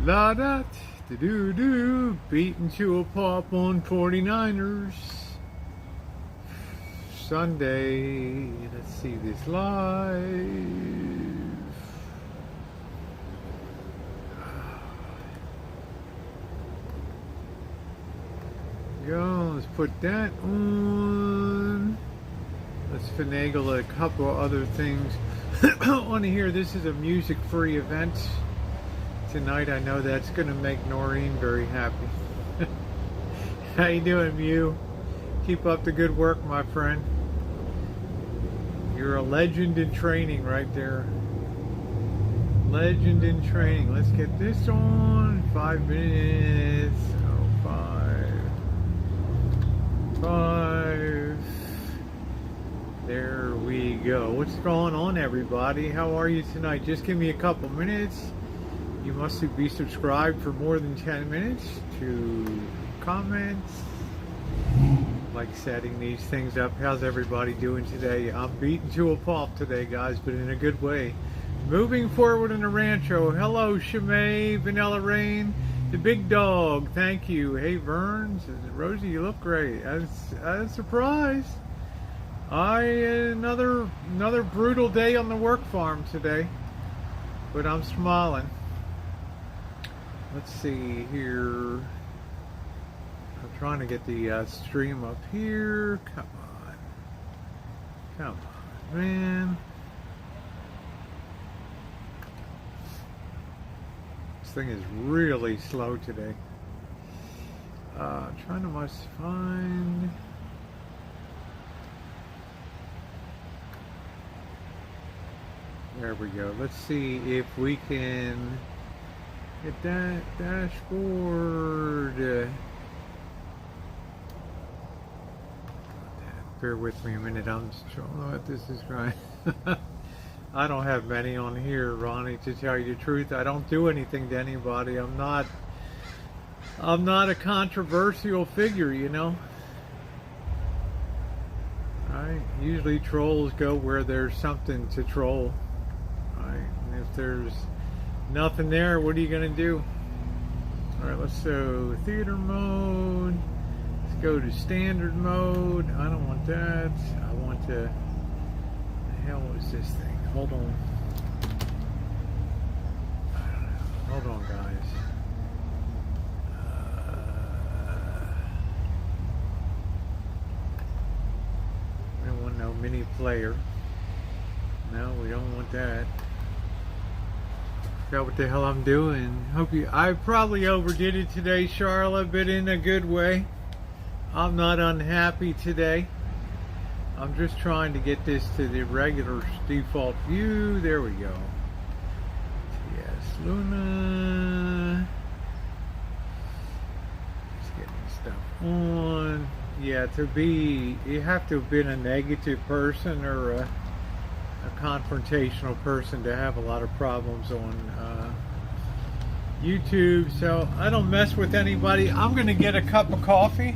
La da doo doo, beating to a pulp on 49ers. Sunday, let's see this live. Go, let's put that on. Let's finagle a couple other things on here. This is a music-free event tonight. I know that's going to make Noreen very happy. How you doing, Mew? Keep up the good work, my friend. You're a legend in training right there. Legend in training. Let's get this on. 5 minutes. Oh, 5. There we go. What's going on, everybody? How are you tonight? Just give me a couple minutes. You must be subscribed for more than 10 minutes to comments. Like setting these things up. How's everybody doing today? I'm beaten to a pulp today, guys, but in a good way. Moving forward in the rancho. Hello, Shimei, Vanilla Rain, the big dog. Thank you. Hey, Vern, Rosie, you look great. I was surprised. Another brutal day on the work farm today, but I'm smiling. Let's see here. I'm trying to get the stream up here. Come on, man. This thing is really slow today. Trying to find. There we go. Let's see if we can get that dashboard. Bear with me a minute. I'm just trying to know what this is right. I don't have many on here, Ronnie, to tell you the truth. I don't do anything to anybody. I'm not a controversial figure, you know. Right? Usually trolls go where there's something to troll. Right? And if there's nothing there, what are you going to do? Alright, let's go theater mode. Let's go to standard mode. I don't want that. I want to... The hell is this thing? Hold on. Hold on, guys. We don't want no mini player. No, we don't want that. Forgot what the hell I'm doing. I probably overdid it today, Charlotte, but in a good way. I'm not unhappy today. I'm just trying to get this to the regular default view. There we go. TS Luna. Just getting stuff on. Yeah, you have to have been a negative person or a confrontational person to have a lot of problems on YouTube. So I don't mess with anybody. I'm going to get a cup of coffee.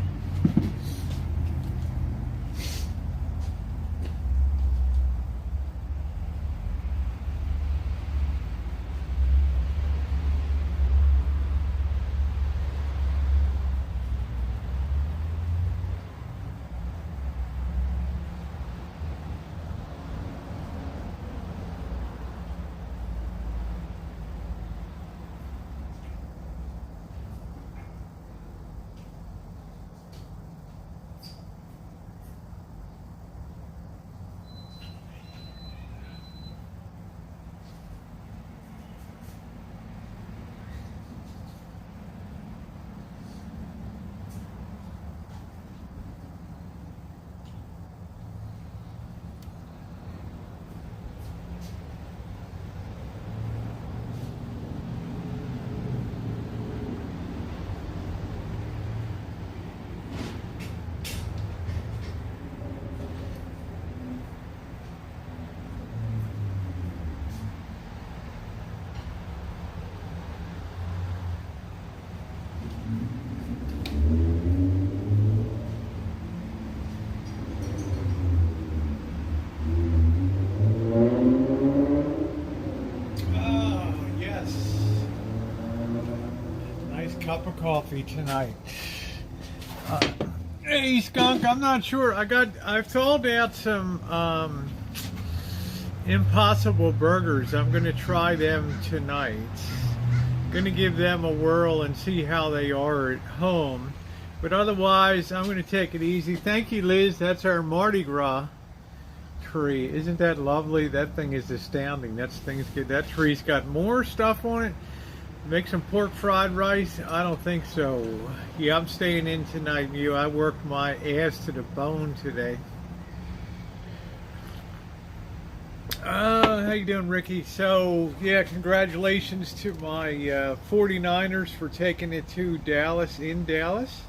cup of coffee tonight. Hey Skunk, I'm not sure. I've thawed out some Impossible Burgers. I'm gonna try them tonight. Gonna give them a whirl and see how they are at home. But otherwise, I'm gonna take it easy. Thank you, Liz. That's our Mardi Gras tree. Isn't that lovely? That thing is astounding. That thing's good. That tree's got more stuff on it. Make some pork fried rice? I don't think so. Yeah, I'm staying in tonight, Mew. I worked my ass to the bone today. How you doing, Ricky? So, yeah, congratulations to my 49ers for taking it to Dallas, in Dallas.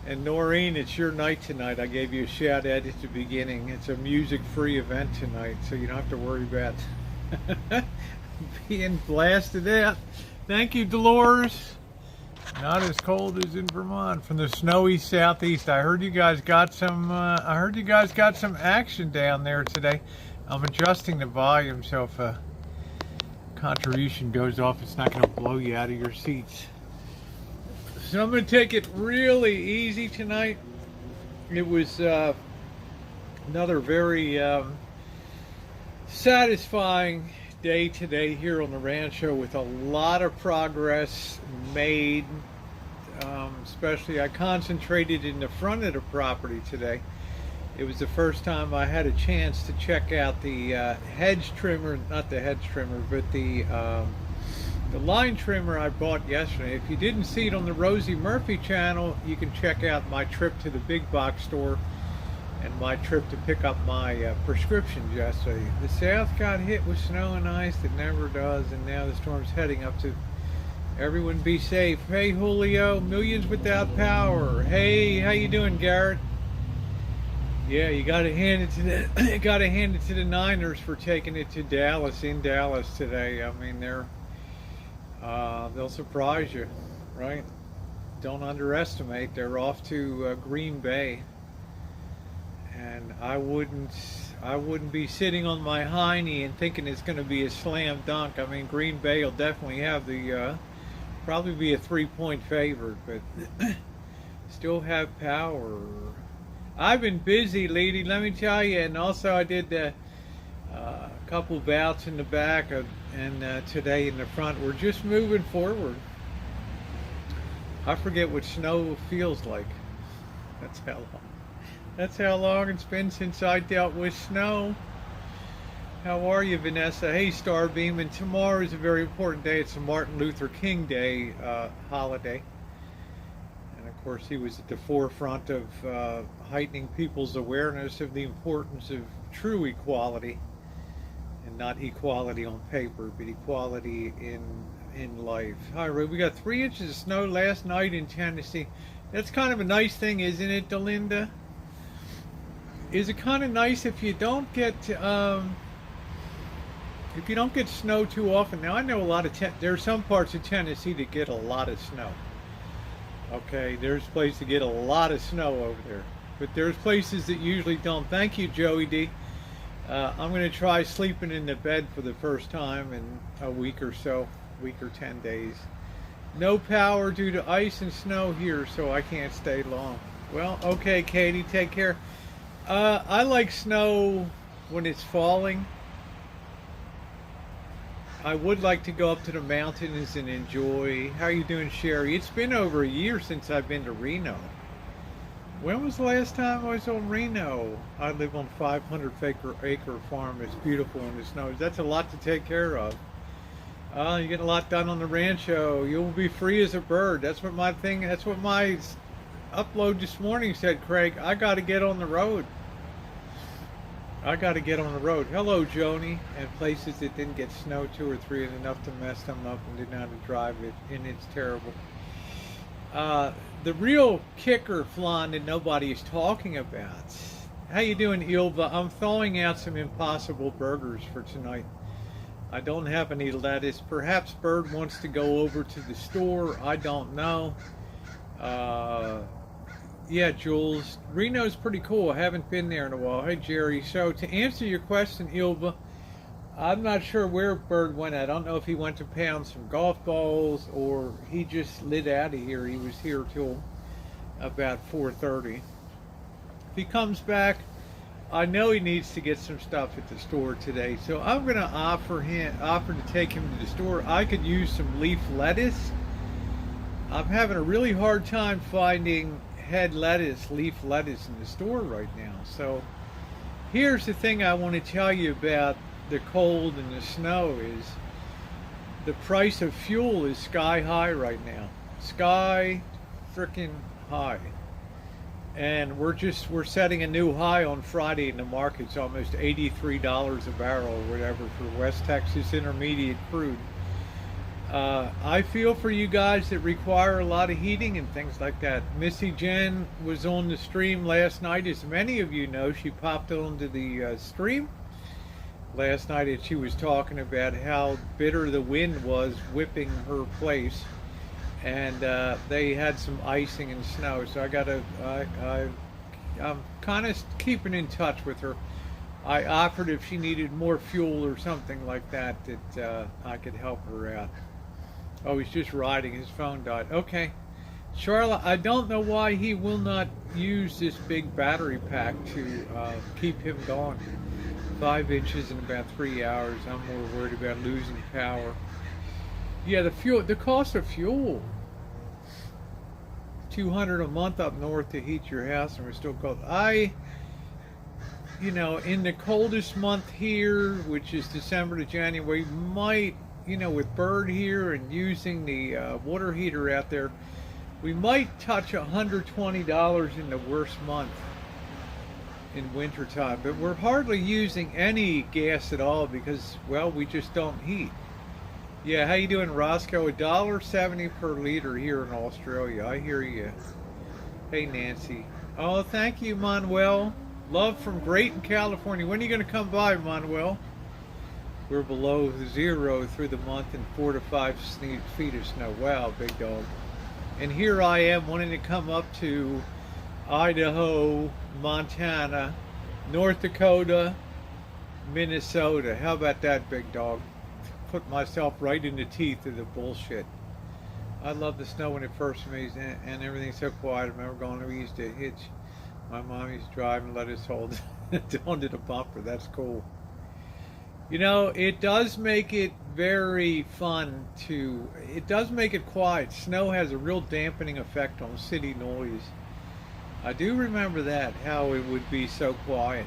And Noreen, it's your night tonight. I gave you a shout out at the beginning. It's a music-free event tonight, so you don't have to worry about being blasted out. Thank you, Dolores. Not as cold as in Vermont. From the snowy southeast. I heard you guys got some. Action down there today. I'm adjusting the volume so if a contribution goes off, it's not going to blow you out of your seats. So I'm going to take it really easy tonight. It was another very satisfying day today here on the Rancho with a lot of progress made. Especially I concentrated in the front of the property today. It was the first time I had a chance to check out the hedge trimmer, not the hedge trimmer, but the line trimmer I bought yesterday. If you didn't see it on the Rosie Murphy channel, you can check out my trip to the big box store and my trip to pick up my prescriptions yesterday. The South got hit with snow and ice. It never does, and now the storm's heading up to. Everyone be safe. Hey Julio, millions without power. Hey, how you doing, Garrett? Yeah, you got to hand it to the Niners for taking it to Dallas, in Dallas today. I mean, they'll surprise you, right? Don't underestimate. They're off to Green Bay, and I wouldn't be sitting on my hiney and thinking it's going to be a slam dunk. I mean, Green Bay will definitely have the probably be a 3-point favorite, but still have power. I've been busy, lady, let me tell you, and also I did a couple bouts in the back and today in the front. We're just moving forward. I forget what snow feels like. That's how long it's been since I dealt with snow. How are you, Vanessa? Hey, Starbeam, and tomorrow is a very important day. It's a Martin Luther King Day holiday. Of course, he was at the forefront of heightening people's awareness of the importance of true equality, and not equality on paper, but equality in life. Hi, Ray. We got 3 inches of snow last night in Tennessee. That's kind of a nice thing, isn't it, Delinda? Is it kind of nice if you don't get snow too often? Now I know there are some parts of Tennessee that get a lot of snow. Okay, there's places to get a lot of snow over there, but there's places that usually don't. Thank you, Joey D. I'm going to try sleeping in the bed for the first time in a week or 10 days. No power due to ice and snow here, so I can't stay long. Well, okay, Katie, take care. I like snow when it's falling. I would like to go up to the mountains and enjoy. How are you doing, Sherry? It's been over a year since I've been to Reno. When was the last time I was on Reno? I live on 500-acre farm. It's beautiful in the snow. That's a lot to take care of. You get a lot done on the Rancho. You'll be free as a bird. That's what my upload this morning said, Craig. I got to get on the road. Hello, Joni. And places that didn't get snow 2 or 3 is enough to mess them up and didn't know how to drive it, and it's terrible. The real kicker, Flan, that nobody is talking about. How you doing, Ilva? I'm thawing out some Impossible Burgers for tonight. I don't have any lettuce. Perhaps Bird wants to go over to the store. I don't know. Yeah, Jules. Reno's pretty cool. I haven't been there in a while. Hey, Jerry. So to answer your question, Ilva, I'm not sure where Bird went. I don't know if he went to pound some golf balls or he just lit out of here. He was here till about 4:30. If he comes back, I know he needs to get some stuff at the store today, so I'm gonna offer to take him to the store. I could use some leaf lettuce. I'm having a really hard time finding leaf lettuce in the store right now. So here's the thing I want to tell you about the cold and the snow is the price of fuel is sky high right now. Sky freaking high. And we're setting a new high on Friday in the markets, almost $83 a barrel or whatever for West Texas Intermediate crude. I feel for you guys that require a lot of heating and things like that. Missy Jen was on the stream last night. As many of you know, she popped onto the stream last night and she was talking about how bitter the wind was whipping her place. And they had some icing and snow, so I'm kind of keeping in touch with her. I offered if she needed more fuel or something like that, that I could help her out. Oh, he's just riding. His phone died. Okay. Charlotte, I don't know why he will not use this big battery pack to keep him going. 5 inches in about 3 hours. I'm more worried about losing power. Yeah, the cost of fuel. $200 a month up north to heat your house, and we're still cold. In the coldest month here, which is December to January, might, with Bird here and using the water heater out there, we might touch $120 in the worst month in wintertime. But we're hardly using any gas at all because, well, we just don't heat. Yeah, how you doing, Roscoe? $1.70 per liter here in Australia. I hear you. Hey, Nancy. Oh, thank you, Manuel. Love from Grayton, California. When are you going to come by, Manuel? We're below 0 through the month and 4 to 5 feet of snow. Wow, big dog. And here I am wanting to come up to Idaho, Montana, North Dakota, Minnesota. How about that, big dog? Put myself right in the teeth of the bullshit. I love the snow when it first made and everything's so quiet. I remember we used to hitch. My mom used to drive and let us hold onto the bumper. That's cool. It does make it very fun it does make it quiet. Snow has a real dampening effect on city noise. I do remember that, how it would be so quiet.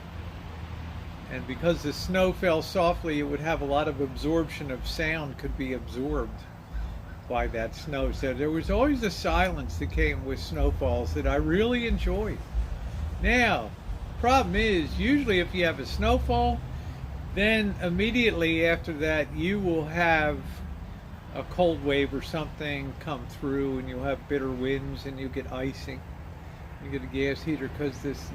And because the snow fell softly, it would have a lot of absorption of sound could be absorbed by that snow. So there was always a silence that came with snowfalls that I really enjoyed. Now, problem is, usually if you have a snowfall, then immediately after that you will have a cold wave or something come through and you'll have bitter winds and you get icing. You get a gas heater because this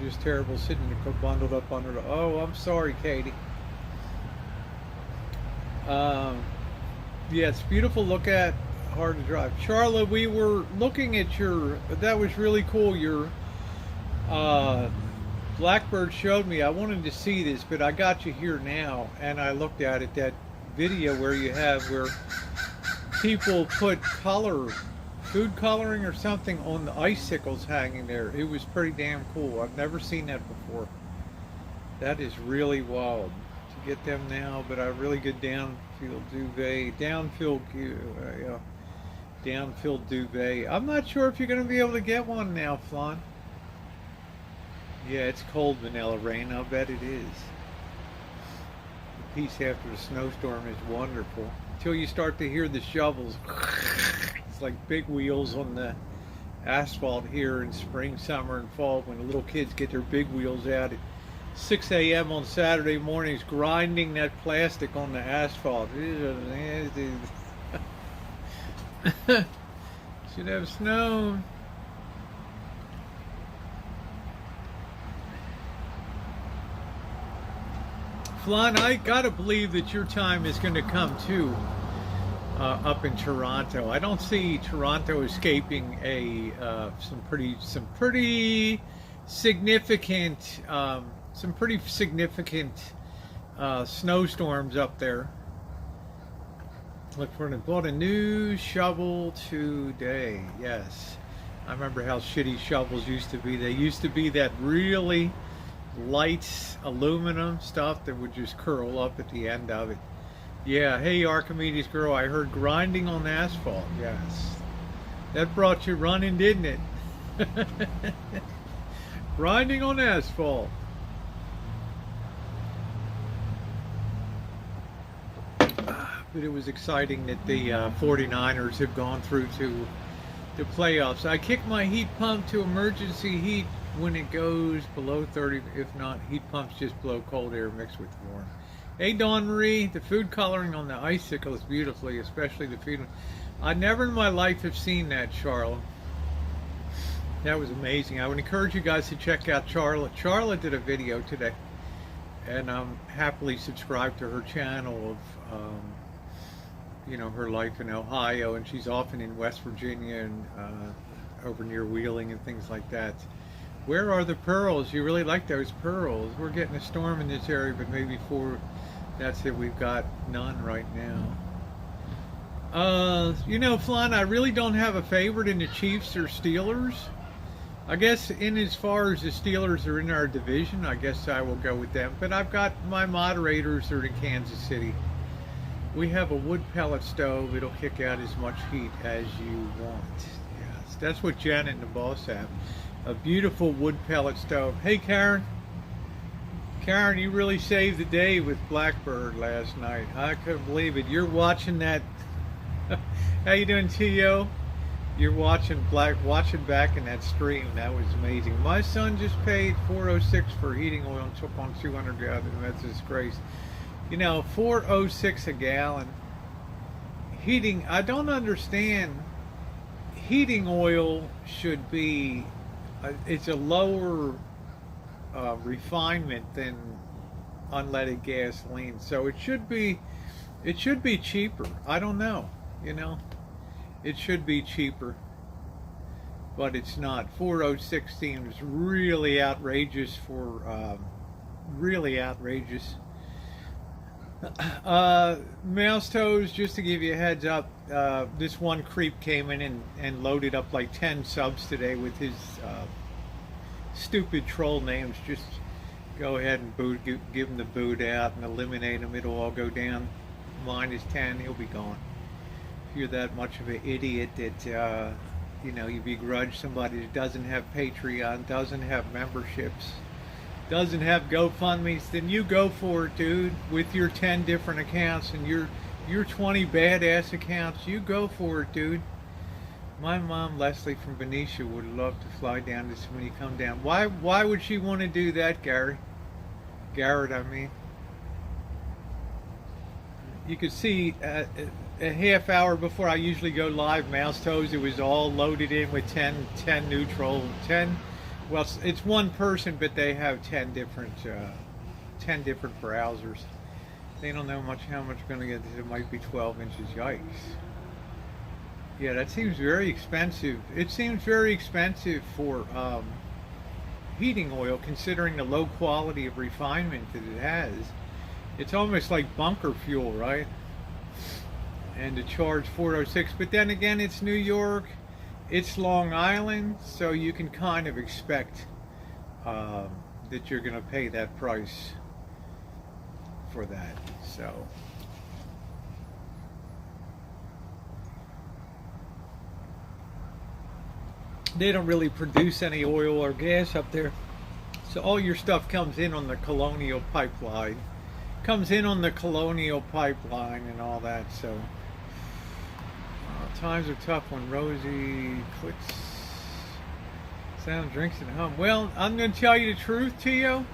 just terrible sitting bundled up under the... Oh, I'm sorry, Katie. Yeah, it's beautiful to look at, hard to drive. Charla, we were looking at that was really cool. Your Blackbird showed me. I wanted to see this, but I got you here now, and I looked at it, that video where people put food coloring or something on the icicles hanging there. It was pretty damn cool. I've never seen that before. That is really wild to get them now, but a really good downfield duvet. I'm not sure if you're going to be able to get one now, Flan. Yeah, it's cold vanilla rain. I'll bet it is. The peace after the snowstorm is wonderful. Until you start to hear the shovels. It's like big wheels on the asphalt here in spring, summer, and fall when the little kids get their big wheels out at 6 a.m. on Saturday mornings grinding that plastic on the asphalt. Should have snow. Flan, I gotta believe that your time is going to come too. Up in Toronto, I don't see Toronto escaping some pretty significant snowstorms up there. Look for it. Bought a new shovel today. Yes. I remember how shitty shovels used to be. They used to be that really light aluminum stuff that would just curl up at the end of it. Yeah, hey Archimedes girl, I heard grinding on asphalt. Yes. That brought you running, didn't it? Grinding on asphalt. But it was exciting that the 49ers have gone through to the playoffs. I kick my heat pump to emergency heat when it goes below 30. If not, heat pumps just blow cold air mixed with warm. Hey, Dawn Marie, the food coloring on the icicles beautifully, especially the food. I never in my life have seen that, Charlotte. That was amazing. I would encourage you guys to check out Charlotte. Charlotte did a video today, and I'm happily subscribed to her channel of, you know, her life in Ohio, and she's often in West Virginia and over near Wheeling and things like that. Where are the pearls? You really like those pearls. We're getting a storm in this area, but maybe that's it. We've got none right now. You know, Flan, I really don't have a favorite in the Chiefs or Steelers. I guess in as far as the Steelers are in our division, I guess I will go with them. But I've got my moderators are in Kansas City. We have a wood pellet stove. It'll kick out as much heat as you want. Yes, that's what Janet and the boss have. A beautiful wood pellet stove. Hey, Karen. Karen, you really saved the day with Blackbird last night. I couldn't believe it. You're watching that. How you doing, T.O.? You're watching back in that stream. That was amazing. My son just paid $4.06 for heating oil and took on 200 gallons. That's a disgrace. You know, $4.06 a gallon. Heating, I don't understand. Heating oil should be, it's a lower refinement than unleaded gasoline. So it should be cheaper. I don't know, you know. It should be cheaper, but it's not. 406 seems really outrageous for, really outrageous. Mouse Toes, just to give you a heads up, this one creep came in and loaded up like 10 subs today with his stupid troll names. Just go ahead and give him the boot out and eliminate him. It'll all go down. -10, he'll be gone. If you're that much of an idiot that, you know, you begrudge somebody that doesn't have Patreon, doesn't have memberships, doesn't have GoFundMe's, then you go for it, dude, with your 10 different accounts and your 20 badass accounts. You go for it, dude. My mom, Leslie from Benicia, would love to fly down this when you come down. Why would she want to do that, Gary? Garrett, I mean. You could see a half hour before I usually go live, Mouse Toes, it was all loaded in with 10 neutral, 10. Well, it's one person, but they have 10 different browsers. They don't know how much going to get. It might be 12 inches. Yikes! Yeah, that seems very expensive. It seems very expensive for heating oil, considering the low quality of refinement that it has. It's almost like bunker fuel, right? And to charge $4.06, but then again, it's New York. It's Long Island, so you can kind of expect that you're going to pay that price for that. So they don't really produce any oil or gas up there, so all your stuff comes in on the Colonial Pipeline. And all that. So times are tough when Rosie clicks sound drinks at home. Well, I'm going to tell you the truth, Tio.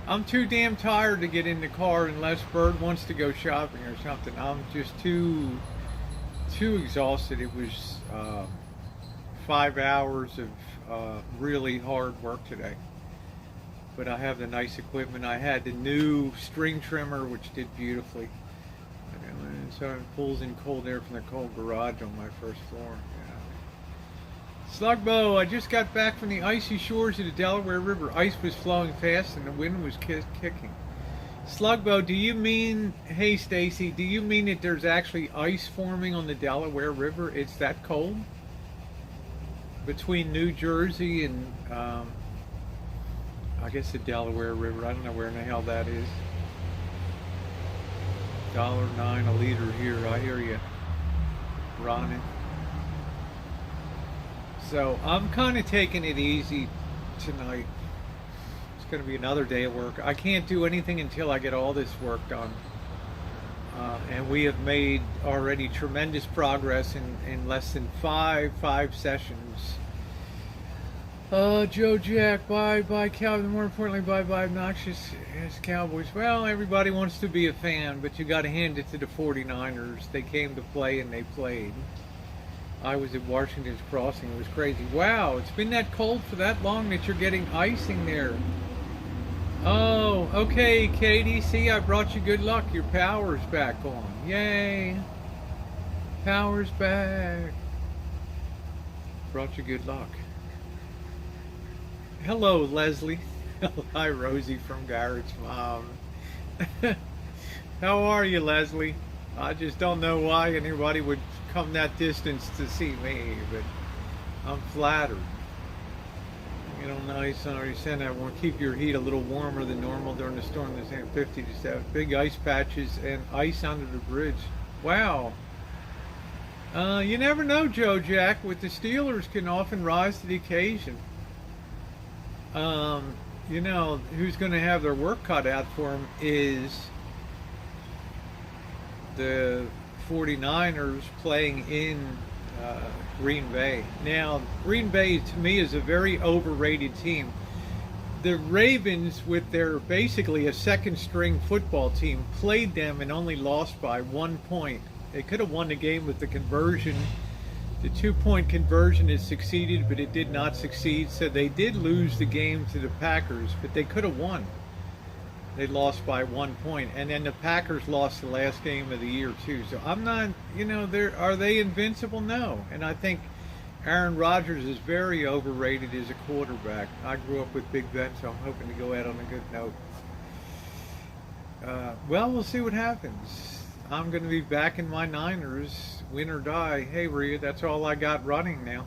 I'm too damn tired to get in the car unless Bird wants to go shopping or something. I'm just too exhausted. It was 5 hours of really hard work today. But I have the nice equipment. I had the new string trimmer, which did beautifully. And so it pulls in cold air from the cold garage on my first floor. Yeah. Slugbo, I just got back from the icy shores of the Delaware River. Ice was flowing fast and the wind was kicking. Slugbo, do you mean, hey Stacy, do you mean that there's actually ice forming on the Delaware River? It's that cold? Between New Jersey and, I guess the Delaware River. I don't know where in the hell that is. $1.09 a liter here. I hear you, Ronan. So I'm kind of taking it easy tonight. It's going to be another day of work. I can't do anything until I get all this work done. And we have made already tremendous progress in less than five sessions. Joe Jack, bye Calvin. More importantly, bye obnoxious as Cowboys. Well, everybody wants to be a fan, but you got to hand it to the 49ers. They came to play and they played. I was at Washington's Crossing. It was crazy. Wow, it's been that cold for that long that you're getting icing there. Oh, okay, Katie. See, I brought you good luck. Your power's back on. Yay. Power's back. Brought you good luck. Hello, Leslie. Hi, Rosie from Garrett's mom. How are you, Leslie? I just don't know why anybody would come that distance to see me, but I'm flattered. You know, nice. I already said I want to keep your heat a little warmer than normal during the storm. This ain't 50 to 7. Big ice patches and ice under the bridge. Wow. You never know, Joe Jack. With the Steelers can often rise to the occasion. You know, who's going to have their work cut out for them is the 49ers playing in Green Bay. Now, Green Bay, to me, is a very overrated team. The Ravens, with their basically a second-string football team, played them and only lost by 1 point. They could have won the game with the conversion. The 2-point conversion has succeeded, but it did not succeed. So they did lose the game to the Packers, but they could have won. They lost by 1 point. And then the Packers lost the last game of the year, too. So I'm not, you know, are they invincible? No. And I think Aaron Rodgers is very overrated as a quarterback. I grew up with Big Ben, so I'm hoping to go out on a good note. Well, we'll see what happens. I'm going to be back in my Niners, win or die. Hey, Rhea, that's all I got running now.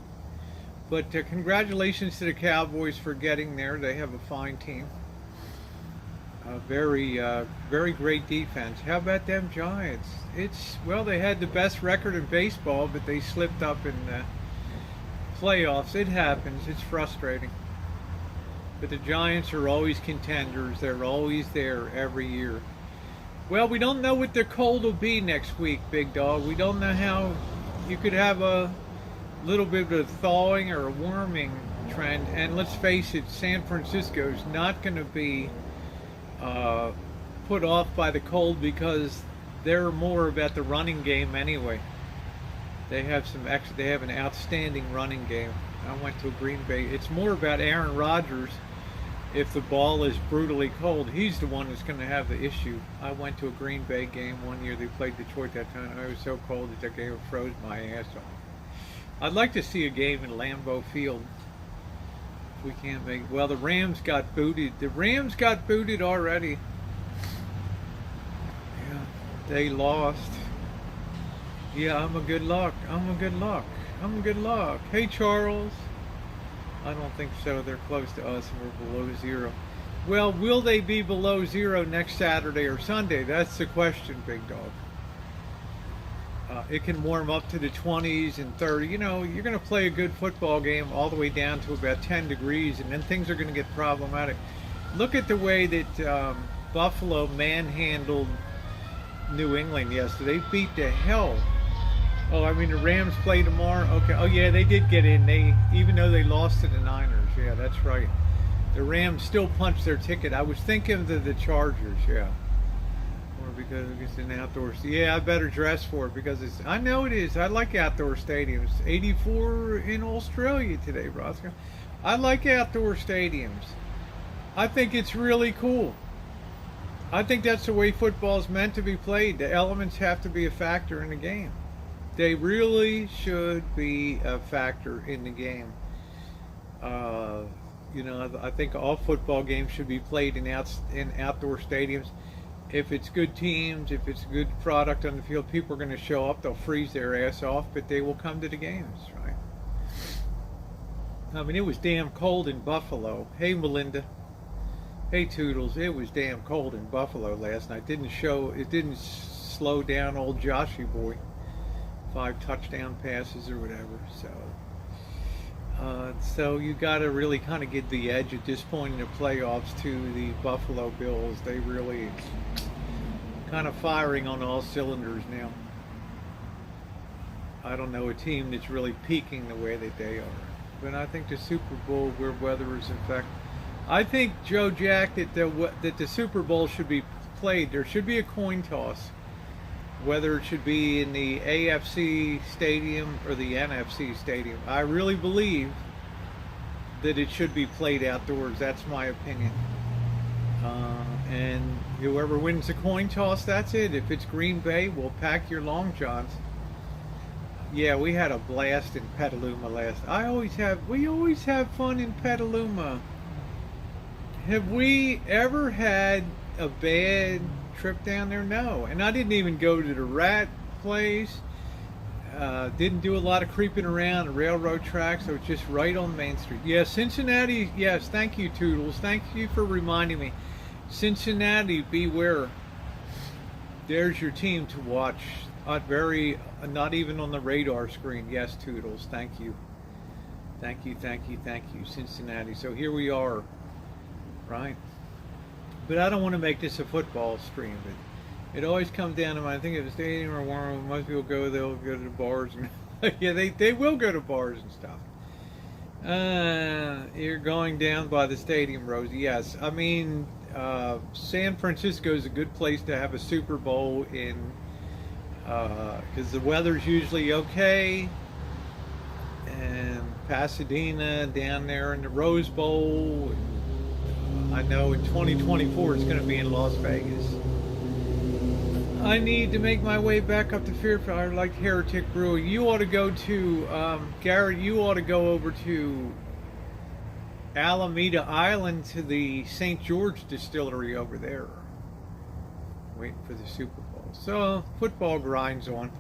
But congratulations to the Cowboys for getting there. They have a fine team. Very great defense. How about them Giants? Well, they had the best record in baseball, but they slipped up in the playoffs. It happens. It's frustrating. But the Giants are always contenders. They're always there every year. Well, we don't know what the cold will be next week, Big Dog. We don't know how you could have a little bit of thawing or a warming trend. And let's face it, San Francisco's not going to be put off by the cold because they're more about the running game anyway. They have an outstanding running game. I went to a Green Bay. It's more about Aaron Rodgers. If the ball is brutally cold, he's the one that's going to have the issue. I went to a Green Bay game one year. They played Detroit that time. I was so cold that game froze my ass off. I'd like to see a game in Lambeau Field. If we can't make, well, the Rams got booted. The Rams got booted already. Yeah, they lost. Yeah, I'm a good luck. Hey, Charles. I don't think so. They're close to us and we're below zero. Well, will they be below zero next Saturday or Sunday? That's the question, Big Dog. It can warm up to the 20s and 30. You know, you're going to play a good football game all the way down to about 10 degrees, and then things are going to get problematic. Look at the way that Buffalo manhandled New England yesterday. They beat the hell. Oh, I mean, the Rams play tomorrow? Okay. Oh, yeah, they did get in. Even though they lost to the Niners. Yeah, that's right. The Rams still punched their ticket. I was thinking of the Chargers, yeah. Or because it's an outdoor... Yeah, I better dress for it because it's... I know it is. I like outdoor stadiums. 84 in Australia today, Roscoe. I like outdoor stadiums. I think it's really cool. I think that's the way football's meant to be played. The elements have to be a factor in the game. They really should be a factor in the game. You know, I think all football games should be played in outdoor stadiums. if it's good teams, if it's a good product on the field, people are going to show up. They'll freeze their ass off, but they will come to the games, right? I mean, it was damn cold in Buffalo. Hey, Melinda. Hey, Toodles. It was damn cold in Buffalo last night. It didn't slow down old Joshy boy. 5 touchdown passes or whatever. So you got to really kind of give the edge at this point in the playoffs to the Buffalo Bills. They really kind of firing on all cylinders now. I don't know a team that's really peaking the way that they are. But I think the Super Bowl, where weather is in fact, I think, Joe Jack, that the Super Bowl should be played. There should be a coin toss, whether it should be in the AFC stadium or the NFC stadium. I really believe that it should be played outdoors. That's my opinion. And whoever wins the coin toss, that's it. If it's Green Bay, we'll pack your long johns. Yeah, we had a blast in Petaluma we always have fun in Petaluma. Have we ever had a bad trip down there? No. And I didn't even go to the rat place. Didn't do a lot of creeping around the railroad tracks. So it's just right on Main Street. Yeah, Cincinnati. Yes, thank you, Toodles. Thank you for reminding me. Cincinnati, beware. There's your team to watch. Not even on the radar screen. Yes, Toodles. Thank you. Thank you, Cincinnati. So here we are. Right? But I don't want to make this a football stream. But it always comes down to I think if a stadium or one, most people they'll go to the bars. And yeah, they will go to bars and stuff. You're going down by the stadium, Rosie. Yes. I mean, San Francisco is a good place to have a Super Bowl in, because the weather's usually okay. And Pasadena down there in the Rose Bowl. I know in 2024 it's going to be in Las Vegas. I need to make my way back up to Fairfield. I like Heretic Brewing. You ought to go to, Garrett, you ought to go over to Alameda Island to the St. George distillery over there. Waiting for the Super Bowl. So, football grinds on.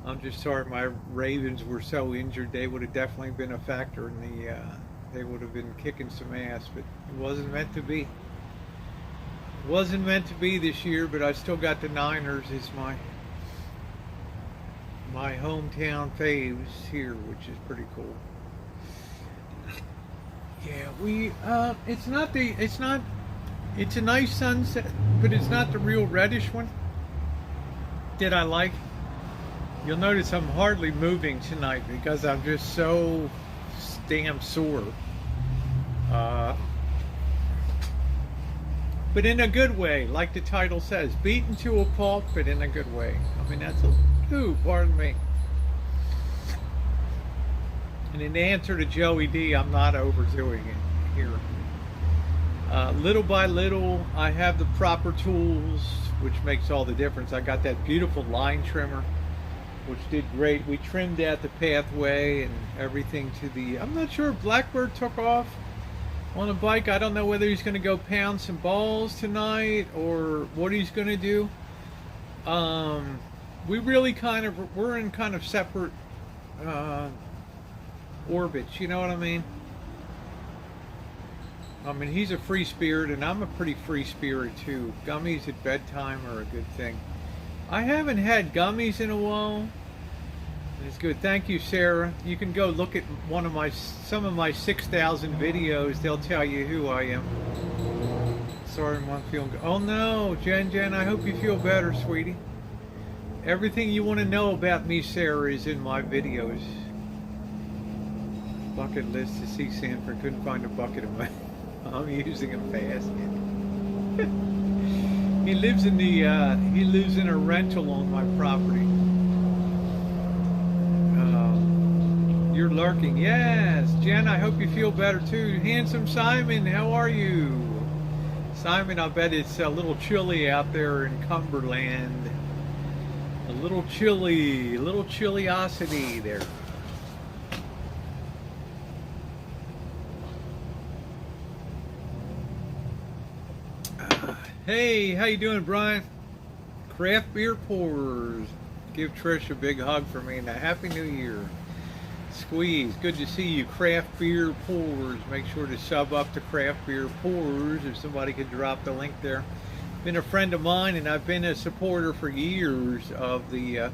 I'm just sorry my Ravens were so injured. They would have definitely been a factor in the... they would have been kicking some ass, but it wasn't meant to be. It wasn't meant to be this year, but I still got the Niners as my hometown faves here, which is pretty cool. Yeah, it's a nice sunset, but it's not the real reddish one that I like. You'll notice I'm hardly moving tonight because I'm just so damn sore. But in a good way, like the title says, beaten to a pulp, but in a good way. I mean, pardon me. And in answer to Joey D, I'm not overdoing it here. Little by little, I have the proper tools, which makes all the difference. I got that beautiful line trimmer, which did great. We trimmed out the pathway and everything to the... I'm not sure if Blackbird took off on a bike. I don't know whether he's going to go pound some balls tonight or what he's going to do. We really we're in kind of separate orbits, you know what I mean? I mean, he's a free spirit and I'm a pretty free spirit too. Gummies at bedtime are a good thing. I haven't had gummies in a while. It's good. Thank you, Sarah. You can go look at some of my 6,000 videos. They'll tell you who I am. Sorry, I'm not feeling good. Oh no, Jen, I hope you feel better, sweetie. Everything you want to know about me, Sarah, is in my videos. Bucket list to see Sanford. Couldn't find a bucket of my... I'm using a basket. He lives in a rental on my property. You're lurking. Yes, Jen, I hope you feel better too. Handsome Simon, how are you? Simon, I bet it's a little chilly out there in Cumberland. A little chilliosity there. Hey, how you doing, Brian? Craft beer pours. Give Trish a big hug for me and a happy new year. Squeeze, good to see you. Craft beer pours. Make sure to sub up to Craft beer pours if somebody could drop the link there. Been a friend of mine, and I've been a supporter for years of the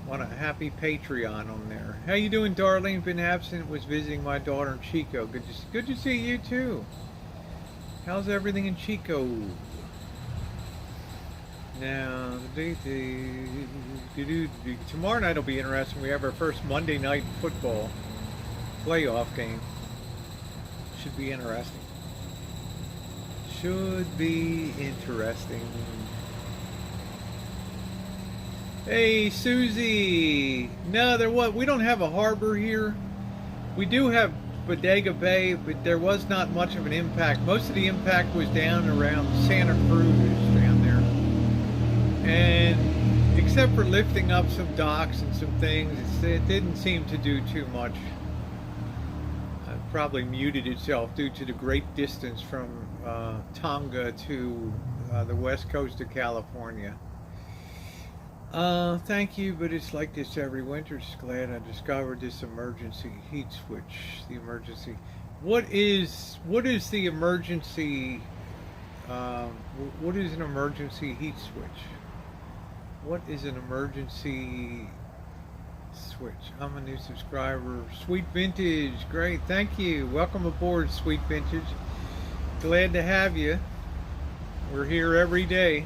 want a happy Patreon on there. How you doing, Darlene? Been absent. Was visiting my daughter in Chico. Good to see you too. How's everything in Chico? Now, tomorrow night will be interesting. We have our first Monday night football playoff game. Should be interesting. Should be interesting. Hey, Susie. No, we don't have a harbor here. We do have Bodega Bay, but there was not much of an impact. Most of the impact was down around Santa Cruz down there. And except for lifting up some docks and some things, it didn't seem to do too much. It probably muted itself due to the great distance from Tonga to the west coast of California. Thank you, but it's like this every winter. Just glad I discovered this emergency heat switch. The emergency. What is the emergency? What is an emergency heat switch? What is an emergency switch? I'm a new subscriber. Sweet Vintage, great, thank you. Welcome aboard, Sweet Vintage. Glad to have you. We're here every day.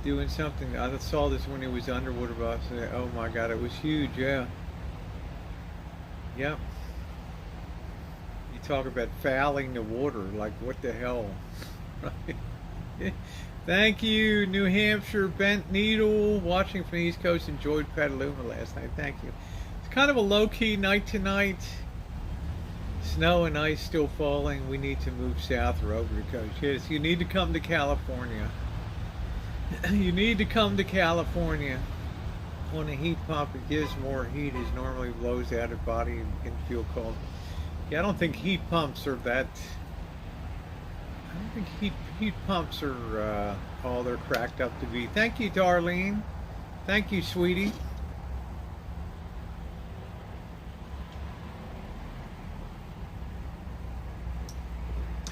Doing something. I saw this when it was underwater, but I said, oh my god, it was huge. Yeah. Yep. You talk about fouling the water, like what the hell. Thank you, New Hampshire Bent Needle, watching from the East Coast. Enjoyed Petaluma last night. Thank you. It's kind of a low-key night tonight. Snow and ice still falling. We need to move south or over the coast. Yes, you need to come to California. You need to come to California. On a heat pump, it gives more heat. It normally blows out of body and can feel cold. Yeah, I don't think heat pumps are that. I don't think heat pumps are all they're cracked up to be. Thank you, Darlene. Thank you, sweetie.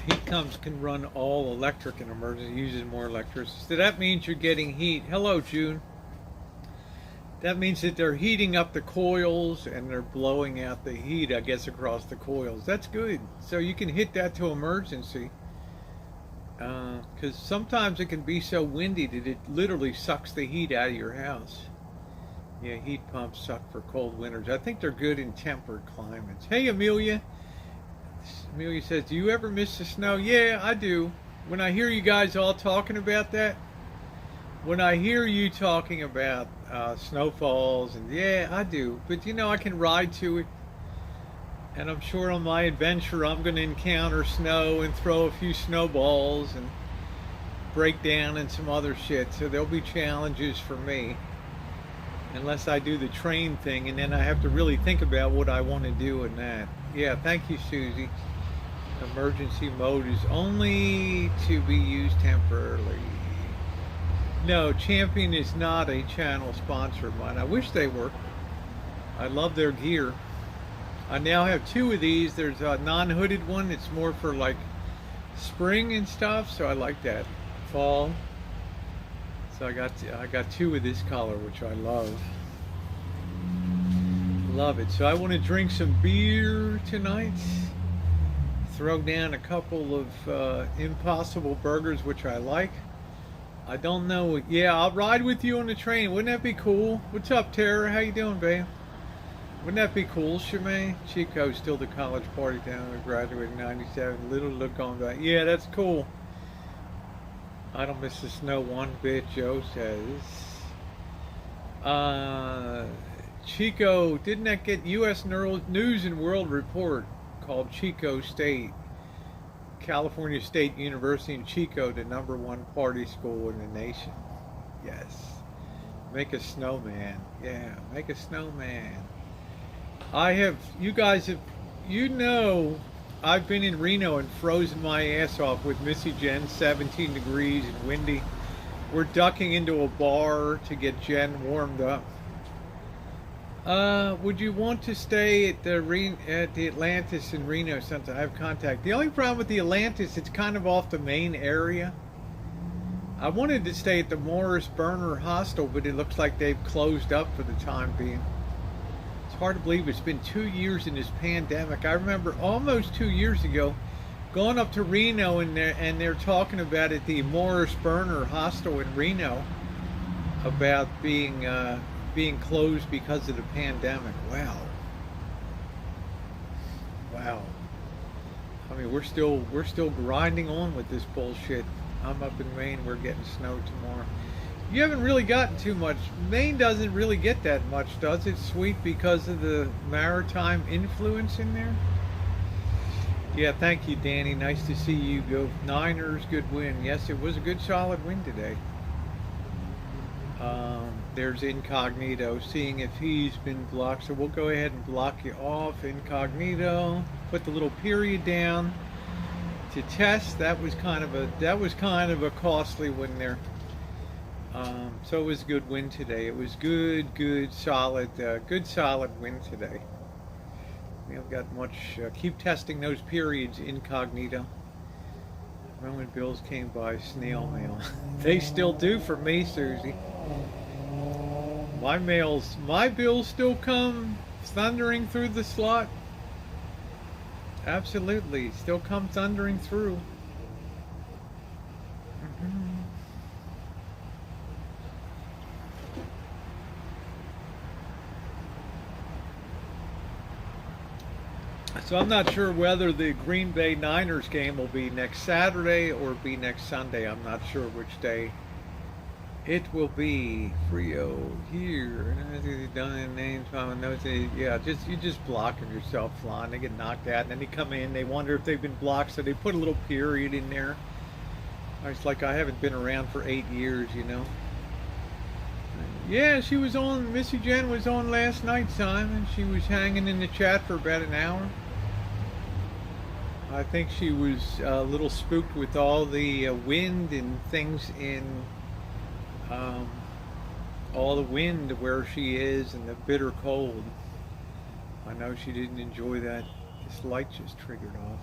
Heat pumps can run all electric in emergency, uses more electricity. So that means you're getting heat. Hello, June. That means that they're heating up the coils and they're blowing out the heat, I guess, across the coils. That's good. So you can hit that to emergency. Because sometimes it can be so windy that it literally sucks the heat out of your house. Yeah, heat pumps suck for cold winters. I think they're good in temperate climates. Hey, Amelia. Amelia says, do you ever miss the snow? Yeah, I do. When I hear you guys all talking about that, when I hear you talking about snowfalls, and yeah, I do. But you know, I can ride to it. And I'm sure on my adventure, I'm going to encounter snow and throw a few snowballs and break down and some other shit. So there'll be challenges for me. Unless I do the train thing, and then I have to really think about what I want to do in that. Yeah, thank you, Susie. Emergency mode is only to be used temporarily. No, Champion is not a channel sponsor of mine. I wish they were. I love their gear. I now have two of these. There's a non-hooded one. It's more for like spring and stuff, so I like that. Fall. So I got two of this color, which I love. Love it. So I want to drink some beer tonight. Throw down a couple of Impossible Burgers, which I like. I don't know. Yeah, I'll ride with you on the train. Wouldn't that be cool? What's up, Tara? How you doing, babe? Wouldn't that be cool, Shemaine? Chico's still the college party town. We graduated in 97. Little look on that. Yeah, that's cool. I don't miss the snow one bit, Joe says. Chico, didn't that get U.S. News and World Report called Chico State, California State University in Chico, the #1 party school in the nation? Yes. Make a snowman. Yeah, make a snowman. You guys have, you know, I've been in Reno and frozen my ass off with Missy Jen, 17 degrees and windy. We're ducking into a bar to get Jen warmed up. Would you want to stay at the Atlantis in Reno since I have contact? The only problem with the Atlantis, it's kind of off the main area. I wanted to stay at the Morris Burner Hostel, but it looks like they've closed up for the time being. It's hard to believe it's been 2 years in this pandemic. I remember almost 2 years ago going up to Reno and they're talking about it, the Morris Burner Hostel in Reno, about being closed because of the pandemic. Wow. Wow. I mean, we're still grinding on with this bullshit. I'm up in Maine. We're getting snow tomorrow. You haven't really gotten too much. Maine doesn't really get that much, does it? Sweet, because of the maritime influence in there. Yeah, thank you, Danny. Nice to see you go. Niners, good win. Yes, it was a good, solid win today. There's Incognito, seeing if he's been blocked. So we'll go ahead and block you off, Incognito. Put the little period down to test. That was kind of a costly win there. So it was a good win today. It was good, solid win today. We haven't got much. Keep testing those periods, Incognito. Roman bills came by snail mail. They still do for me, Susie. My bills still come thundering through the slot. Absolutely, still come thundering through. So I'm not sure whether the Green Bay Niners game will be next Saturday or be next Sunday. I'm not sure which day it will be. Frio here. Done names. Yeah, you just blocking yourself flying. They get knocked out and then they come in. They wonder if they've been blocked, so they put a little period in there. It's like I haven't been around for 8 years, you know. Yeah, she was on. Missy Jen was on last night, Simon. She was hanging in the chat for about an hour. I think she was a little spooked with all the wind and things in all the wind where she is and the bitter cold. I know she didn't enjoy that. This light just triggered off.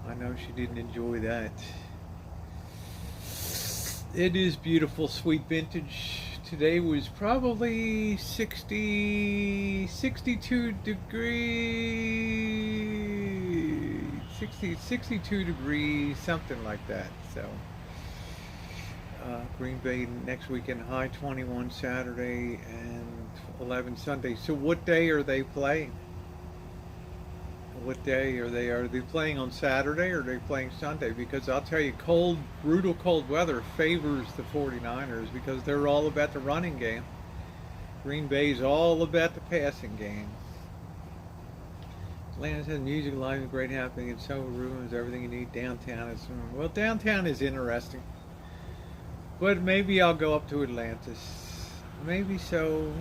I know she didn't enjoy that. It is beautiful, sweet vintage. Today was probably 62 degrees, 62 degrees, something like that. So, Green Bay next weekend, high 21 Saturday and 11 Sunday. So what day are they playing? What day are they playing on Saturday or are they playing Sunday? Because I'll tell you, brutal cold weather favors the 49ers because they're all about the running game. Green Bay's all about the passing game. Atlanta has music, live, and great happening in several rooms, everything you need. Downtown is, well, downtown is interesting. But maybe I'll go up to Atlantis. Maybe so.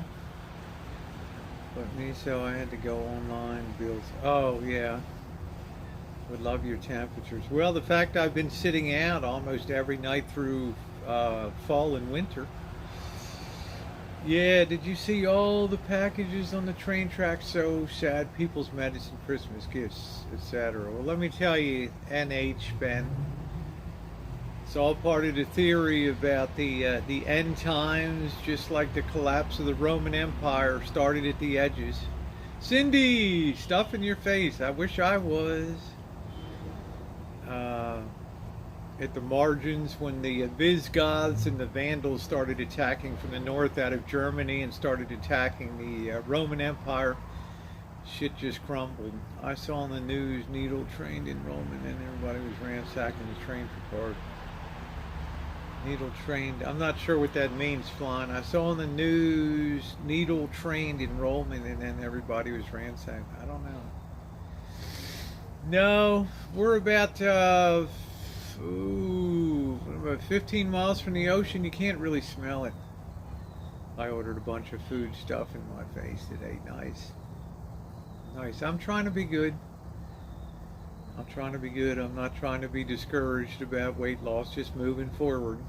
But me, so I had to go online, bills. Oh, yeah. Would love your temperatures. Well, the fact I've been sitting out almost every night through fall and winter. Yeah, did you see all the packages on the train tracks? So sad. People's medicine, Christmas gifts, etc. Well, let me tell you, NH, Ben. It's all part of the theory about the end times, just like the collapse of the Roman Empire started at the edges. Cindy, stuff in your face. I wish I was. At the margins when the Visigoths and the Vandals started attacking from the north out of Germany and started attacking the Roman Empire, shit just crumbled. I saw on the news needle train enrollment and everybody was ransacking the train for parts. Needle trained. I'm not sure what that means, Flan. I saw on the news needle trained enrollment and then everybody was ransacked. I don't know. No, we're about 15 miles from the ocean. You can't really smell it. I ordered a bunch of food stuff in my face today. Nice. I'm trying to be good. I'm trying to be good. I'm not trying to be discouraged about weight loss, just moving forward.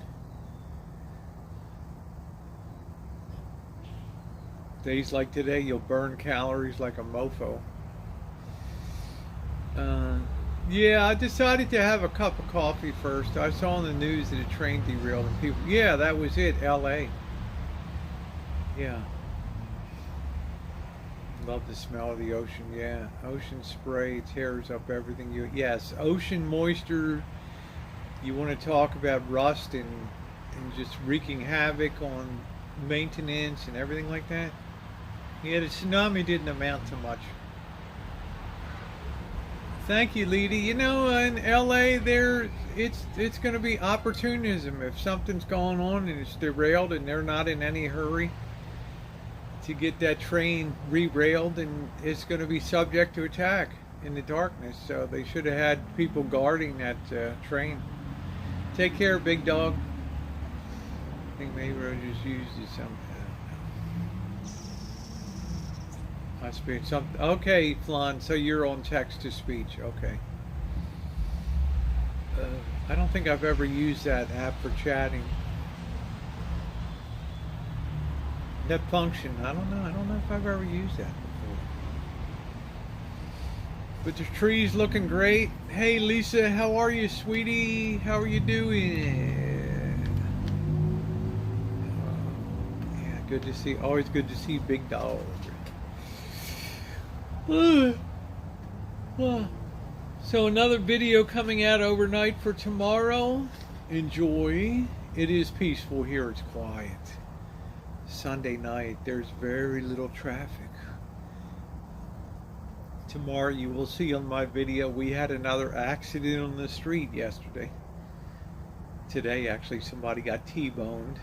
Days like today, you'll burn calories like a mofo. Yeah, I decided to have a cup of coffee first. I saw on the news that a train derailed and people, yeah, that was it, LA. Yeah. Love the smell of the ocean, yeah. Ocean spray tears up everything you, yes, ocean moisture. You want to talk about rust and just wreaking havoc on maintenance and everything like that? Yeah, the tsunami didn't amount to much. Thank you, Leedy. You know, in LA, it's going to be opportunism. If something's going on and it's derailed and they're not in any hurry to get that train re-railed, and it's going to be subject to attack in the darkness. So they should have had people guarding that train. Take care, big dog. I think maybe I just used it something. I speak something. Okay, Flan. So you're on text to speech. Okay. I don't think I've ever used that app for chatting. That function. I don't know. I don't know if I've ever used that before. But the tree's looking great. Hey, Lisa. How are you, sweetie? How are you doing? Yeah, good to see. Always good to see Big Dog. So another video coming out overnight for tomorrow. Enjoy. It is peaceful here. It's quiet. Sunday night. There's very little traffic. Tomorrow you will see on my video we had another accident on the street yesterday. Today actually somebody got T-boned.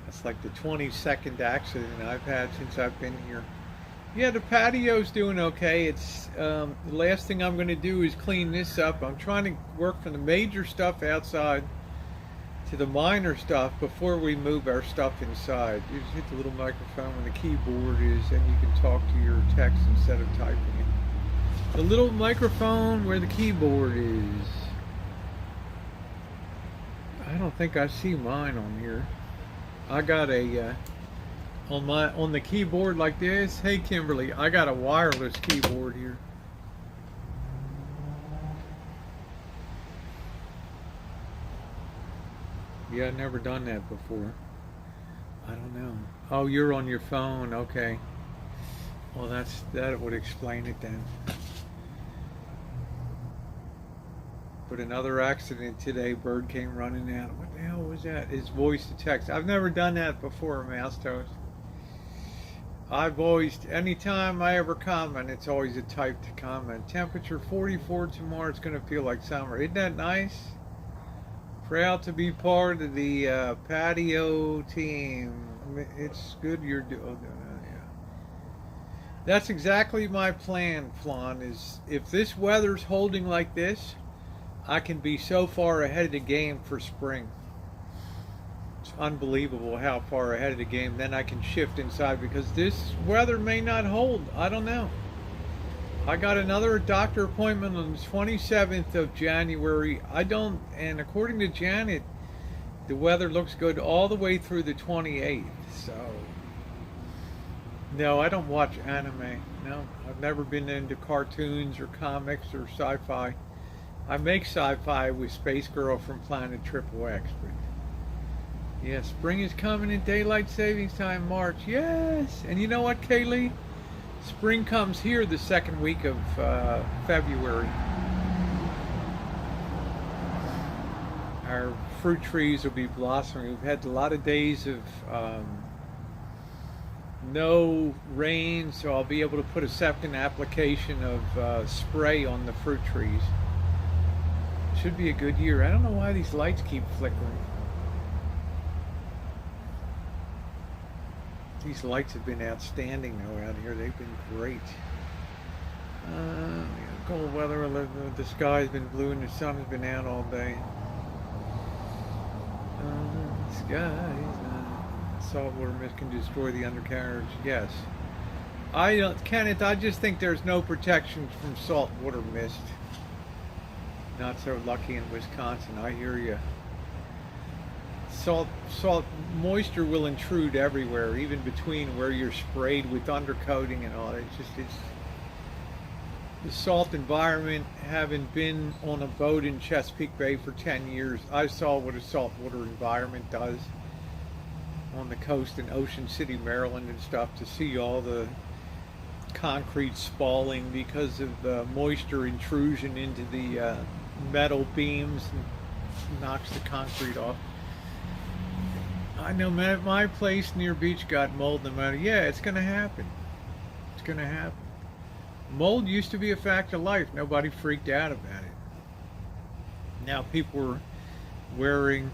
That's like the 22nd accident I've had since I've been here. Yeah, the patio's doing okay. It's the last thing I'm going to do is clean this up. I'm trying to work from the major stuff outside to the minor stuff before we move our stuff inside. You just hit the little microphone when the keyboard is, and you can talk to your text instead of typing it. The little microphone where the keyboard is. I don't think I see mine on here. I got a on the keyboard like this. Hey Kimberly, I got a wireless keyboard here. Yeah, I've never done that before. I don't know. Oh, you're on your phone. Okay. Well, that would explain it then. But another accident today. Bird came running out. What the hell was that? It's voice to text. I've never done that before, Mouse Toast. I've always, anytime I ever comment, it's always a typed comment. Temperature 44 tomorrow. It's going to feel like summer. Isn't that nice? Proud to be part of the patio team. It's good you're doing. Yeah. That's exactly my plan, Flan. Is if this weather's holding like this, I can be so far ahead of the game for spring. It's unbelievable how far ahead of the game. Then I can shift inside because this weather may not hold. I don't know. I got another doctor appointment on the 27th of January. And according to Janet, the weather looks good all the way through the 28th. So, no, I don't watch anime. No, I've never been into cartoons or comics or sci-fi. I make sci-fi with Space Girl from Planet Triple X. But yeah, spring is coming in daylight savings time, March. Yes, and you know what, Kaylee? Spring comes here the second week of February. Our fruit trees will be blossoming. We've had a lot of days of no rain, so I'll be able to put a second application of spray on the fruit trees. Should be a good year. I don't know why these lights keep flickering. These lights have been outstanding though out here. They've been great. Cold weather. The sky's been blue and the sun has been out all day. The skies. Saltwater mist can destroy the undercarriage. Yes. Kenneth, I just think there's no protection from saltwater mist. Not so lucky in Wisconsin. I hear you. Salt moisture will intrude everywhere, even between where you're sprayed with undercoating and all. It's the salt environment. Having been on a boat in Chesapeake Bay for 10 years, I saw what a saltwater environment does on the coast in Ocean City, Maryland and stuff, to see all the concrete spalling because of the moisture intrusion into the metal beams and knocks the concrete off. I know my place near beach got mold no matter. Yeah, it's going to happen. It's going to happen. Mold used to be a fact of life. Nobody freaked out about it. Now people are wearing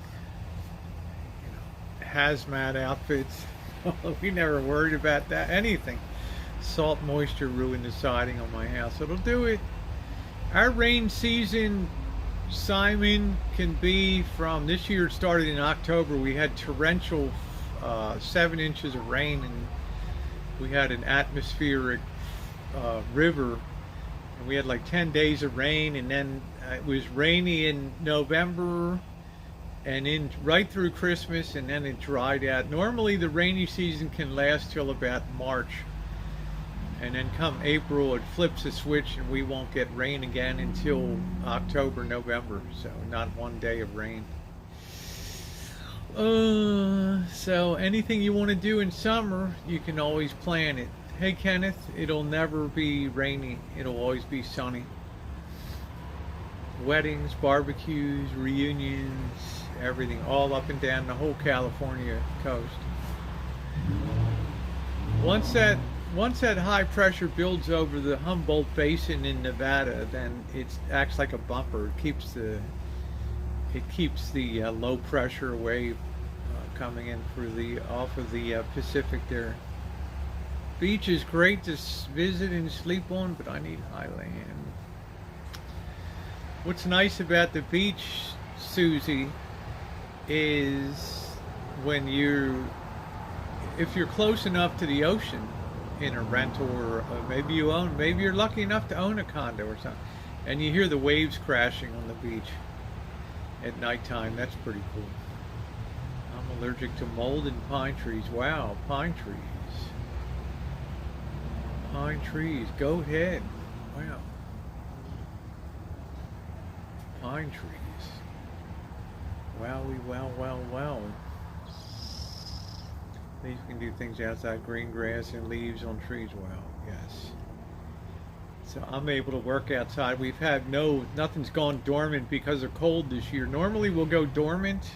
hazmat outfits. We never worried about that. Anything. Salt moisture ruined the siding on my house. It'll do it. Our rain season, Simon, can be from this year. It started in October. We had torrential 7 inches of rain, and we had an atmospheric river, and we had like 10 days of rain, and then it was rainy in November and in right through Christmas, and then it dried out. Normally the rainy season can last till about March, and then come April it flips a switch and we won't get rain again until October, November. So not one day of rain. So anything you want to do in summer, you can always plan it. Hey Kenneth, it'll never be rainy. It'll always be sunny. Weddings, barbecues, reunions, everything, all up and down the whole California coast. Once that high pressure builds over the Humboldt Basin in Nevada, then it acts like a bumper. It keeps the low pressure wave coming in through off of the Pacific there. Beach is great to visit and sleep on, but I need high land. What's nice about the beach, Susie, is if you're close enough to the ocean in a rental, or maybe you're lucky enough to own a condo or something, and you hear the waves crashing on the beach at nighttime. That's pretty cool. I'm allergic to mold and pine trees. Wow, pine trees. Pine trees, go ahead. Wow. Pine trees. Wowie, wow. These can do things outside, green grass and leaves on trees. Wow, yes. So I'm able to work outside. We've had nothing's gone dormant because of cold this year. Normally we'll go dormant,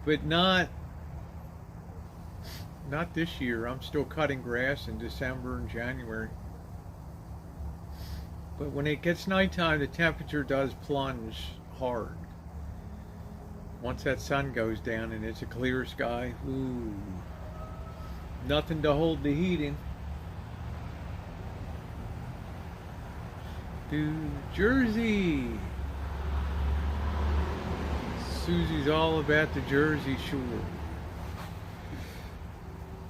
but not this year. I'm still cutting grass in December and January. But when it gets nighttime, the temperature does plunge hard. Once that sun goes down and it's a clear sky, ooh, nothing to hold the heat in. New Jersey. Susie's all about the Jersey Shore.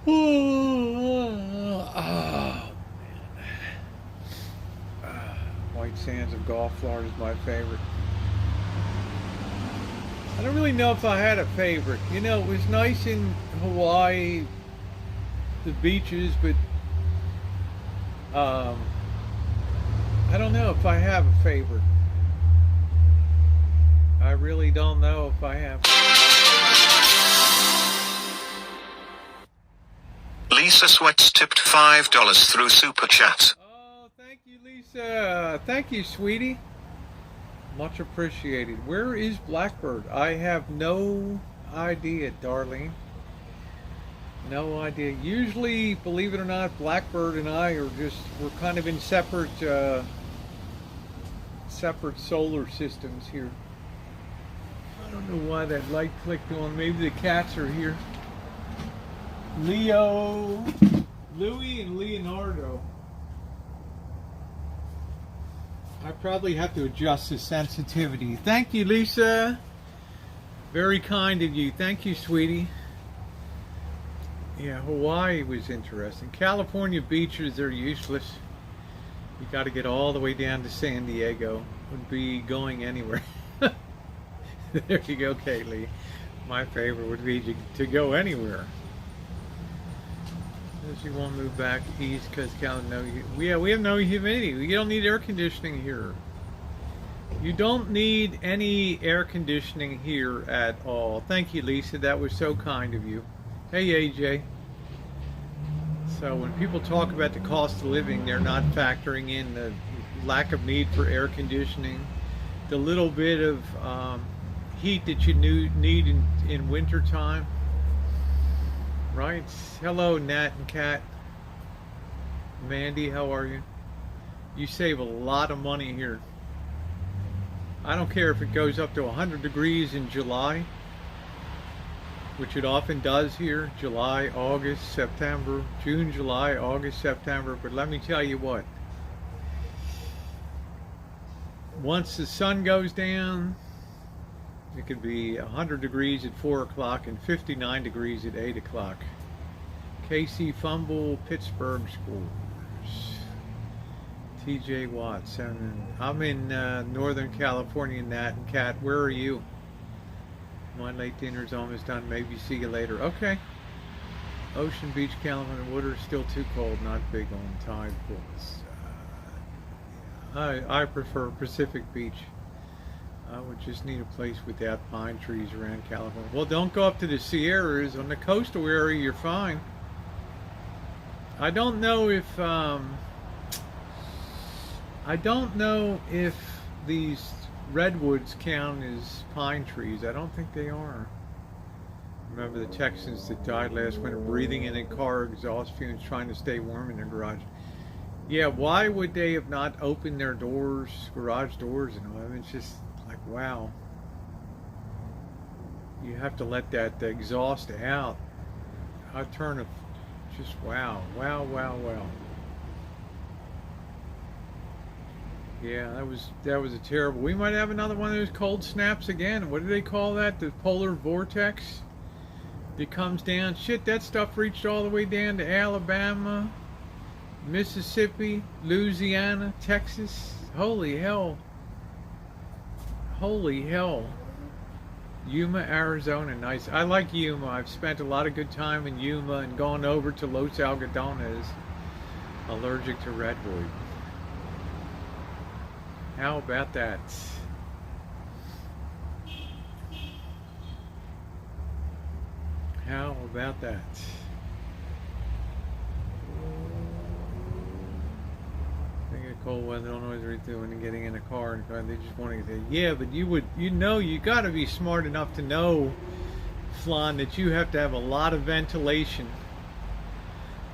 Oh, man. White Sands of Gulf, Florida is my favorite. I don't really know if I had a favorite. You know, it was nice in Hawaii, the beaches, but I don't know if I have a favorite. I really don't know if I have. Lisa Sweats tipped $5 through Super Chat. Oh, thank you, Lisa. Thank you, sweetie. Much appreciated. Where is Blackbird? I have no idea, darling. No idea. Usually, believe it or not, Blackbird and I we're kind of in separate solar systems here. I don't know why that light clicked on. Maybe the cats are here. Leo, Louie, and Leonardo. I probably have to adjust the sensitivity. Thank you, Lisa. Very kind of you. Thank you, sweetie. Yeah, Hawaii was interesting. California beaches are useless. You got to get all the way down to San Diego. Would be going anywhere. There you go, Kaylee. My favorite would be to go anywhere. Unless you want to move back east because we have no humidity. We don't need air conditioning here. You don't need any air conditioning here at all. Thank you, Lisa. That was so kind of you. Hey, AJ. So when people talk about the cost of living, they're not factoring in the lack of need for air conditioning, the little bit of heat that you need in winter time. Right? Hello, Nat and Kat. Mandy, how are you? You save a lot of money here. I don't care if it goes up to 100 degrees in July, which it often does here. July, August, September, June, July, August, September. But let me tell you what. Once the sun goes down, it could be 100 degrees at 4 o'clock and 59 degrees at 8 o'clock. KC Fumble, Pittsburgh scores. TJ Watts. I'm in Northern California, Nat and Kat. Where are you? My late dinner's almost done. Maybe see you later. Okay. Ocean Beach, California. Water still too cold. Not big on tide pools. I prefer Pacific Beach. I would just need a place without pine trees around California. Well, don't go up to the Sierras. On the coastal area, you're fine. I don't know if these redwoods count as pine trees. I don't think they are. Remember the Texans that died last winter breathing in a car exhaust fumes trying to stay warm in their garage. Yeah, why would they have not opened their doors, garage doors, and all? I mean, it's just like, wow. You have to let that exhaust out. I turn a just wow. Yeah, that was a terrible. We might have another one of those cold snaps again. What do they call that? The polar vortex that comes down. Shit, that stuff reached all the way down to Alabama, Mississippi, Louisiana, Texas. Holy hell. Holy hell. Yuma, Arizona, nice. I like Yuma. I've spent a lot of good time in Yuma and gone over to Los Algodones. Allergic to redwood. How about that? How about that? Cold weather, don't always read through when getting in a car and they just want to say, yeah, but you got to be smart enough to know, Flan, that you have to have a lot of ventilation.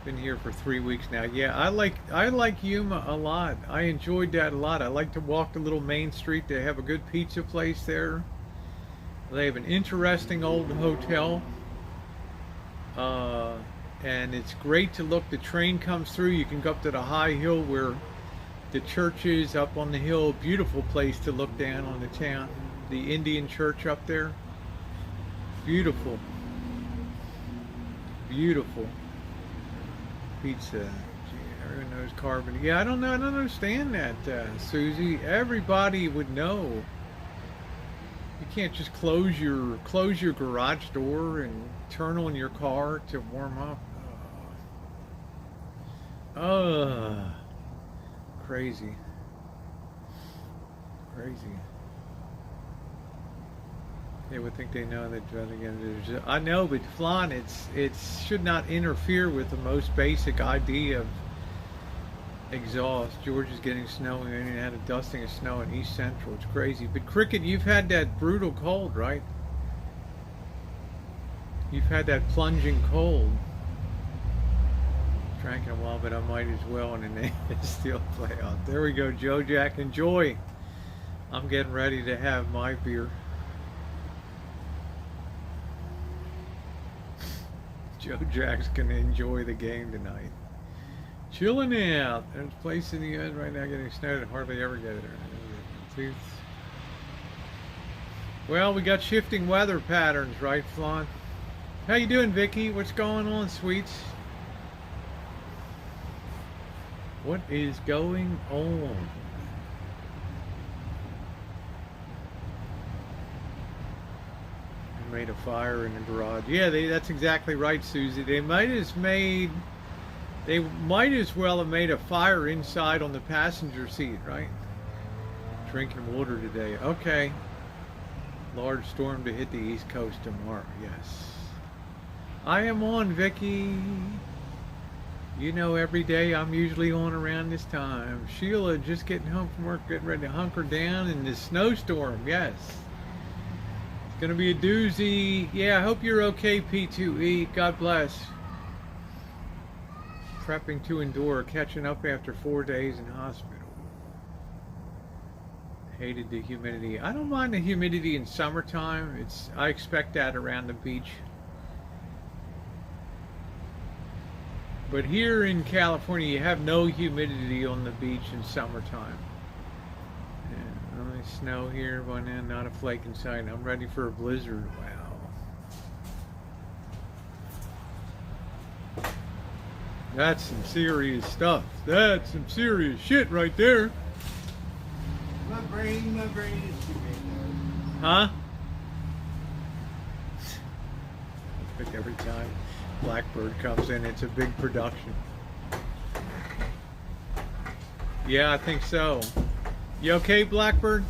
Been here for 3 weeks now. Yeah, I like Yuma a lot. I enjoyed that a lot. I like to walk the little main street. They have a good pizza place there. They have an interesting old hotel. And it's great to look. The train comes through. You can go up to the high hill where the church is up on the hill. Beautiful place to look down on the town. The Indian church up there. Beautiful. Beautiful. Pizza. Gee, everyone knows carbon. Yeah, I don't know. I don't understand that, Susie. Everybody would know. You can't just close your garage door and turn on your car to warm up. Crazy. They would think they know that again. I know, but Flan, it should not interfere with the most basic idea of exhaust. George is getting snow, and they had a dusting of snow in East Central. It's crazy. But Cricket, you've had that brutal cold, right? You've had that plunging cold. Drank in a while, but I might as well in the name of the steel playoff. There we go, Joe Jack. Enjoy. I'm getting ready to have my beer. Joe Jack's gonna enjoy the game tonight. Chilling out. There's a place in the end right now getting snowed. Hardly ever get it. Well, we got shifting weather patterns, right, Flan? How you doing, Vicky? What's going on, sweets? What is going on? They made a fire in the garage. Yeah, that's exactly right, Susie. They might as well have made a fire inside on the passenger seat, right? Drinking water today. Okay. Large storm to hit the East Coast tomorrow. Yes. I am on, Vicky. You know, every day I'm usually on around this time. Sheila just getting home from work, getting ready to hunker down in this snowstorm. Yes. It's going to be a doozy. Yeah, I hope you're okay, P2E. God bless. Prepping to endure, catching up after 4 days in hospital. Hated the humidity. I don't mind the humidity in summertime. I expect that around the beach. But here in California, you have no humidity on the beach in summertime. Yeah, only snow here, but then not a flake in sight. I'm ready for a blizzard. Wow. That's some serious stuff. That's some serious shit right there. My brain is too big. Huh? Pick every time Blackbird comes in, it's a big production. Yeah, I think so. You okay, Blackbird?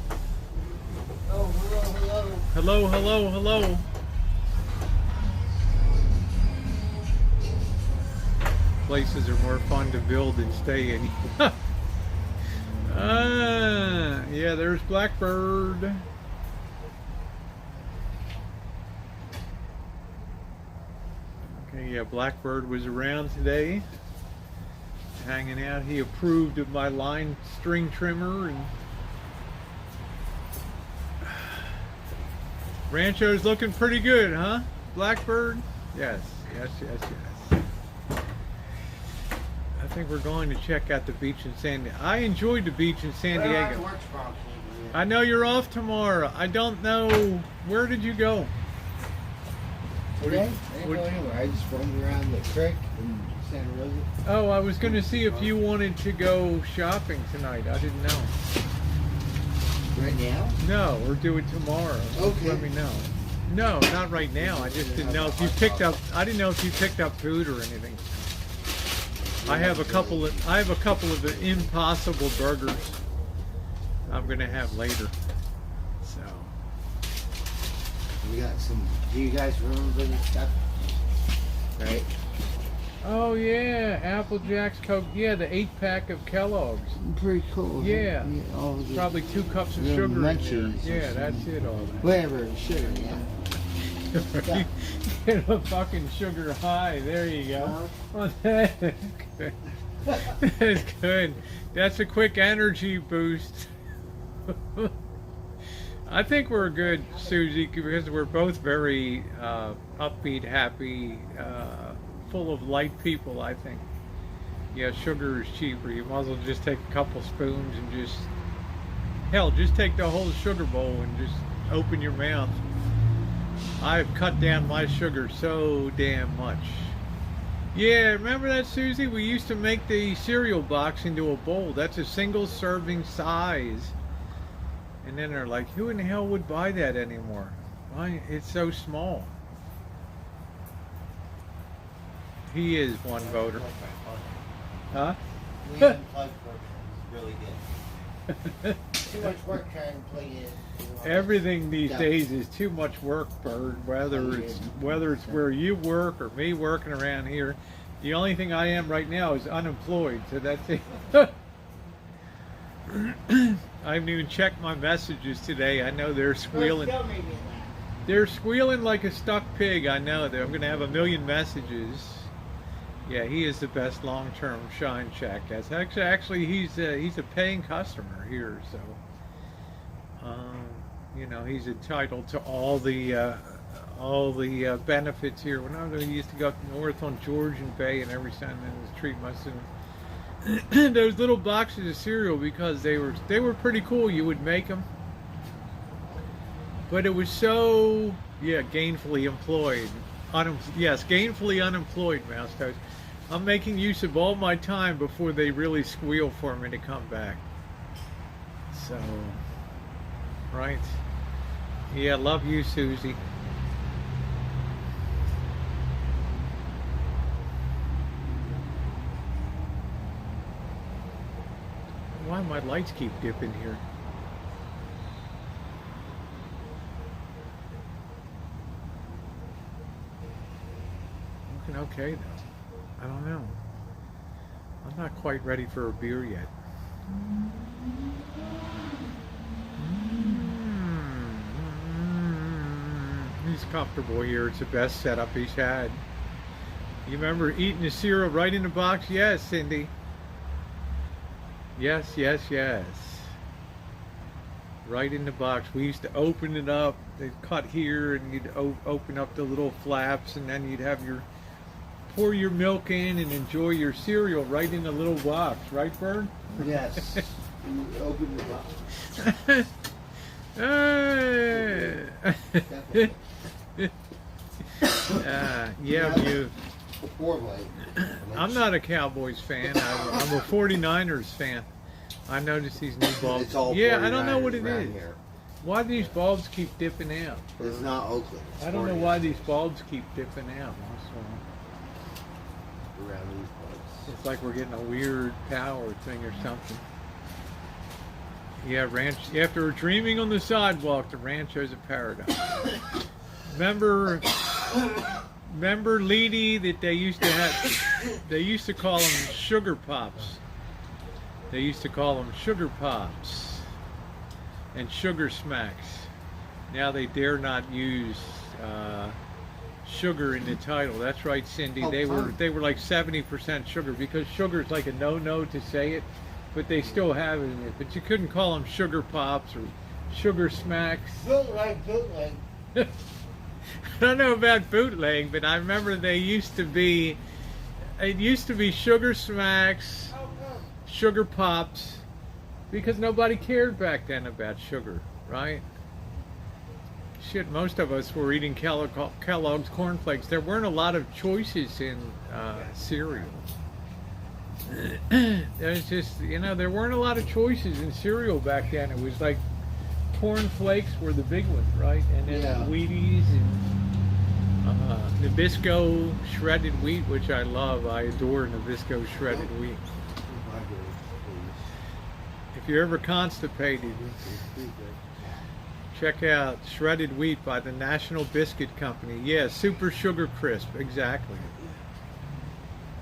Oh, hello, hello. Hello, hello, hello. Places are more fun to build than stay in. Yeah, there's Blackbird. Okay, yeah, Blackbird was around today, hanging out. He approved of my line string trimmer, and Rancho's looking pretty good, huh? Blackbird? Yes, yes, yes, yes. I think we're going to check out the beach in San Diego. I enjoyed the beach in San Diego. I know you're off tomorrow. I don't know. Where did you go? Today? I didn't go anywhere. I just roamed around the creek in Santa Rosa. Oh, I was going to see if you wanted to go shopping tonight. I didn't know. Right now? No, or do it tomorrow. Okay. Let me know. No, not right now. I just didn't know if you picked up. I didn't know if you picked up food or anything. I have a couple of the impossible burgers I'm gonna have later. So We got some. Do you guys remember this stuff? Right? oh yeah, Apple Jacks, Coke. Yeah, the 8-pack of Kellogg's. Pretty cool. Yeah. All the Probably 2 cups of little sugar in there. munchies or Yeah, that's something. it. All that. Whatever, sugar, yeah. Get a fucking sugar high. There you go. Oh, that's good. That's good. That's a quick energy boost. I think we're good, Susie, because we're both very upbeat, happy, full of light people, I think. Yeah, sugar is cheaper. You might as well just take a couple spoons and just take the whole sugar bowl and just open your mouth. I've cut down my sugar so damn much. Yeah, remember that, Susie? We used to make the cereal box into a bowl. That's a single serving size. And then they're like, who in the hell would buy that anymore? Why? It's so small. He is one voter. Huh? Leon Plug is really good. Too much work trying to plug in. Everything these days is too much work, Bird. Whether it's where you work or me working around here. The only thing I am right now is unemployed, so that's it. I haven't even checked my messages today. I know they're squealing. They're squealing like a stuck pig. I know that I'm going to have 1 million messages. Yeah, he is the best long-term Shine Shack guest. Actually, he's a paying customer here, so you know, he's entitled to all the benefits here. When I used to go up north on Georgian Bay, and every time I was treating myself those little boxes of cereal, because they were pretty cool. You would make them, but it was so gainfully employed. Yes, gainfully unemployed, Mouse Toast. I'm making use of all my time before they really squeal for me to come back. So, right? Yeah, love you, Susie. Why my lights keep dipping here? Looking okay though. I don't know. I'm not quite ready for a beer yet. He's comfortable here. It's the best setup he's had. You remember eating the cereal right in the box? Yes, Cindy. Yes, yes, yes. Right in the box. We used to open it up. They'd cut here, and you'd open up the little flaps, and then you'd have pour your milk in and enjoy your cereal right in the little box. Right, Vern? Yes. You open the box. Yeah, you. Four-way. I'm not a Cowboys fan. I'm a 49ers fan. I noticed these new bulbs. It's all Yeah, I don't know what it 49ers around is. here. Why do these bulbs keep dipping out? It's not Oakland. It's I don't know 49ers why these bulbs keep dipping out. around these parts. It's like we're getting a weird power thing or something. Yeah, ranch. After dreaming on the sidewalk, the rancho's a paradise. Remember, Leedy, that they used to have? They used to call them sugar pops. They used to call them sugar pops and sugar smacks. Now they dare not use sugar in the title. That's right, Cindy. Oh, They were like 70% sugar, because sugar is like a no-no to say it, but they still have it in it. But you couldn't call them sugar pops or sugar smacks. Bootleg. I don't know about bootleg, but I remember they used to be. It used to be sugar smacks, sugar pops, because nobody cared back then about sugar, right? Shit, most of us were eating Kellogg's cornflakes. There weren't a lot of choices in cereal. There's just, there weren't a lot of choices in cereal back then. It was like cornflakes were the big ones, right? And then Wheaties and Nabisco shredded wheat, which I love. I adore Nabisco shredded wheat. If you're ever constipated, check out Shredded Wheat by the National Biscuit Company. Yeah, Super Sugar Crisp, exactly.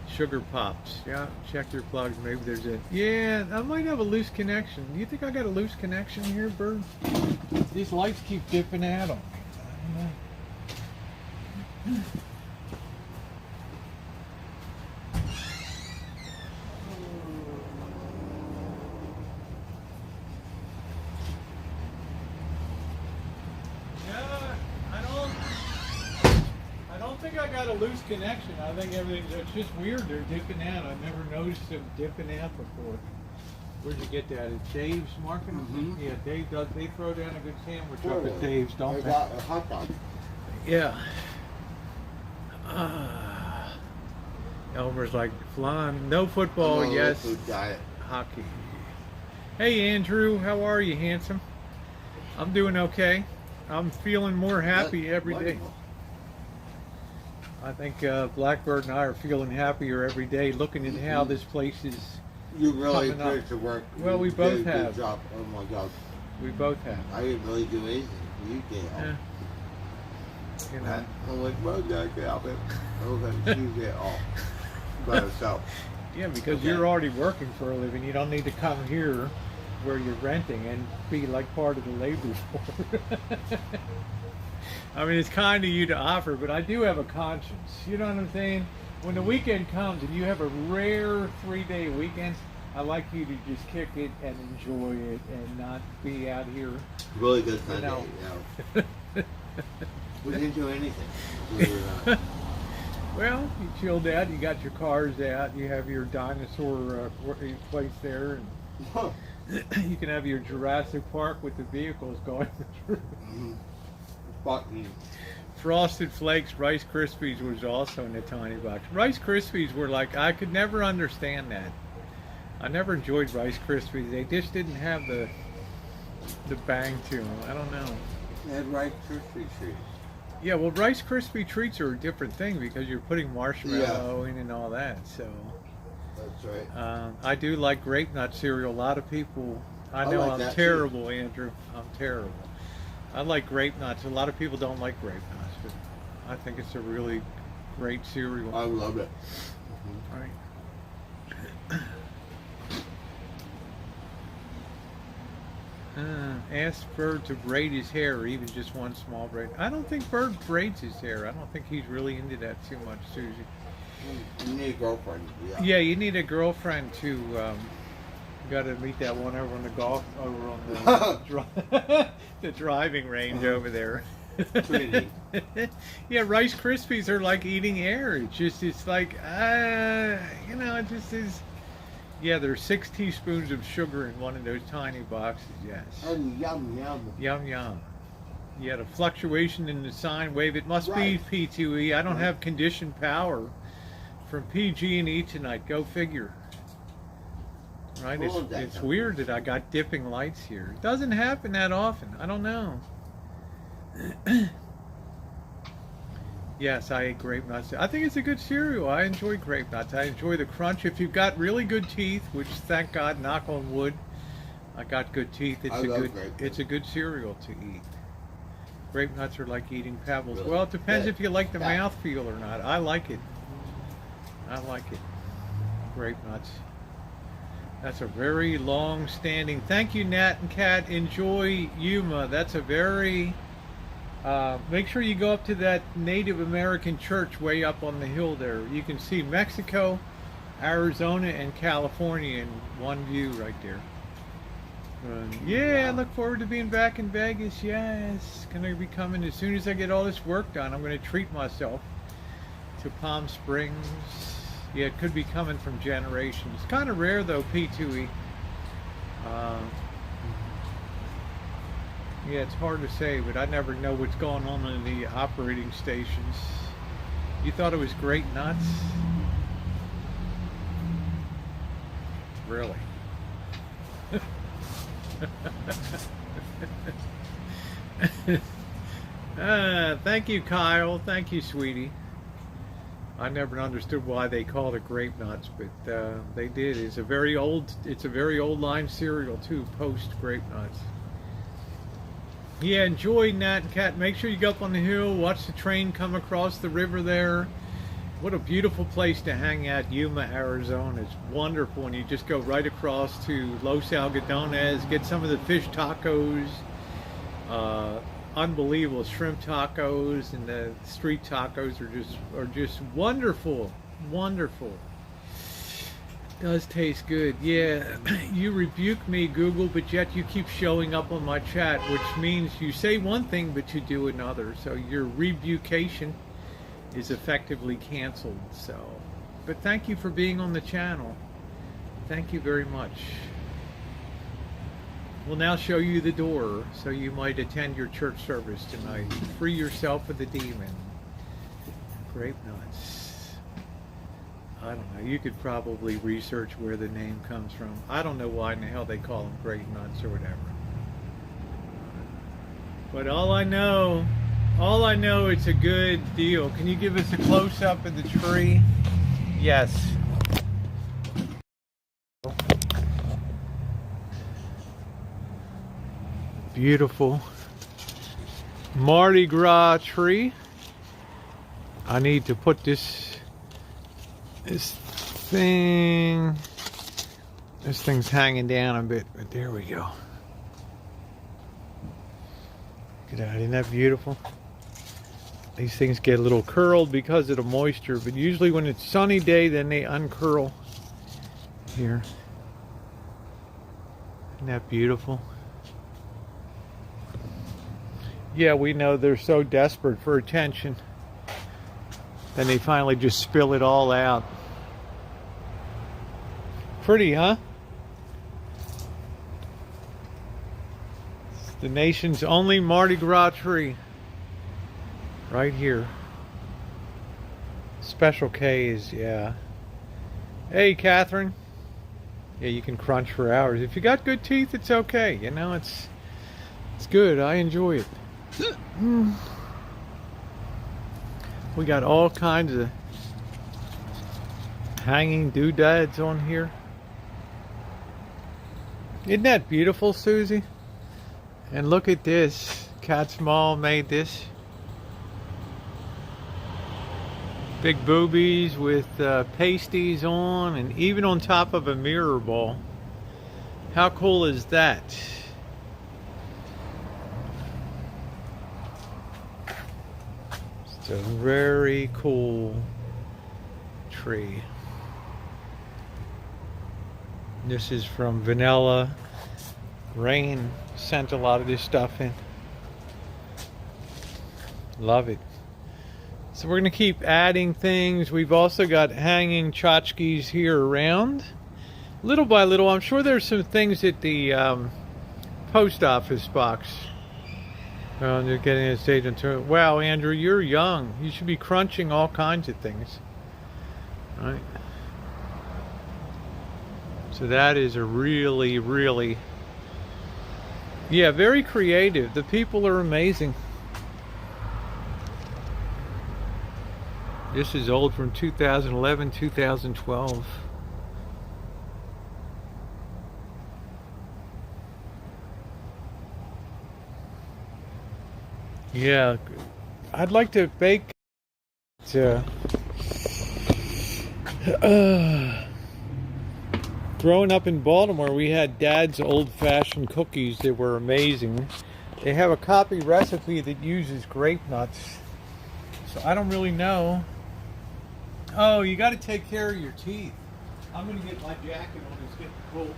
Sugar Pops. Yeah, check your plugs. Maybe there's a... Yeah, I might have a loose connection. Do you think I got a loose connection here, Bird? These lights keep dipping out on me. I don't know. I think I got a loose connection. I think it's just weird. They're dipping out. I've never noticed them dipping out before. Where'd you get that? At Dave's Market? Mm-hmm. Yeah, Dave does. They throw down a good sandwich up at Dave's, don't they? Got a hot dog. Yeah. Elmer's like, flying. No football, I'm on a yes. food diet. Hockey. Hey, Andrew. How are you, handsome? I'm doing okay. I'm feeling more happy every day. Wonderful. I think Blackbird and I are feeling happier every day, looking at how this place is. You really coming up. appear to work. Well, we You both did a good have. job. Oh my God. We both have. I didn't really do anything. You did. Yeah. You know. I'm like, well, yeah, get out there. Okay, you get all by yourself. Yeah, because Okay. you're already working for a living. You don't need to come here where you're renting and be like part of the labor force. I mean, it's kind of you to offer, but I do have a conscience. You know what I'm saying? When the weekend comes and you have a rare 3-day weekend, I like you to just kick it and enjoy it and not be out here. Really good You Sunday. know. We didn't do anything. We were, Well, you chilled out. You got your cars out. You have your dinosaur place there. And you can have your Jurassic Park with the vehicles going through. fucking Frosted Flakes, Rice Krispies was also in the tiny box. Rice Krispies were like, I could never understand that. I never enjoyed Rice Krispies. They just didn't have the bang to them. I don't know. They had Rice Krispie treats. Yeah, well, Rice Krispie treats are a different thing because you're putting marshmallow in and all that. So That's right. I do like grape nut cereal. A lot of people, I know like I'm that terrible, Andrew. I'm terrible. I like grape nuts. A lot of people don't like grape nuts, but I think it's a really great cereal. I love it. All right. Ask Bird to braid his hair, or even just one small braid. I don't think Bird braids his hair. I don't think he's really into that too much, Susie. You need a girlfriend. Yeah, you need a girlfriend to. You got to meet that one over on the the driving range over there. Pretty. Yeah, Rice Krispies are like eating air. It's like, you know, it just is. Yeah, there's 6 teaspoons of sugar in one of those tiny boxes, yes. And yum, yum. Yum, yum. Yeah, the fluctuation in the sine wave, it must be P2E. I don't have conditioned power from PG&E tonight. Go figure. Right? It's weird that I got dipping lights here. It doesn't happen that often. I don't know. Yes, I ate grape nuts. I think it's a good cereal. I enjoy grape nuts. I enjoy the crunch. If you've got really good teeth, which thank God, knock on wood, I got good teeth. It's a good cereal to eat. Grape nuts are like eating pebbles. Really? Well, it depends if you like the mouthfeel or not. I like it. I like it. Grape nuts. That's a very long-standing. Thank you, Nat and Kat. Enjoy Yuma. That's a very. Make sure you go up to that Native American church way up on the hill there. You can see Mexico, Arizona, and California in one view right there. Yeah, I look forward to being back in Vegas. Yes, gonna be coming as soon as I get all this work done. I'm gonna treat myself to Palm Springs. Yeah, it could be coming from Generations. It's kind of rare though, P2E. Yeah, it's hard to say, but I never know what's going on in the operating stations. You thought it was great nuts? Really? Thank you, Kyle. Thank you, sweetie. I never understood why they called it grape nuts, but they did. It's a very old line cereal too, post grape nuts. Yeah, enjoy Nat and Cat. Make sure you go up on the hill, watch the train come across the river there. What a beautiful place to hang out, Yuma, Arizona. It's wonderful, and you just go right across to Los Algodones, get some of the fish tacos, unbelievable shrimp tacos, and the street tacos are just wonderful, wonderful. Does taste good. Yeah, you rebuke me, Google, but yet you keep showing up on my chat, which means you say one thing but you do another. So your rebucation is effectively canceled. So, but thank you for being on the channel. Thank you very much. We'll now show you the door so you might attend your church service tonight. Free yourself of the demon. Grape nuts. I don't know. You could probably research where the name comes from. I don't know why in the hell they call them grape nuts or whatever. But all I know, it's a good deal. Can you give us a close-up of the tree? Yes. Beautiful Mardi Gras tree. I need to put this thing's hanging down a bit, but there we go. Look at that, isn't that beautiful? These things get a little curled because of the moisture, but usually when it's sunny day, then they uncurl here. Isn't that beautiful? Yeah, we know they're so desperate for attention. Then they finally just spill it all out. Pretty, huh? It's the nation's only Mardi Gras tree. Right here. Special K is, yeah. Hey, Catherine. Yeah, you can crunch for hours. If you got good teeth, it's okay. You know, it's good. I enjoy it. We got all kinds of hanging doodads on here. Isn't that beautiful, Susie? And look at this. Cat Small made this. Big boobies with pasties on, and even on top of a mirror ball. How cool is that? It's a very cool tree. This is from Vanilla. Rain sent a lot of this stuff in. Love it. So we're going to keep adding things. We've also got hanging tchotchkes here around. Little by little, I'm sure there's some things at the post office box. They're getting a stage into. Wow, Andrew, you're young. You should be crunching all kinds of things. Right? So that is a really, really, yeah, very creative. The people are amazing. This is old, from 2011, 2012. Yeah, I'd like to bake. Growing up in Baltimore, we had Dad's old-fashioned cookies that were amazing. They have a copy recipe that uses grape nuts, so I don't really know. Oh, you got to take care of your teeth. I'm going to get my jacket on. It's getting cold.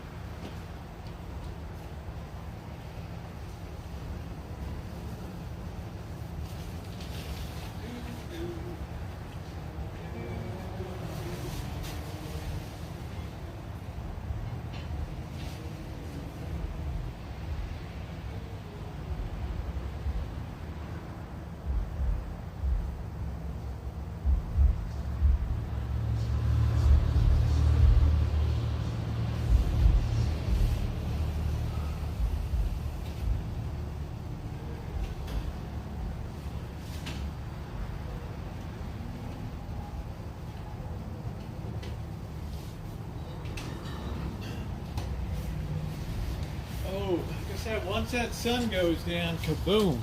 Like I said, once that sun goes down, kaboom.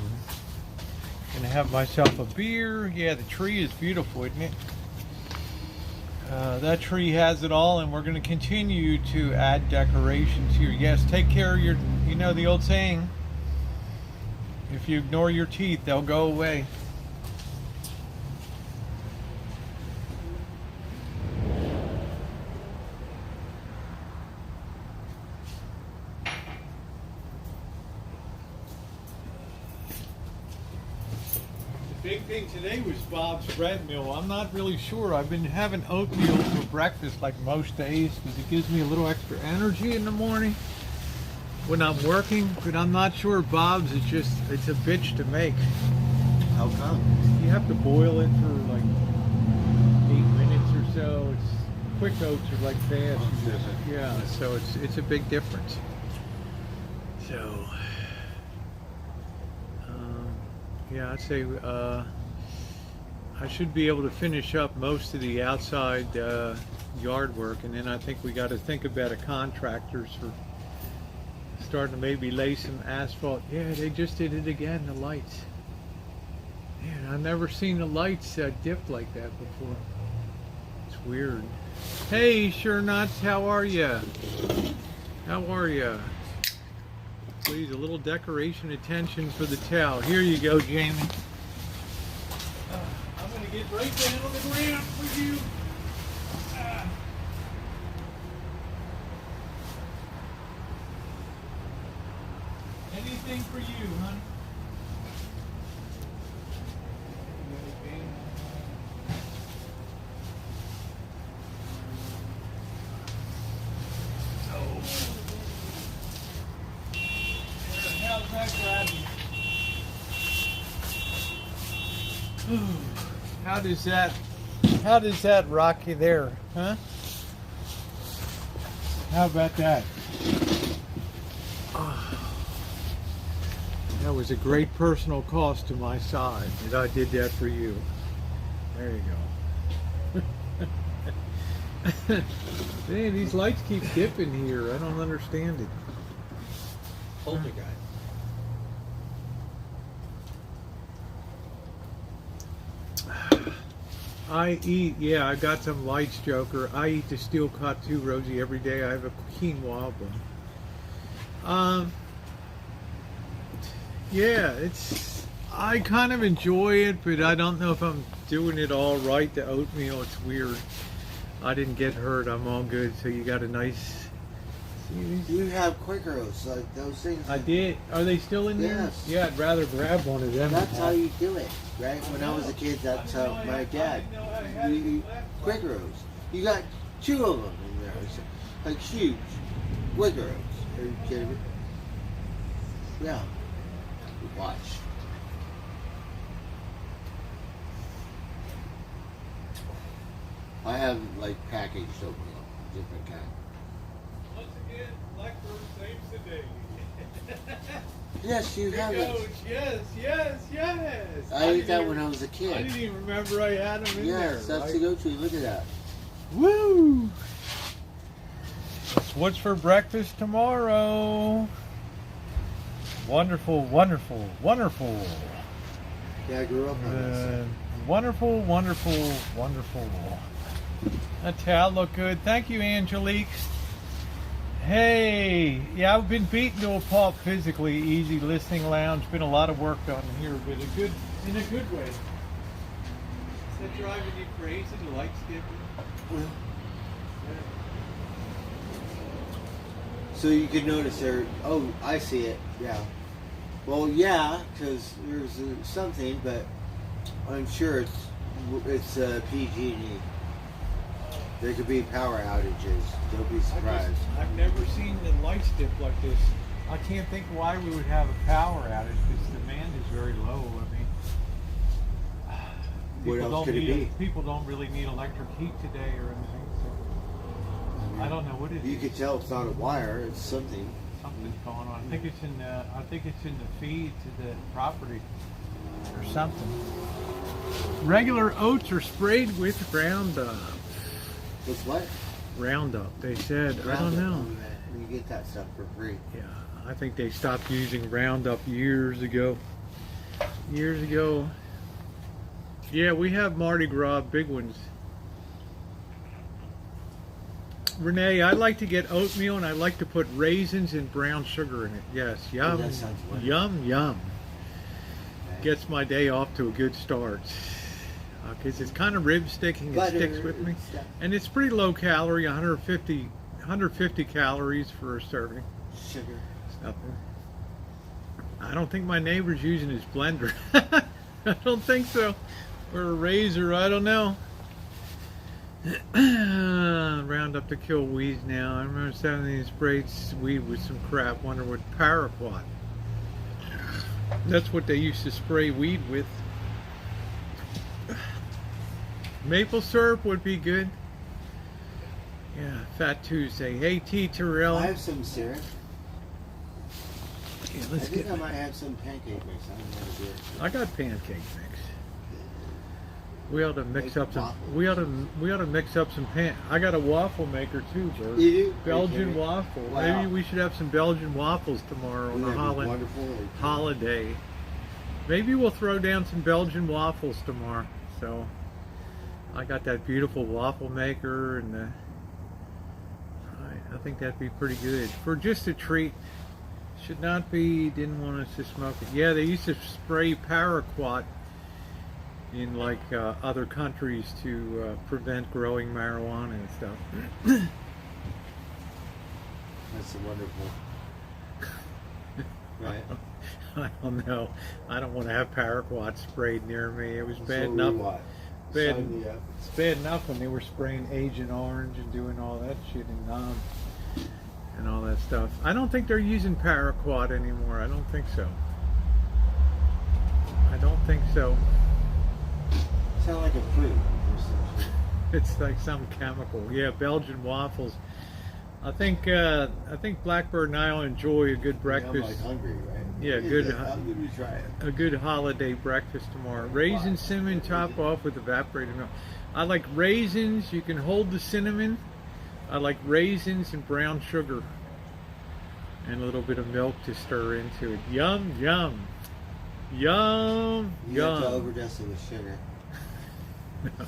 Gonna have myself a beer. Yeah, the tree is beautiful, isn't it? That tree has it all, and we're gonna continue to add decorations here. Yes, take care of your, you know the old saying, if you ignore your teeth, they'll go away. Big thing today was Bob's bread mill. I'm not really sure. I've been having oatmeal for breakfast like most days because it gives me a little extra energy in the morning when I'm working, but I'm not sure Bob's is just, it's a bitch to make. How come? You have to boil it for like 8 minutes or so. It's quick oats are like fast. Yeah, so it's a big difference. So yeah, I'd say I should be able to finish up most of the outside yard work, and then I think we got to think about a contractors for starting to maybe lay some asphalt. Yeah, they just did it again, the lights. Man, I've never seen the lights dipped like that before. It's weird. Hey, Sure Nuts, how are you? How are you? Please, a little decoration attention for the towel. Here you go, Jamie. I'm going to get right down on the ground for you. Anything for you, hon. How does that rock you there, huh? How about that? That was a great personal cost to my side that I did that for you. There you go. Man, these lights keep dipping here. I don't understand it. Hold the guy. I eat, yeah, I got some lights, Joker. I eat the steel cut too, Rosie, every day. I have a quinoa bun. Yeah, I kind of enjoy it, but I don't know if I'm doing it all right. The oatmeal, it's weird. I didn't get hurt. I'm all good. So you got a nice. You have Quakeros, like those things. I did. Are they still in there? Yes. Yeah, I'd rather grab one of them. That's how you do it, right? When I was a kid, that's how my dad. You eat Quakeros. You got 2 of them in there. It's like huge Quakeros. Are you kidding me? Yeah. Watch. I have like packaged oatmeal, different kind. Once again, Blackbird saves the day. Yes, you have it. Yes. I ate that when I was a I kid. didn't even remember I had them in there. Yes, that's the go-to. Look at that. Woo! That's what's for breakfast tomorrow. Wonderful. Yeah, I grew up on that. Wonderful. That towel look good. Thank you, Angelique. Hey, yeah, I've been beaten to a pulp physically. Easy listening lounge. Been a lot of work done here, but in a good way. Is that driving you crazy? The lights dipping? So you can notice there. Oh, I see it. Yeah. Well, yeah, because there's something, but I'm sure it's PG&E. There could be power outages. Don't be surprised. I've never seen the lights dip like this. I can't think why we would have a power outage because demand is very low. I mean, What else could it be? People don't really need electric heat today or anything. So I don't know what it is. You could tell it's not a wire. It's something. Something's going on. I think it's in the feed to the property or something. Regular oats are sprayed with Roundup. With what? Roundup, they said. I don't know. You get that stuff for free. Yeah, I think they stopped using Roundup years ago. Yeah, we have Mardi Gras big ones. Renee, I like to get oatmeal and I like to put raisins and brown sugar in it. Yes, yum, that sounds wonderful. yum. Okay. Gets my day off to a good start. Because it's kind of rib sticking, it sticks with me. Stuff. And it's pretty low calorie, 150 calories for a serving. Sugar. It's nothing. I don't think my neighbor's using his blender. I don't think so. Or a razor, I don't know. Roundup to kill weeds now. I remember somebody sprayed weed with some crap, wonder what paraquat. That's what they used to spray weed with. Maple syrup would be good. Yeah, Fat Tuesday. Hey, T. Terrell. I have some syrup. Yeah, I let's think get. I might have some pancake mix. I don't know how to do it. I got pancake mix. We ought to mix Make up some. waffles. We ought to mix up some I got a waffle maker too, Bert. You do? Belgian Okay. waffle. Wow. Maybe we should have some Belgian waffles tomorrow on Wouldn't the that be wonderful? holiday. Maybe we'll throw down some Belgian waffles tomorrow. So I got that beautiful waffle maker, and I think that'd be pretty good for just a treat. Should not be. Didn't want us to smoke it. Yeah, they used to spray paraquat in like other countries to prevent growing marijuana and stuff. That's wonderful. Right. I don't know. I don't want to have paraquat sprayed near me. It was So bad we enough. what? Bad, Sign me up. it's bad enough when they were spraying Agent Orange and doing all that shit and all that stuff. I don't think they're using paraquat anymore. I don't think so. Sound like a fruit or something. It's like some chemical. Yeah, Belgian waffles. I think Blackbird and I'll enjoy a good breakfast. I'm like hungry, right? Yeah, good. I'll give you a try it. A good holiday breakfast tomorrow. Raisin cinnamon top off with evaporated milk. I like raisins. You can hold the cinnamon. I like raisins and brown sugar. And a little bit of milk to stir into it. Yum, yum. Yum, You have to yum. overdose it with sugar.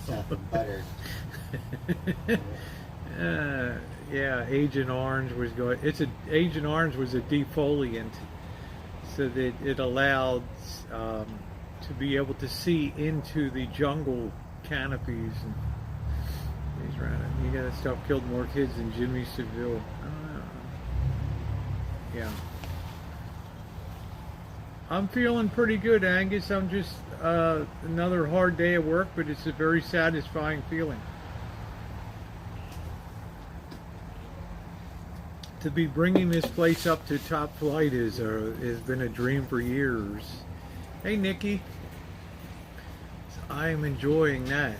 Stuff and butter. Yeah, Agent Orange was going. Agent Orange was a defoliant, so that it allowed to be able to see into the jungle canopies. And he's right. You got that stuff killed more kids than Jimmy Seville. Yeah. I'm feeling pretty good, Angus. I'm just another hard day at work, but it's a very satisfying feeling. To be bringing this place up to top flight has been a dream for years. Hey, Nikki. I am enjoying that.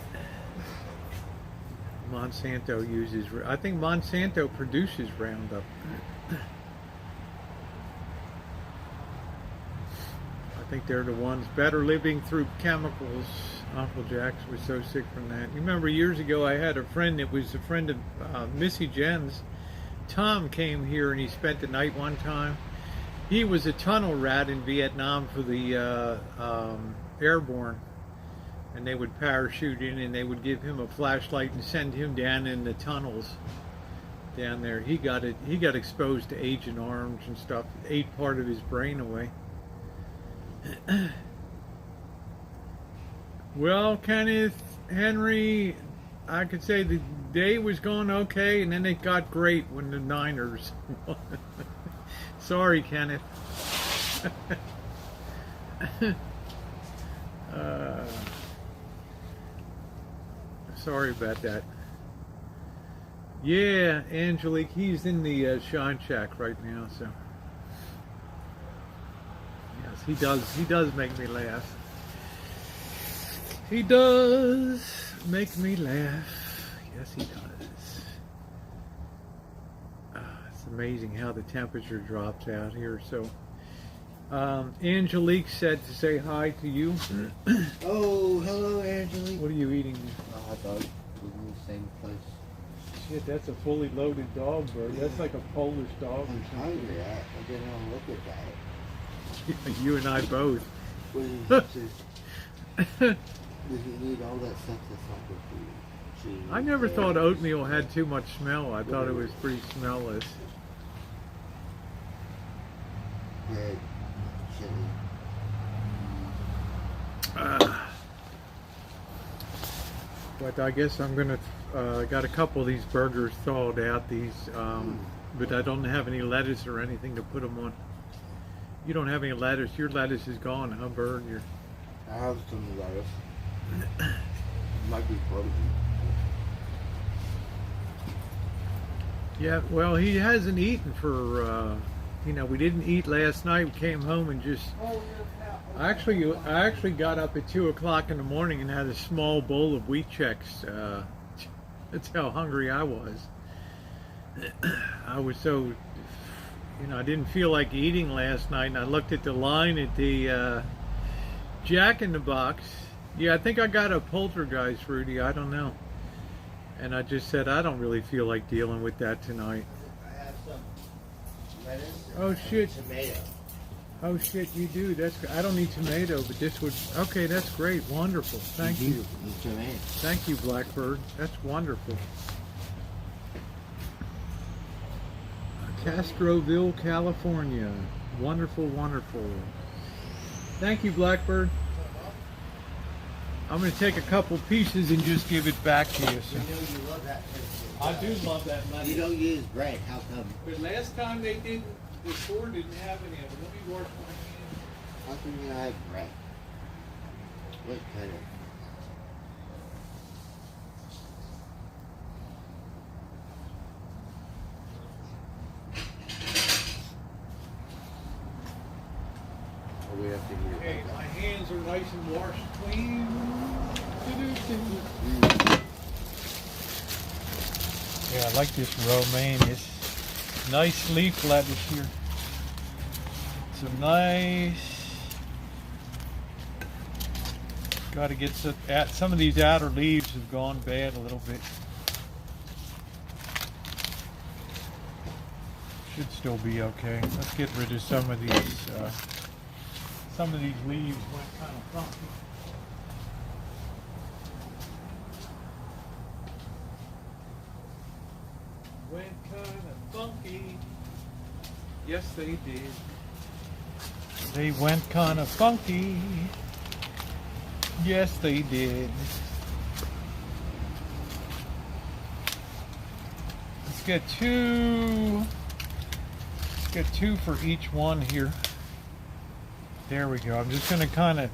Monsanto uses, I think Monsanto produces Roundup. I think they're the ones better living through chemicals. Uncle Jax was so sick from that. You remember years ago I had a friend that was a friend of Missy Jen's. Tom came here and he spent the night one time. He was a tunnel rat in Vietnam for the airborne. And they would parachute in and they would give him a flashlight and send him down in the tunnels down there. He got exposed to Agent Orange and stuff. It ate part of his brain away. Well, Kenneth, Henry, I could say the day was going okay, and then it got great when the Niners won. Sorry, Kenneth. Sorry about that. Yeah, Angelique, he's in the Shine Shack right now, so. Yes, he does make me laugh. He does make me laugh. Yes, he does. It's amazing how the temperature drops out here. So, Angelique said to say hi to you. Oh, hello, Angelique. What are you eating? A hot dog. We're in the same place. Shit, that's a fully loaded dog bird. That's like a Polish dog I'm or something. hungry. I didn't want to look at that. You and I both. What is this? Does it need all that stuff that's not good for you? Cheese, I never thought eggs. oatmeal had too much smell. I thought it was pretty smellless. Bread, chili. But I guess I'm gonna got a couple of these burgers thawed out. But I don't have any lettuce or anything to put them on. You don't have any lettuce. Your lettuce is gone, huh, Bird? I have some lettuce. Might be frozen. Yeah. Well, he hasn't eaten for. We didn't eat last night. We came home and just. I actually got up at 2 o'clock in the morning and had a small bowl of wheat checks. That's how hungry I was. I was so, I didn't feel like eating last night, and I looked at the line at the Jack in the Box. Yeah, I think I got a poltergeist, Rudy. I don't know. And I just said, I don't really feel like dealing with that tonight. I have some lettuce. Oh, shit. Tomato. Oh shit, you do. I don't need tomato, but this would. Okay, that's great. Wonderful. Thank you. It's tomato. Thank you, Blackbird. That's wonderful. Castroville, California. Wonderful, wonderful. Thank you, Blackbird. I'm going to take a couple pieces and just give it back to you. So. You know you love that. I do love that lettuce. You don't use bread. How come? But last time they didn't. The store didn't have any of it. Let me wash my hands. How come you don't have bread? What kind of? Oh, we have to hear Okay, about my that. hands are nice and washed clean. Yeah, I like this romaine. It's nice leaf lettuce here. Some nice. Got to get some of these outer leaves have gone bad a little bit. Should still be okay. Let's get rid of some of these. Some of these leaves went kind of funky. Went kind of funky. Yes, they did. They went kind of funky. Yes, they did. Let's get two. Let's get two for each one here. There we go. I'm just going to kind of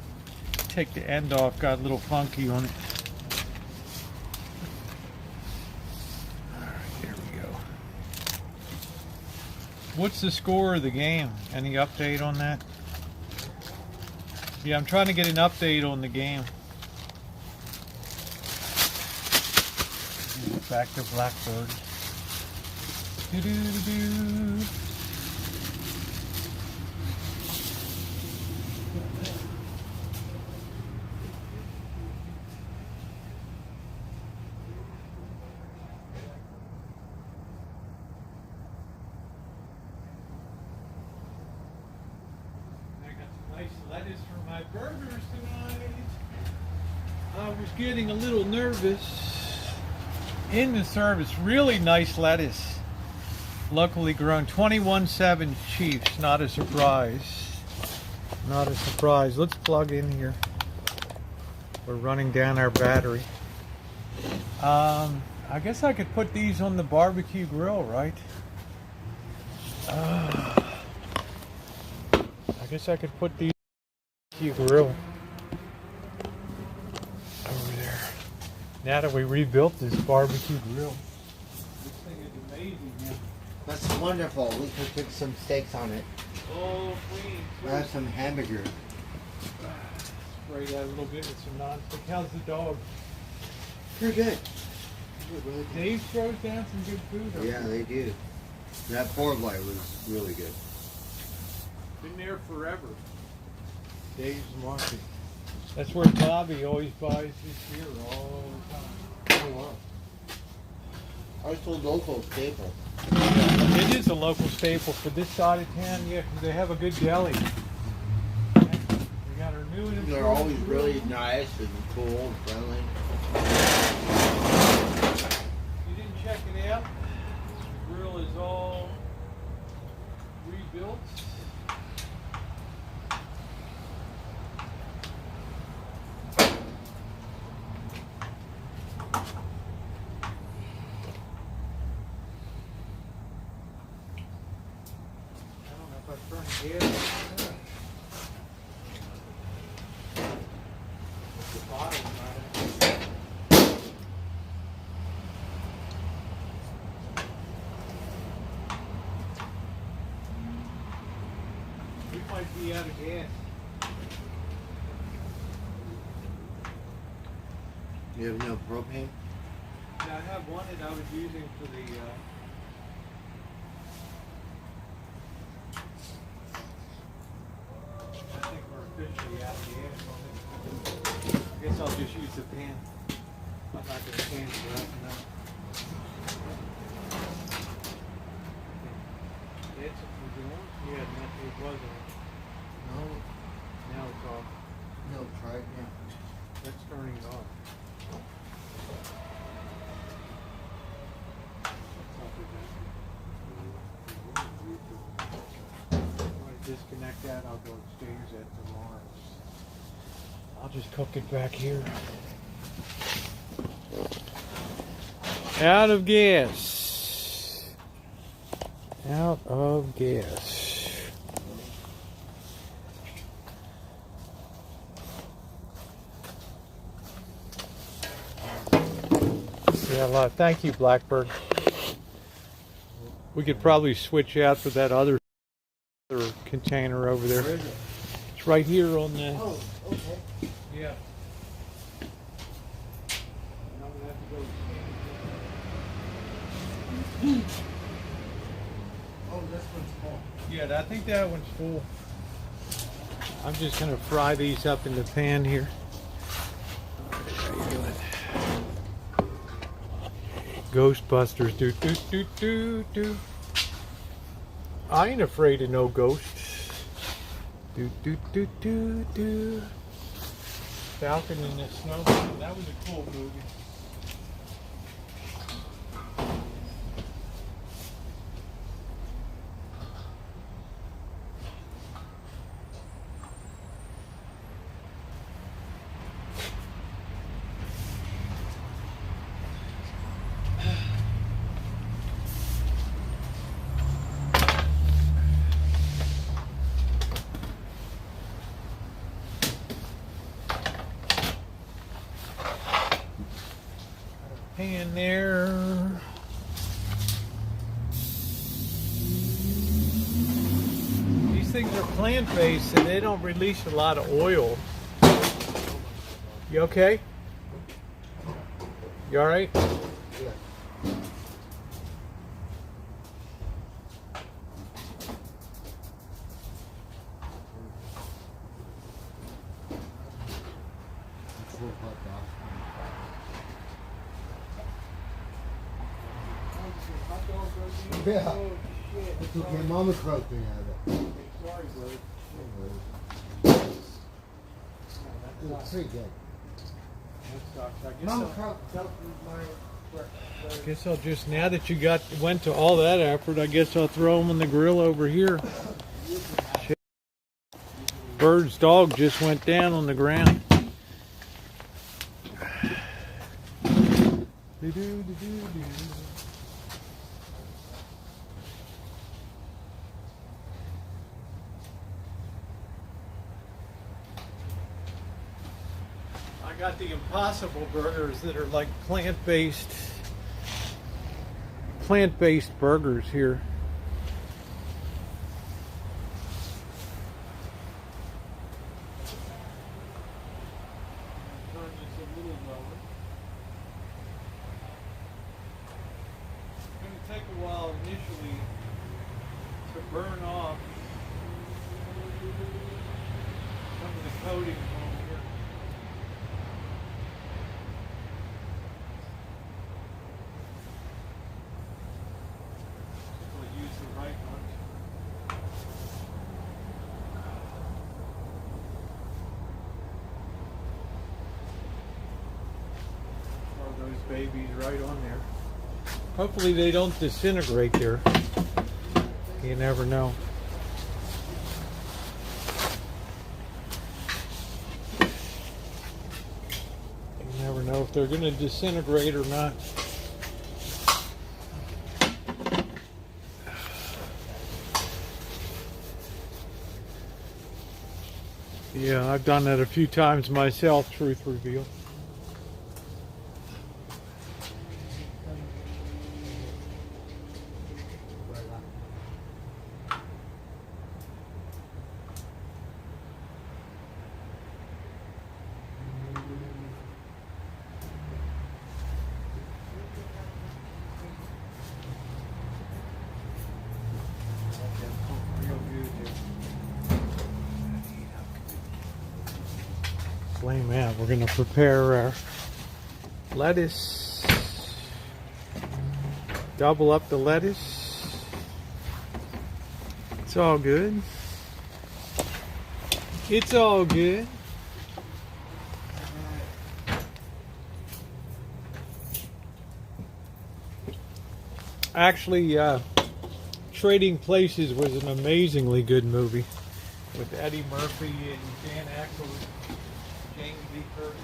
take the end off. Got a little funky on it. What's the score of the game? Any update on that? Yeah, I'm trying to get an update on the game. Back to Blackbird. Doo-doo-doo-doo. Nice lettuce for my burgers tonight. I was getting a little nervous in the service. Really nice lettuce. Locally grown. 21.7 Chiefs. Not a surprise. Not a surprise. Let's plug in here. We're running down our battery. I guess I could put these on the barbecue grill, right? I guess I could put these grill over there. Now that we rebuilt this barbecue grill, this thing is amazing, man. That's wonderful. We could cook some steaks on it. Oh, clean. I have some hamburger. Spray that a little bit with some nonstick. How's the dog? Pretty good. Dave throws down some good food. Yeah, they do. That pork light was really good. Been there forever. Dave's Market. That's where Bobby always buys his beer all the time. Oh, wow. Our local staple. It is a local staple for this side of town, yeah, because they have a good deli. We got our new and They're always really nice and cool and friendly. You didn't check it out? The grill is all rebuilt. We might be out of gas. You have no propane? Yeah, I have one that I was using for the I think we're officially out of gas on it. I guess I'll just use the pan. I'm not going to pan it up now. That's what we're doing. Yeah, nothing it wasn't. No. Now it's off. No, try it now. That's turning it off. Disconnect that, I'll go upstairs at tomorrow. I'll just cook it back here. Out of gas. Out of gas. Yeah, a lot. Thank you, Blackbird. We could probably switch out for that other container over there. Where is it? It's right here on the. Oh, okay. Yeah. Oh, this one's full. Yeah, I think that one's full. I'm just gonna fry these up in the pan here. How you doing? Ghostbusters, do. I ain't afraid of no ghosts. Do. Falcon in the Snow. That was a cool movie. Pan there. These things are plant-based and they don't release a lot of oil. You okay? You alright? Yeah. It's okay. Mama's protein out of it. Sorry, bud. It's pretty good. Mama, Mama, I guess I'll just, now that you went to all that effort, I guess I'll throw them on the grill over here. Bird's dog just went down on the ground. I got the Impossible burgers that are like plant-based burgers here. Turn this a little lower. It's going to take a while initially to burn off some of the coating on here. We'll use the right ones. Throw those babies right on there. Hopefully they don't disintegrate there. You never know. You never know if they're going to disintegrate or not. Yeah, I've done that a few times myself, truth revealed. Flame out. We're going to prepare our lettuce. Double up the lettuce. It's all good. It's all good. Actually, Trading Places was an amazingly good movie with Eddie Murphy and Dan Aykroyd. James B. Curtis.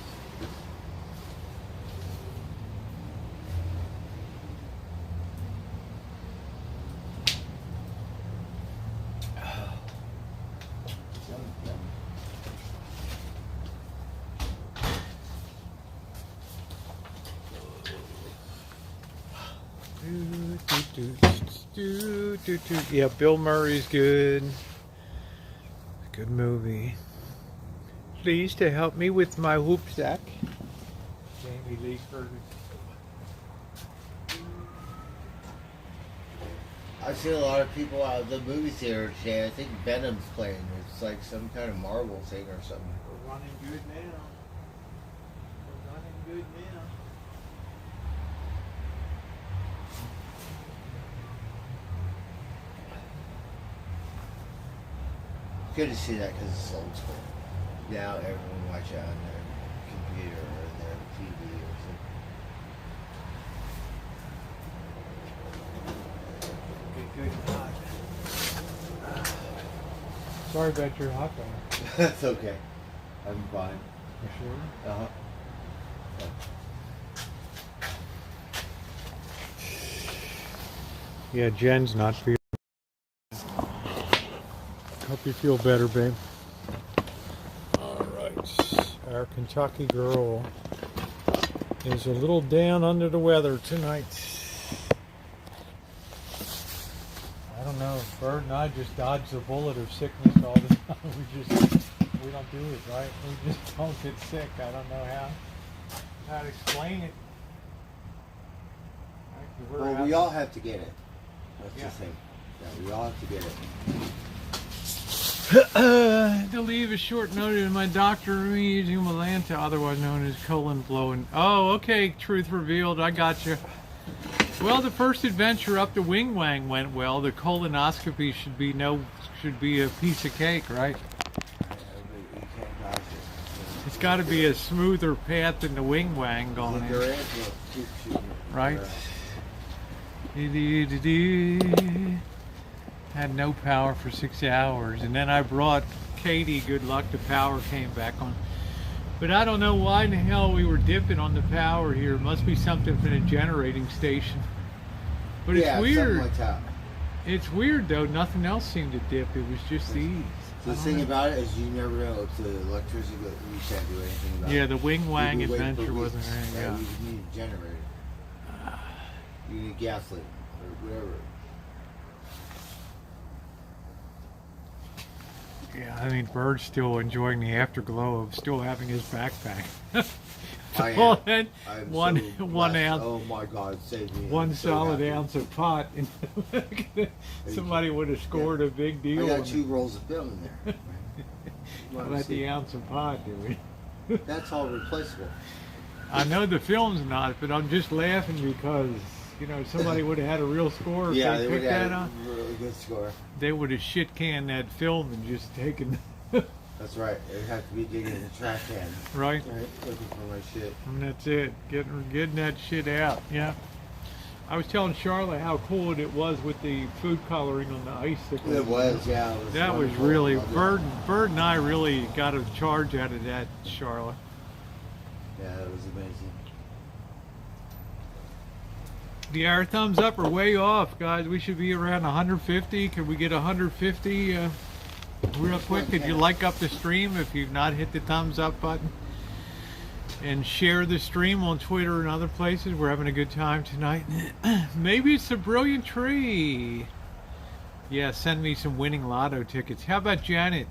Yeah, Bill Murray's good. Good movie. Please to help me with my hoop sack. Jamie Lee Curtis. I see a lot of people out of the movie theater today. I think Venom's playing. It's like some kind of Marvel thing or something. We're running good now. We're running good now. Good to see that because it's old school. Now everyone watch it on their computer or their TV or Good, good. Hot. Sorry about your hot dog. something. That's okay. I'm fine. You sure? Uh-huh. Yeah, Jen's not feeling. Hope you feel better, babe. All right. Our Kentucky girl is a little down under the weather tonight. I don't know. Bird and I just dodge the bullet of sickness all the time. We don't do it, right? We just don't get sick. I don't know how to explain it. Well, we all have to get it. That's Yeah. the thing. Yeah, we all have to get it. To leave a short note in my doctor using Malanta, otherwise known as colon blowing. Oh, okay. Truth revealed. I got you. Well, the first adventure up to Wing Wang went well. The colonoscopy should be a piece of cake, right? You can't dodge it. It's got to be a smoother path than the Wing Wang going Your in, aunt will keep shooting it. right? Had no power for 6 hours, and then I brought Katie. Good luck. The power came back on. But I don't know why in the hell we were dipping on the power here. It must be something from the generating station. But it's Yeah, weird. something like that. It's weird though. Nothing else seemed to dip. It was just these. The thing about it is you never know if the electricity, but you can't do anything about it. Yeah, the Wing Wang You can wait for adventure wasn't weeks. anything. Yeah. You need a generator. You need gasoline or whatever. Yeah, I mean, Bird's still enjoying the afterglow of still having his backpack. I am. Well, then, I'm one so one blessed. ounce, Oh my God, save me! one I'm so solid happy. ounce of pot. Somebody would have scored a big deal. I got on 2 it. rolls of film in there. How about the ounce of pot, do we? That's all replaceable. I know the film's not, but I'm just laughing because somebody would have had a real score if Yeah, they they would picked have that had up. a really good score. They would have shit canned that film and just taken That's right. It'd have to be digging in the trash can. right. Right, looking for my shit. And that's it. Getting that shit out. Yeah. I was telling Charlotte how cool it was with the food coloring on the icicle. It was, yeah. It was That was wonderful. really Loved it. Bird and I really got a charge out of that, Charlotte. Yeah, it was amazing. Our thumbs up are way off, guys. We should be around 150. Can we get 150 real quick? Could you like up the stream if you've not hit the thumbs up button? And share the stream on Twitter and other places. We're having a good time tonight. Maybe it's a brilliant tree. Yeah, send me some winning lotto tickets. How about Janet?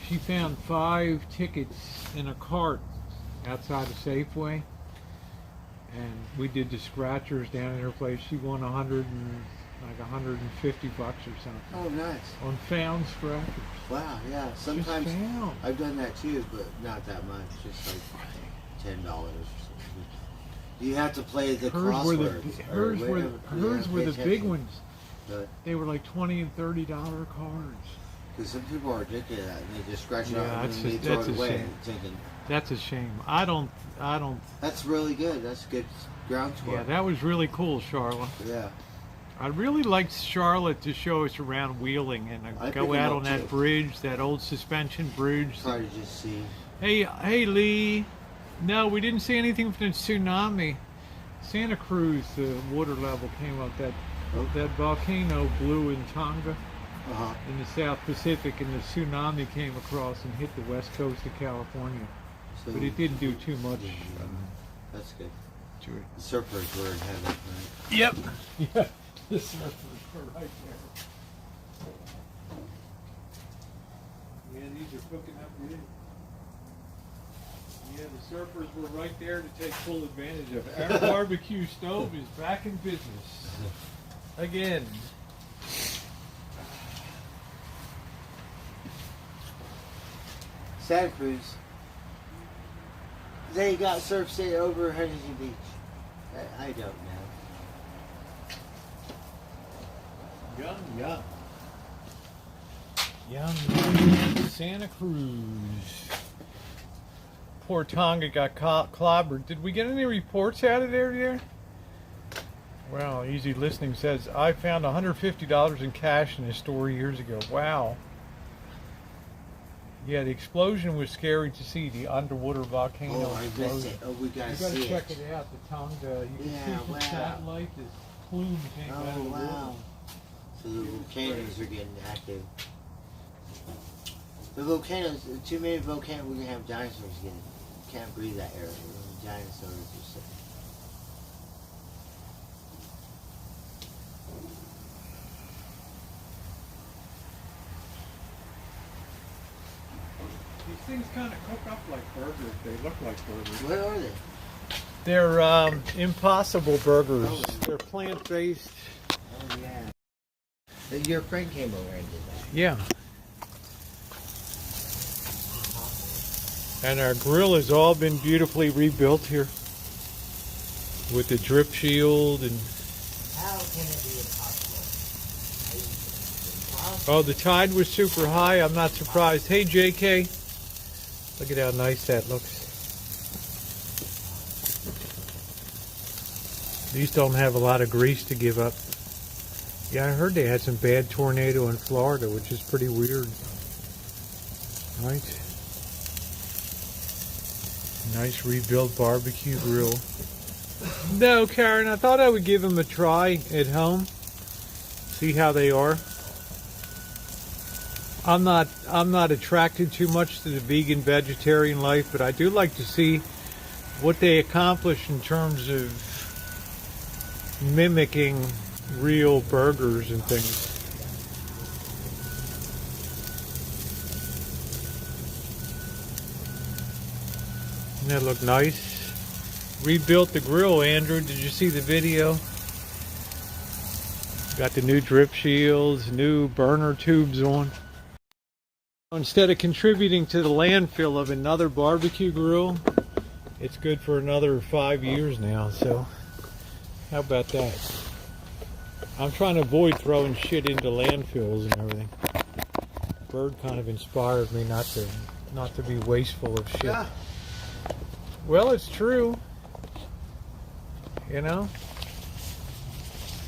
She found 5 tickets in a cart outside of Safeway. And we did the scratchers down in her place. She won 150 bucks or something Oh, nice. on found scratchers. Wow, yeah. Just Sometimes found. I've done that too, but not that much. Just like $10 or something. You have to play the Hers were the crosswords. hers were hers were the big ones. But They were like $20 and $30 cards. because some people are addicted to that, and they just scratch it Yeah, out and that's then they just- throw that's it a away, shame. thinking That's a shame. I don't. that's really good. That's good ground score. Yeah, that was really cool, Charlotte. Yeah. I really liked Charlotte to show us around Wheeling and I go pick 'em out up on that too. bridge, that old suspension bridge. Try to just see. Hey, Lee. No, we didn't see anything from the tsunami. Santa Cruz, the water level came up. That volcano blew in Tonga Uh-huh. in the South Pacific, and the tsunami came across and hit the west coast of California. So, But it didn't do too much that's good. to it. The surfers were in heaven, right? Yep. Yeah, the surfers were right there. Yeah, these are cooking up good. Yeah, the surfers were right there to take full advantage of it. Our barbecue stove is back in business. Again. Santa Cruz. They got surf state over Huntington Beach. I don't know. Yum, yum. Yum, yum. Santa Cruz. Poor Tonga got clobbered. Did we get any reports out of there? Well, Easy Listening says, I found $150 in cash in a store years ago. Wow. Yeah, the explosion was scary to see, the underwater volcano Oh, I missed explosion. it. Oh, we gotta You gotta see check it. it out, the Tonga. You can Yeah, see from wow. satellite, the plumes came out of Oh, the water. wow. So the volcanoes are getting active. The volcanoes, too many volcanoes, we're gonna have dinosaurs again. Can't breathe that air. Dinosaurs or something. These things kind of cook up like burgers. They look like burgers. What are they? They're Impossible Burgers. They're plant-based. Oh, yeah. Your friend came over and did that. Yeah. And our grill has all been beautifully rebuilt here with the drip shield and How can it be impossible? oh, the tide was super high. I'm not surprised. Hey, JK, look at how nice that looks. These don't have a lot of grease to give up. Yeah, I heard they had some bad tornado in Florida, which is pretty weird. Right? Nice rebuilt barbecue grill. No, Karen, I thought I would give them a try at home. See how they are. I'm not attracted too much to the vegan vegetarian life, but I do like to see what they accomplish in terms of mimicking real burgers and things. Doesn't that look nice? Rebuilt the grill, Andrew. Did you see the video? Got the new drip shields, new burner tubes on. Instead of contributing to the landfill of another barbecue grill, it's good for another 5 years now, so how about that? I'm trying to avoid throwing shit into landfills and everything. Bird kind of inspired me not to be wasteful of shit. Yeah. Well, it's true. You know?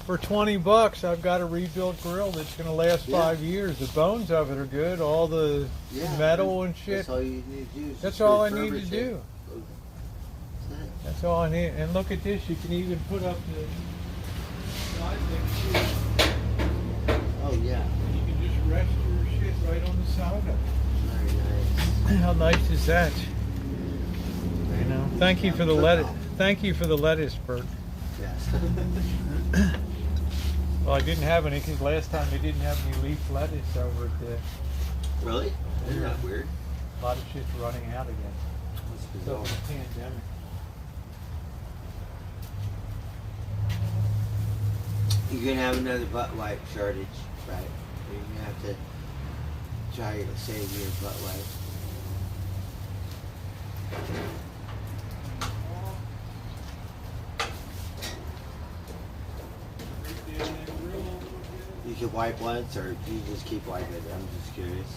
For $20, I've got a rebuilt grill that's going to last 5 years. The bones of it are good. All the metal and shit. That's all you need to do. That's all I need to do. That's all I need. And look at this. You can even put up the side thing. Oh, yeah. You can just rest your shit right on the side of it. Very nice. How nice is that? You know. Thank you for the lettuce. Thank you for the lettuce, Bert. Yes. Well, I didn't have any because last time they didn't have any leaf lettuce over at the. Really? Isn't that weird? A lot of shit's running out again. That's So bizarre. the pandemic. You're gonna have another butt wipe shortage, right? You're gonna have to try to save your butt wipe. You can wipe once, or you just keep wiping it. I'm just curious.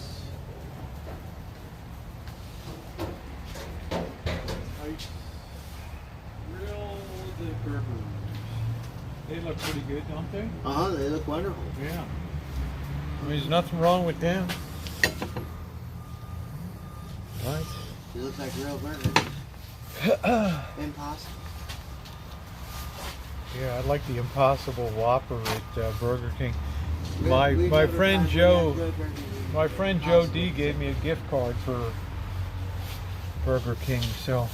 Grill the burgers. They look pretty good, don't they? They look wonderful. Yeah. I mean, there's nothing wrong with them. Right. They look like real burgers. Impossible. Yeah, I like the Impossible Whopper at Burger King. We My never friend found Joe, we had good burgers. my friend Joe D gave me a gift card for Burger King, so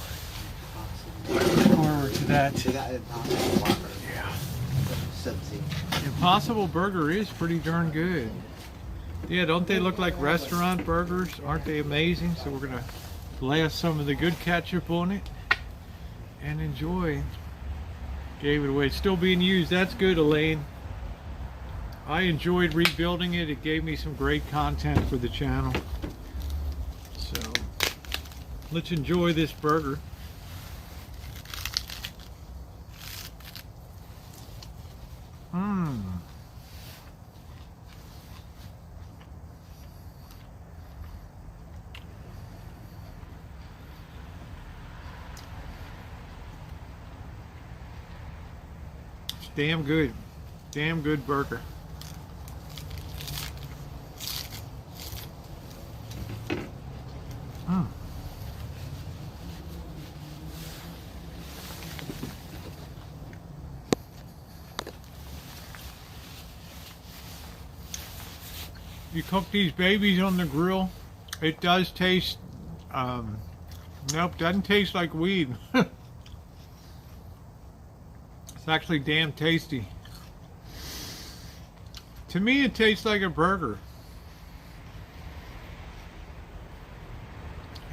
look forward to that. They got Impossible Whopper. Yeah. Something. Impossible Burger is pretty darn good. Yeah, don't they look like restaurant burgers? Aren't they amazing? So we're gonna blast some of the good ketchup on it and enjoy. Gave it away. It's still being used. That's good, Elaine. I enjoyed rebuilding it. It gave me some great content for the channel. So Let's enjoy this burger. Mmm. It's damn good. Damn good burger. Mm. You cook these babies on the grill, it does taste, nope, doesn't taste like weed. It's actually damn tasty. To me, it tastes like a burger.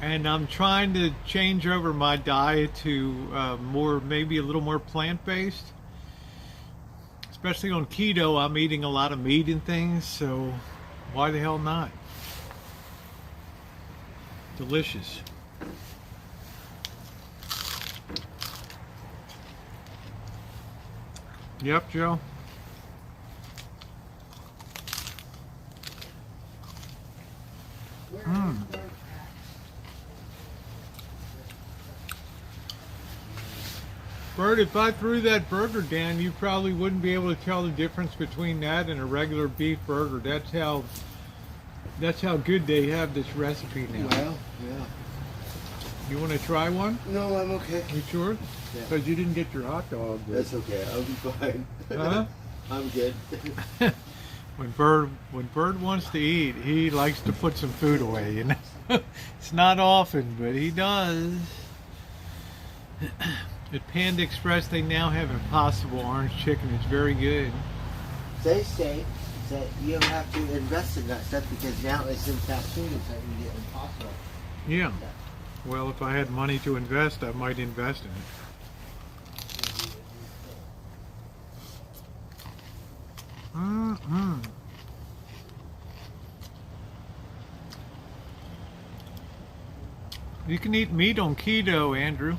And I'm trying to change over my diet to maybe a little more plant-based. Especially on keto, I'm eating a lot of meat and things, so why the hell not? Delicious. Yep, Joe. Mmm. Bert, if I threw that burger down, you probably wouldn't be able to tell the difference between that and a regular beef burger. That's how good they have this recipe now. Well, yeah. You want to try one? No, I'm okay. You sure? Yeah. Because you didn't get your hot dog. That's okay. I'll be fine. Huh? I'm good. When Bert wants to eat, he likes to put some food away, you know. It's not often, but he does. At Panda Express, they now have Impossible orange chicken. It's very good. They say that you don't have to invest in that stuff because now it's in fast food that you get Impossible. Yeah. Well, if I had money to invest, I might invest in it. Mm-hmm. You can eat meat on keto, Andrew.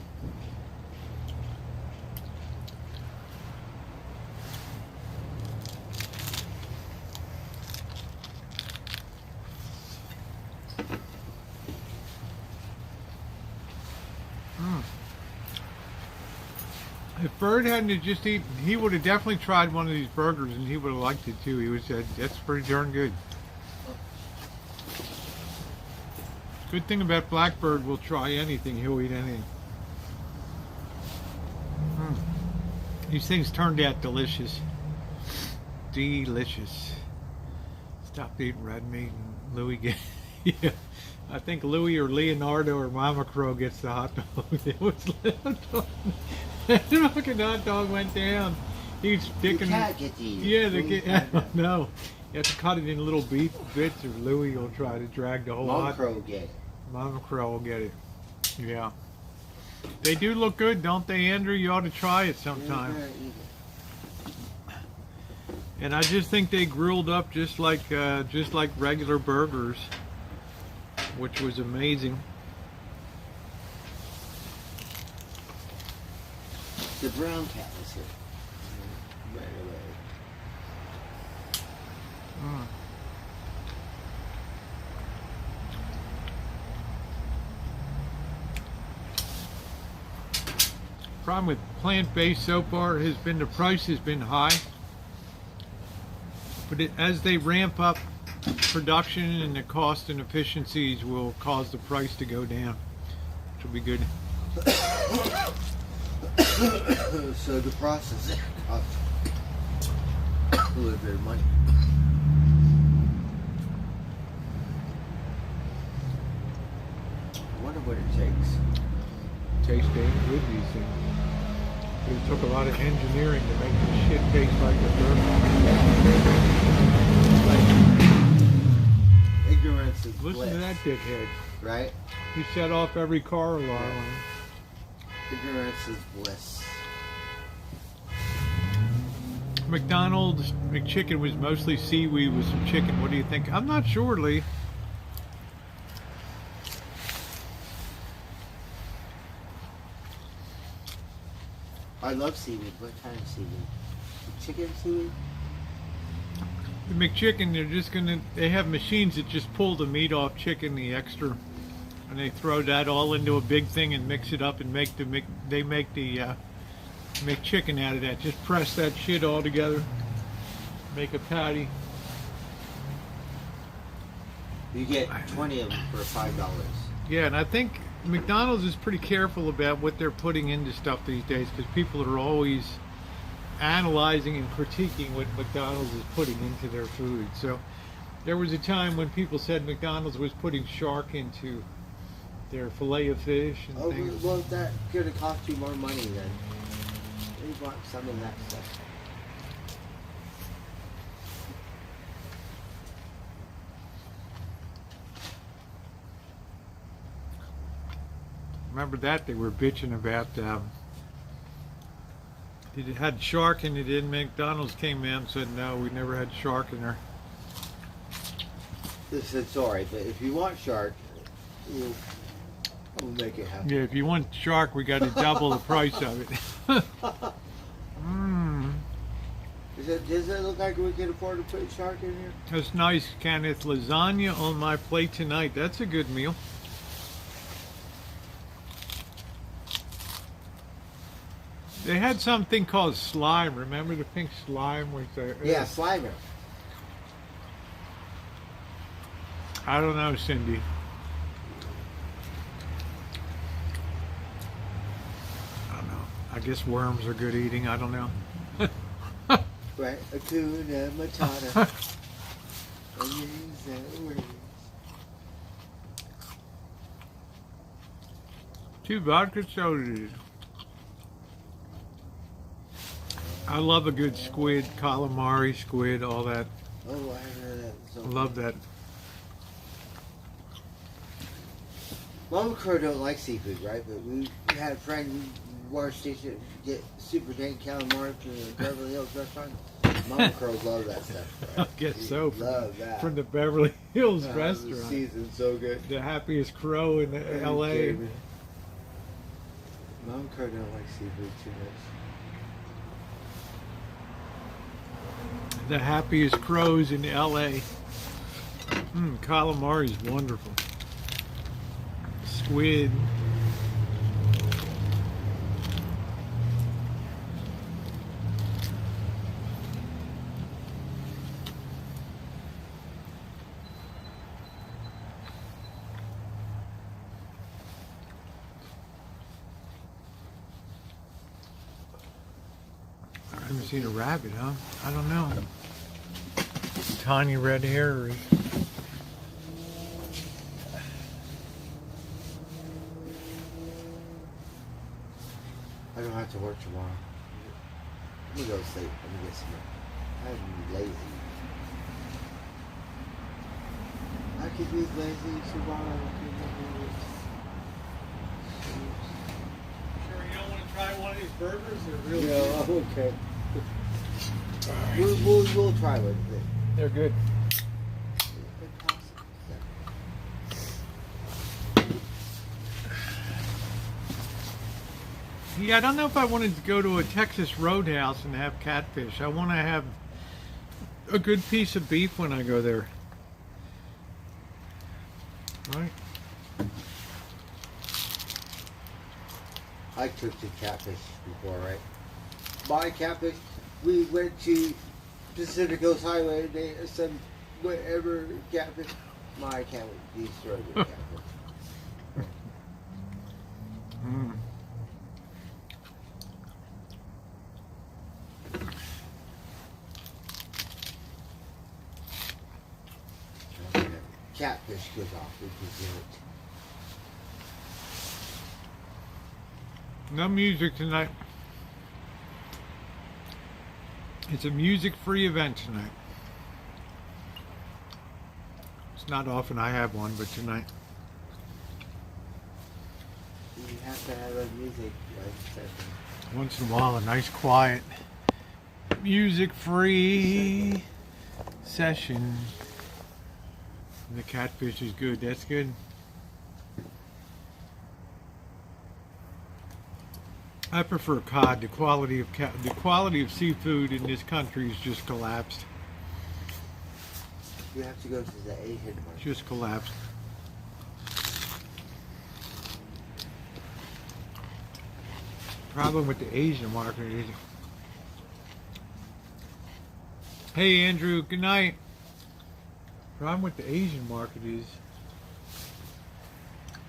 If Bird hadn't have just eaten, he would have definitely tried one of these burgers and he would have liked it too. He would have said, that's pretty darn good. Good thing about Blackbird, will try anything. He'll eat anything. These things turned out delicious. Delicious. Stop eating red meat and Louis gets, yeah. I think Louis or Leonardo or Mama Crow gets the hot dog. It was the fucking hot dog went down. He's sticking. The cat gets eaten. Yeah, the cat. No, you have to cut it in little bits, or Louis will try to drag the whole Mama hot. Crow will get it. Mama Crow will get it. Yeah. They do look good, don't they, Andrew? You ought to try it sometime. And I just think they grilled up just like regular burgers, which was amazing. The brown cat was here. Right away. Problem with plant-based so far has been the price has been high, but as they ramp up production and the cost and efficiencies will cause the price to go down, which will be good. So the process costs a little bit of money. I wonder what it takes. Taste damn good, these things. It took a lot of engineering to make this shit taste like a burger. Ignorance is Listen bliss. to that dickhead. Right? He set off every car alarm. Ignorance is bliss. McDonald's McChicken was mostly seaweed with some chicken. What do you think? I'm not sure, Lee. I love seaweed. What kind of seaweed? Chicken seaweed? The McChicken, they have machines that just pull the meat off chicken, the extra, and they throw that all into a big thing and mix it up and they make the McChicken out of that. Just press that shit all together, make a patty. You get 20 of them for $5. Yeah, and I think McDonald's is pretty careful about what they're putting into stuff these days because people are always analyzing and critiquing what McDonald's is putting into their food. So there was a time when people said McDonald's was putting shark into their fillet of fish and things. Well, that could have cost you more money then. They bought some of that stuff. Remember that they were bitching about it had shark in it. And McDonald's came in and said no, we never had shark in there. They said sorry, but if you want shark, we'll make it happen. Yeah, if you want shark, we got to double the price of it. Does it look like we can afford to put shark in here? That's nice, Kenneth. Lasagna on my plate tonight. That's a good meal. They had something called slime. Remember the pink slime was there? Yeah, Slimer. I don't know, Cindy. I don't know. I guess worms are good eating. I don't know. Right, Akuna Matata. Onions and rings. 2 vodka sodas. I love a good squid, calamari, squid, all that. Oh, I heard that. I love that. Mama Crow don't like seafood, right? But we had a friend who wore station get super dank calamari from the Beverly Hills restaurant. Mama Crow love that stuff. Right? I guess so. Love that. From the Beverly Hills The restaurant. season's so good. The happiest crow in L.A. Mama Crow don't like seafood too much. The happiest crows in L.A. Calamari is wonderful. Squid. I haven't seen a rabbit, huh? I don't know. Tiny red hair. I don't have to work tomorrow. Let me go sleep. Let me get some. I'm lazy. I could be lazy tomorrow. Sure you don't want to try one of these burgers? They're really No, good. I'm okay. We'll try one. They're good. Yeah, I don't know if I wanted to go to a Texas Roadhouse and have catfish. I want to have a good piece of beef when I go there. Right? I took the catfish before, right? My catfish, we went to Pacific Coast Highway and they said, whatever catfish, my cat would destroy the catfish. Mm. Catfish goes off, we can do it. No music tonight. It's a music-free event tonight. It's not often I have one, but tonight. You have to have a music session. Once in a while, a nice, quiet, music-free session. The catfish is good. That's good. I prefer cod. The quality of seafood in this country has just collapsed. You have to go to the Asian market. Just collapsed. Problem with the Asian market is. Hey Andrew, good night. Problem with the Asian market is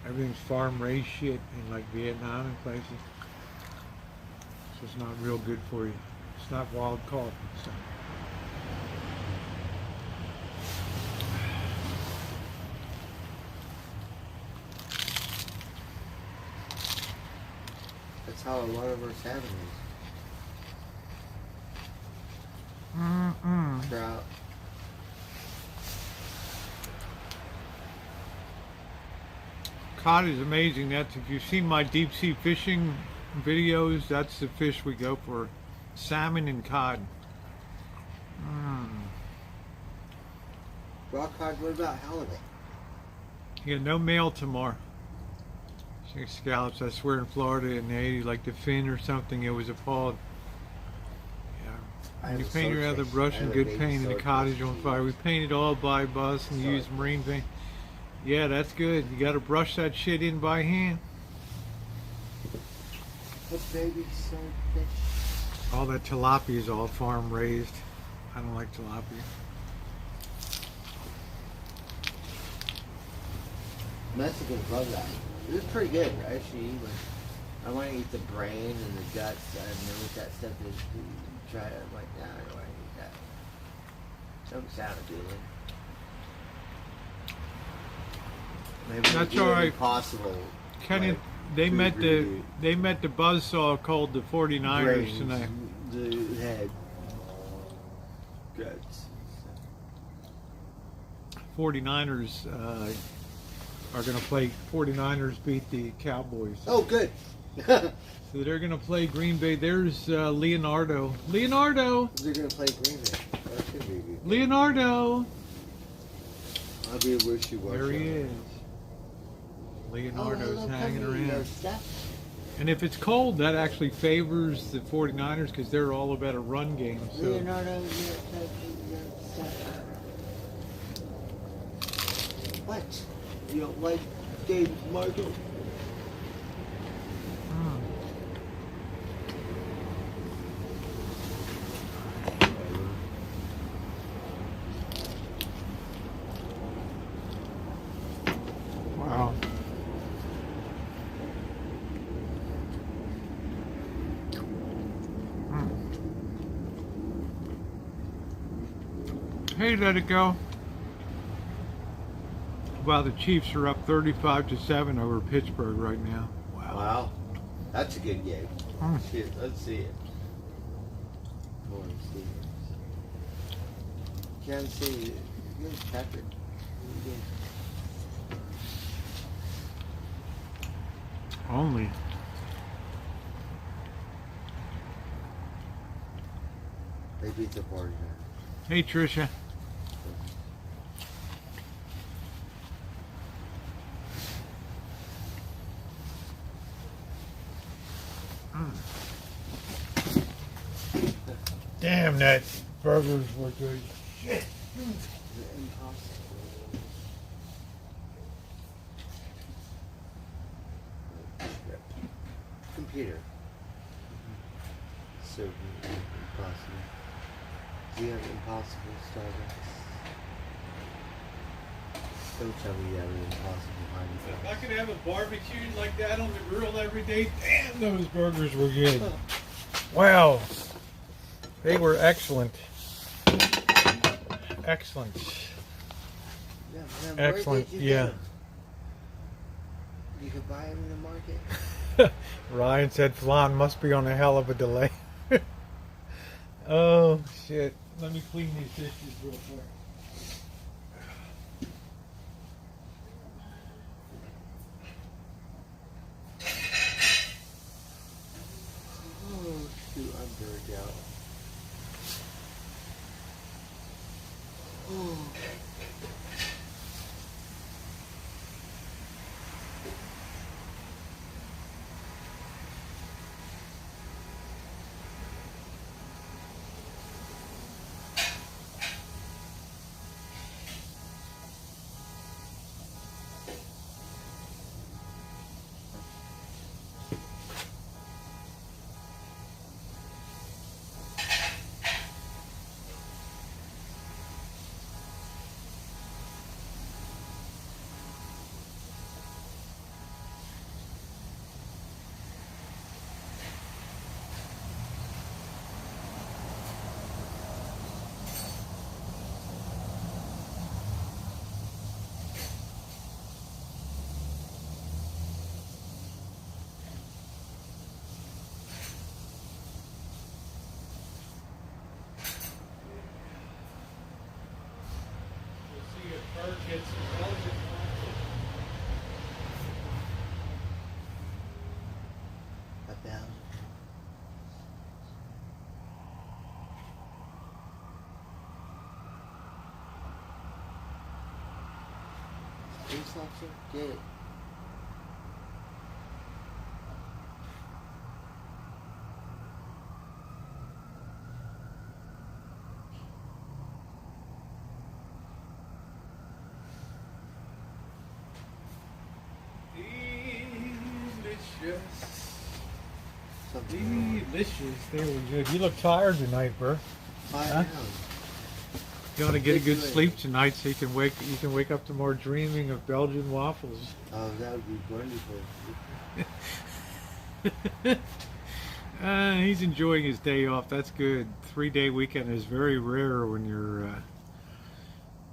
everything's farm raised shit in like Vietnam and places. So it's not real good for you. It's not wild caught and stuff. That's how a lot of our salmon is. Trout. Cod is amazing. That's if you've seen my deep sea fishing videos, that's the fish we go for. Salmon and cod. Rock cod, what about halibut? You got no mail tomorrow. Scallops, I swear in Florida in the 80s, like the fin or something, it was appalled. Yeah. You paint your other brush and good paint in the cottage on fire. We painted all by bus and used marine paint. Yeah, that's good. You gotta brush that shit in by hand. A baby swordfish. All that tilapia is all farm raised. I don't like tilapia. Mexicans love that. It was pretty good, actually. I want to eat the brain and the guts. I don't know what that stuff is. Try it. I'm like, nah, I don't want to eat that. Don't sound appealing. Maybe That's we'll do all an right. Impossible. Kenny, like, they food met review. the buzzsaw called the 49ers Brains, tonight. The head. Guts. 49ers are going to play. 49ers beat the Cowboys. Oh, good. So they're going to play Green Bay. There's Leonardo. Leonardo! They're going to play Green Bay. That should be good. Leonardo! I'll be a wishy-washy. There he is. Leonardo's hanging around. And if it's cold, that actually favors the 49ers because they're all about a run game. So. Leonardo, what? You don't like David Michael? Wow. Hey, let it go. Wow, the Chiefs are up 35-7 over Pittsburgh right now. Wow. That's a good game. Hmm. Shit, let's see it. Kansas City. Here's Patrick. Only. They beat the 49ers. Hey, Trisha. Damn, that burgers were good. Shit. Computer. So impossible. Do you have impossible Starbucks? Don't tell me you have an impossible If I Starbucks. could have a barbecue like that on the grill every day, damn, those burgers were good. Wow. They were excellent. Excellent. Yeah, man, Excellent, where did you yeah. get 'em? You could buy them in the market. Ryan said Flan must be on a hell of a delay. Oh, shit. Let me clean these dishes real quick. Oh, shoot, I'm burned out. Oh. About. Police officer? Get it. Something Delicious. They were good. You look tired tonight, Bert. wrong. I Huh? know. You want to get a good Good. sleep tonight so you can wake up tomorrow dreaming of Belgian waffles. Oh, that would be wonderful. He's enjoying his day off. That's good. 3-day weekend is very rare when you're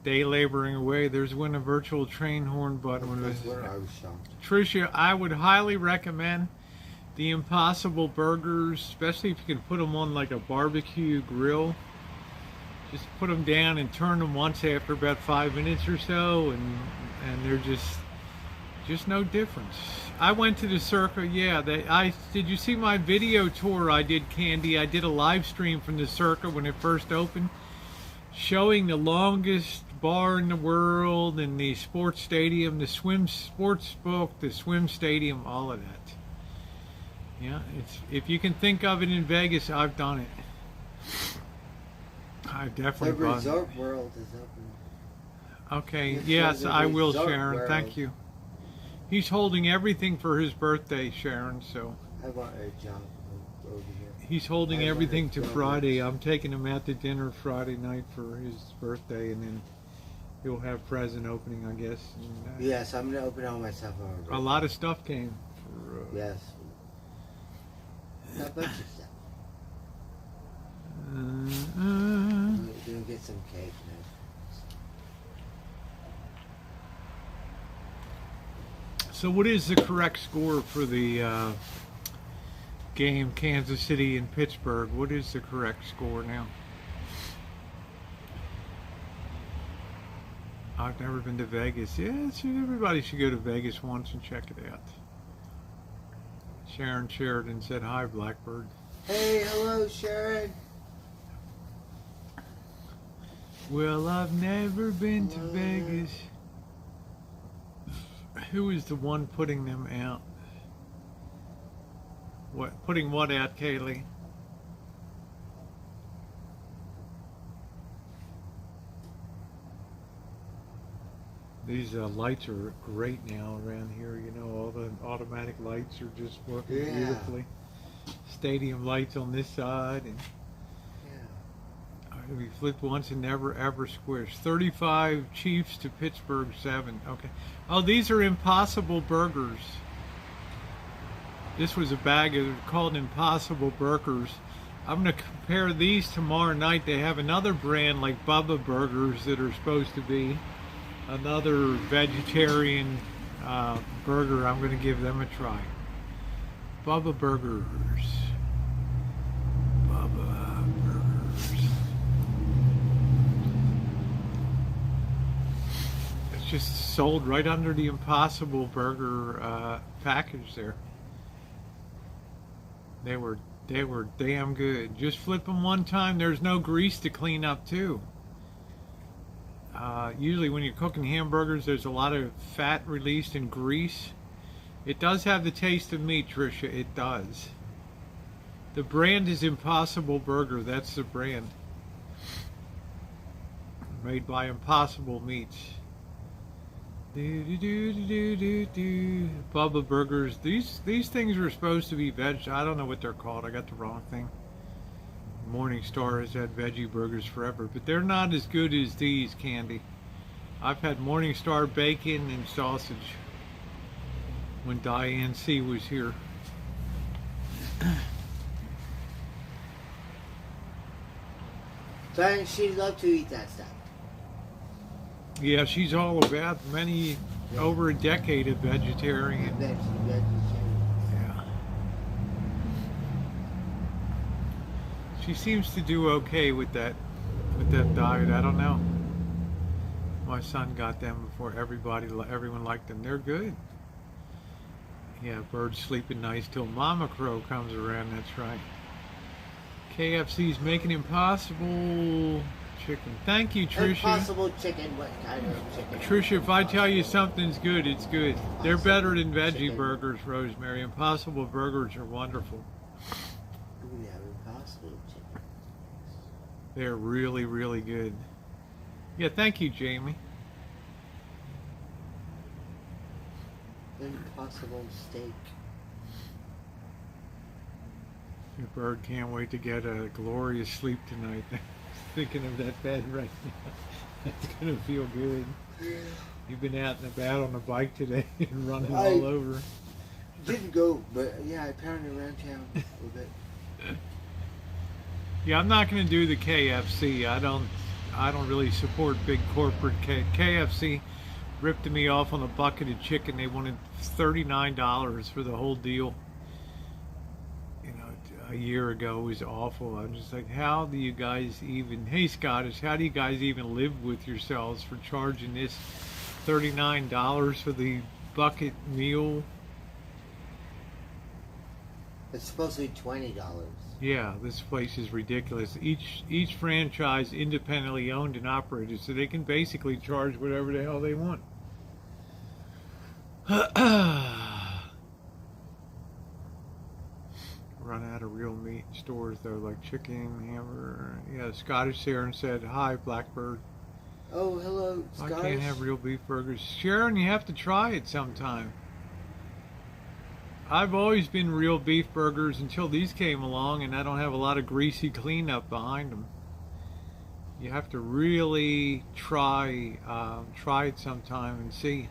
day laboring away. There's when a virtual train horn button That's where I was shocked. Tricia, I would highly recommend the Impossible Burgers, especially if you can put them on like a barbecue grill. Just put them down and turn them once after about 5 minutes or so, and they're just no difference. I went to the Circa. Yeah, did you see my video tour I did, Candy? I did a live stream from the Circa when it first opened, showing the longest bar in the world and the sports stadium, the sports book, the swim stadium, all of that. Yeah, if you can think of it in Vegas, I've done it. I've definitely The done Resort World is open. it. Okay, It's yes, the I will, Resort Sharon. World. Thank you. He's holding everything for his birthday, Sharon, so I want a job over here. he's holding I want everything a to job. Friday. I'm taking him out to dinner Friday night for his birthday, and then he'll have present opening, I guess. And, Yes, I'm gonna open all my stuff over. a lot of stuff came. For, Yes. A bunch of stuff. We're gonna get some cake now. So what is the correct score for the game Kansas City and Pittsburgh? What is the correct score now? I've never been to Vegas. Yeah, everybody should go to Vegas once and check it out. Sharon Sheridan said, "Hi, Blackbird." Hey, hello, Sharon. Well, I've never been to Hello. Vegas. Who is the one putting them out? What? Putting what out, Kaylee? These lights are great now around here. You know, all the automatic lights are just working Yeah. beautifully. Stadium lights on this side, and Yeah. we flipped once and never ever squished. 35 Chiefs to Pittsburgh 7. Okay. Oh, these are Impossible Burgers. This was a bag of called Impossible Burgers. I'm going to compare these tomorrow night. They have another brand like Bubba Burgers that are supposed to be another vegetarian burger. I'm going to give them a try. Bubba Burgers. Bubba Burgers. It's just sold right under the Impossible Burger package there. They were damn good. Just flip them one time. There's no grease to clean up too. Usually when you're cooking hamburgers, there's a lot of fat released in grease. It does have the taste of meat, Tricia. It does. The brand is Impossible Burger. That's the brand. Made by Impossible Meats. Bubba Burgers. These things are supposed to be veg. I don't know what they're called. I got the wrong thing. Morningstar has had veggie burgers forever, but they're not as good as these, Candy. I've had Morningstar bacon and sausage when Diane C. was here. So she'd love to eat that stuff. Yeah, she's all about over a decade of vegetarian. Vegetarian. Yeah. She seems to do okay with that diet. I don't know. My son got them before everyone liked them. They're good. Yeah, birds sleeping nice till Mama Crow comes around. That's right. KFC's making impossible chicken. Thank you, Trisha. Impossible chicken. What kind of chicken? Trisha, if I tell you something's good, it's good. They're better than veggie chicken. burgers, Rosemary. Impossible burgers are wonderful. We have impossible chicken. They're really, really good. Yeah, thank you, Jamie. Impossible steak. Your bird can't wait to get a glorious sleep tonight. Thinking of that bed right now. It's gonna feel good. You've been out and about on a bike today and running all over. Didn't go, but yeah, I pounded around town a little bit. Yeah, I'm not gonna do the KFC. I don't really support big corporate KFC. Ripped me off on a bucket of chicken. They wanted $39 for the whole deal. You know, a year ago. It was awful. I'm just like, how do you guys even, hey Scottish, how do you guys even live with yourselves for charging this $39 for the bucket meal? It's supposed to be $20. Yeah, this place is ridiculous. Each franchise independently owned and operated, so they can basically charge whatever the hell they want. Run out of real meat in stores though, like chicken, hamburger. Yeah, Scottish Sharon said, hi, Blackbird. Oh, hello, I Scottish. can't have real beef burgers. Sharon, you have to try it sometime. I've always been real beef burgers until these came along, and I don't have a lot of greasy cleanup behind them. You have to really try it sometime and see.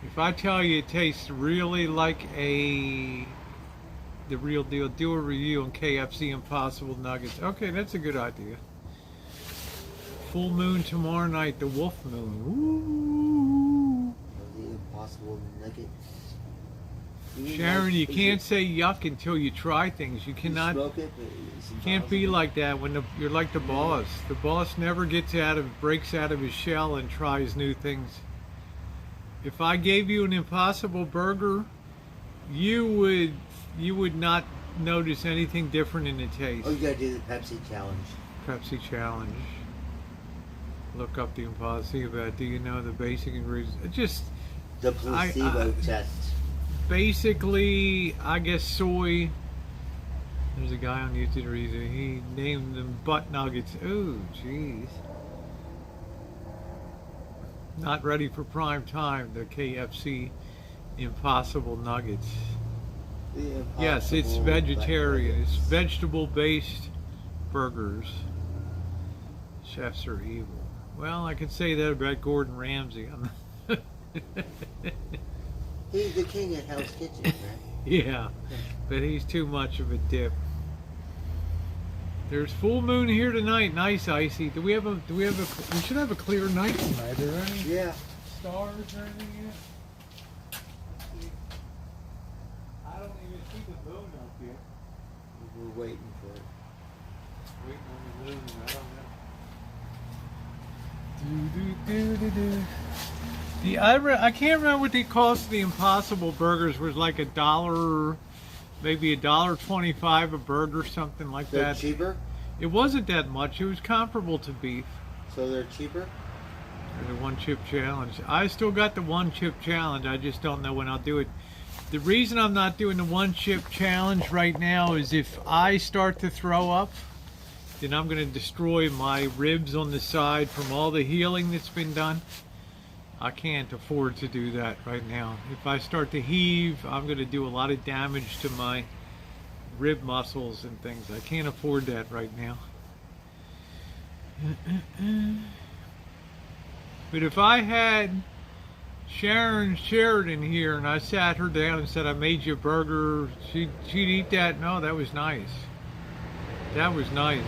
If I tell you it tastes really like the real deal, do a review on KFC Impossible Nuggets. Okay, that's a good idea. Full moon tomorrow night, the wolf moon. Ooh. The Impossible Nuggets. Sharon, you can't say yuck until you try things. You cannot. Smoke it, but You can't be like that when you're like the boss. The boss never breaks out of his shell and tries new things. If I gave you an Impossible Burger, you would not notice anything different in the taste. Oh, you gotta do the Pepsi challenge. Pepsi challenge. Look up the Impossible. See about. Do you know the basic ingredients? Just The placebo test. basically, I guess soy. There's a guy on YouTube. He named them butt nuggets. Oh, jeez. Not ready for prime time. The KFC Impossible Nuggets. Yes, it's vegetarian. It's vegetable-based burgers. Chefs are evil. Well, I could say that about Gordon Ramsay. He's the king of Hell's Kitchen, right? Yeah, but he's too much of a dip. There's full moon here tonight. Nice, Icy. We should have a clear night tonight. Are there any Yeah. stars or anything yet? I don't even see the moon up yet. We're waiting for it. Waiting on the moon. I don't know. I can't remember what the cost of the Impossible Burgers was. Like $1, maybe $1.25 a burger, something like They're that. cheaper? It wasn't that much. It was comparable to beef. So they're cheaper? The one chip challenge. I still got the one chip challenge. I just don't know when I'll do it. The reason I'm not doing the one chip challenge right now is if I start to throw up, then I'm going to destroy my ribs on the side from all the healing that's been done. I can't afford to do that right now. If I start to heave, I'm going to do a lot of damage to my rib muscles and things. I can't afford that right now. But if I had Sharon Sheridan here and I sat her down and said, I made you a burger, she'd eat that. No, that was nice. That was nice.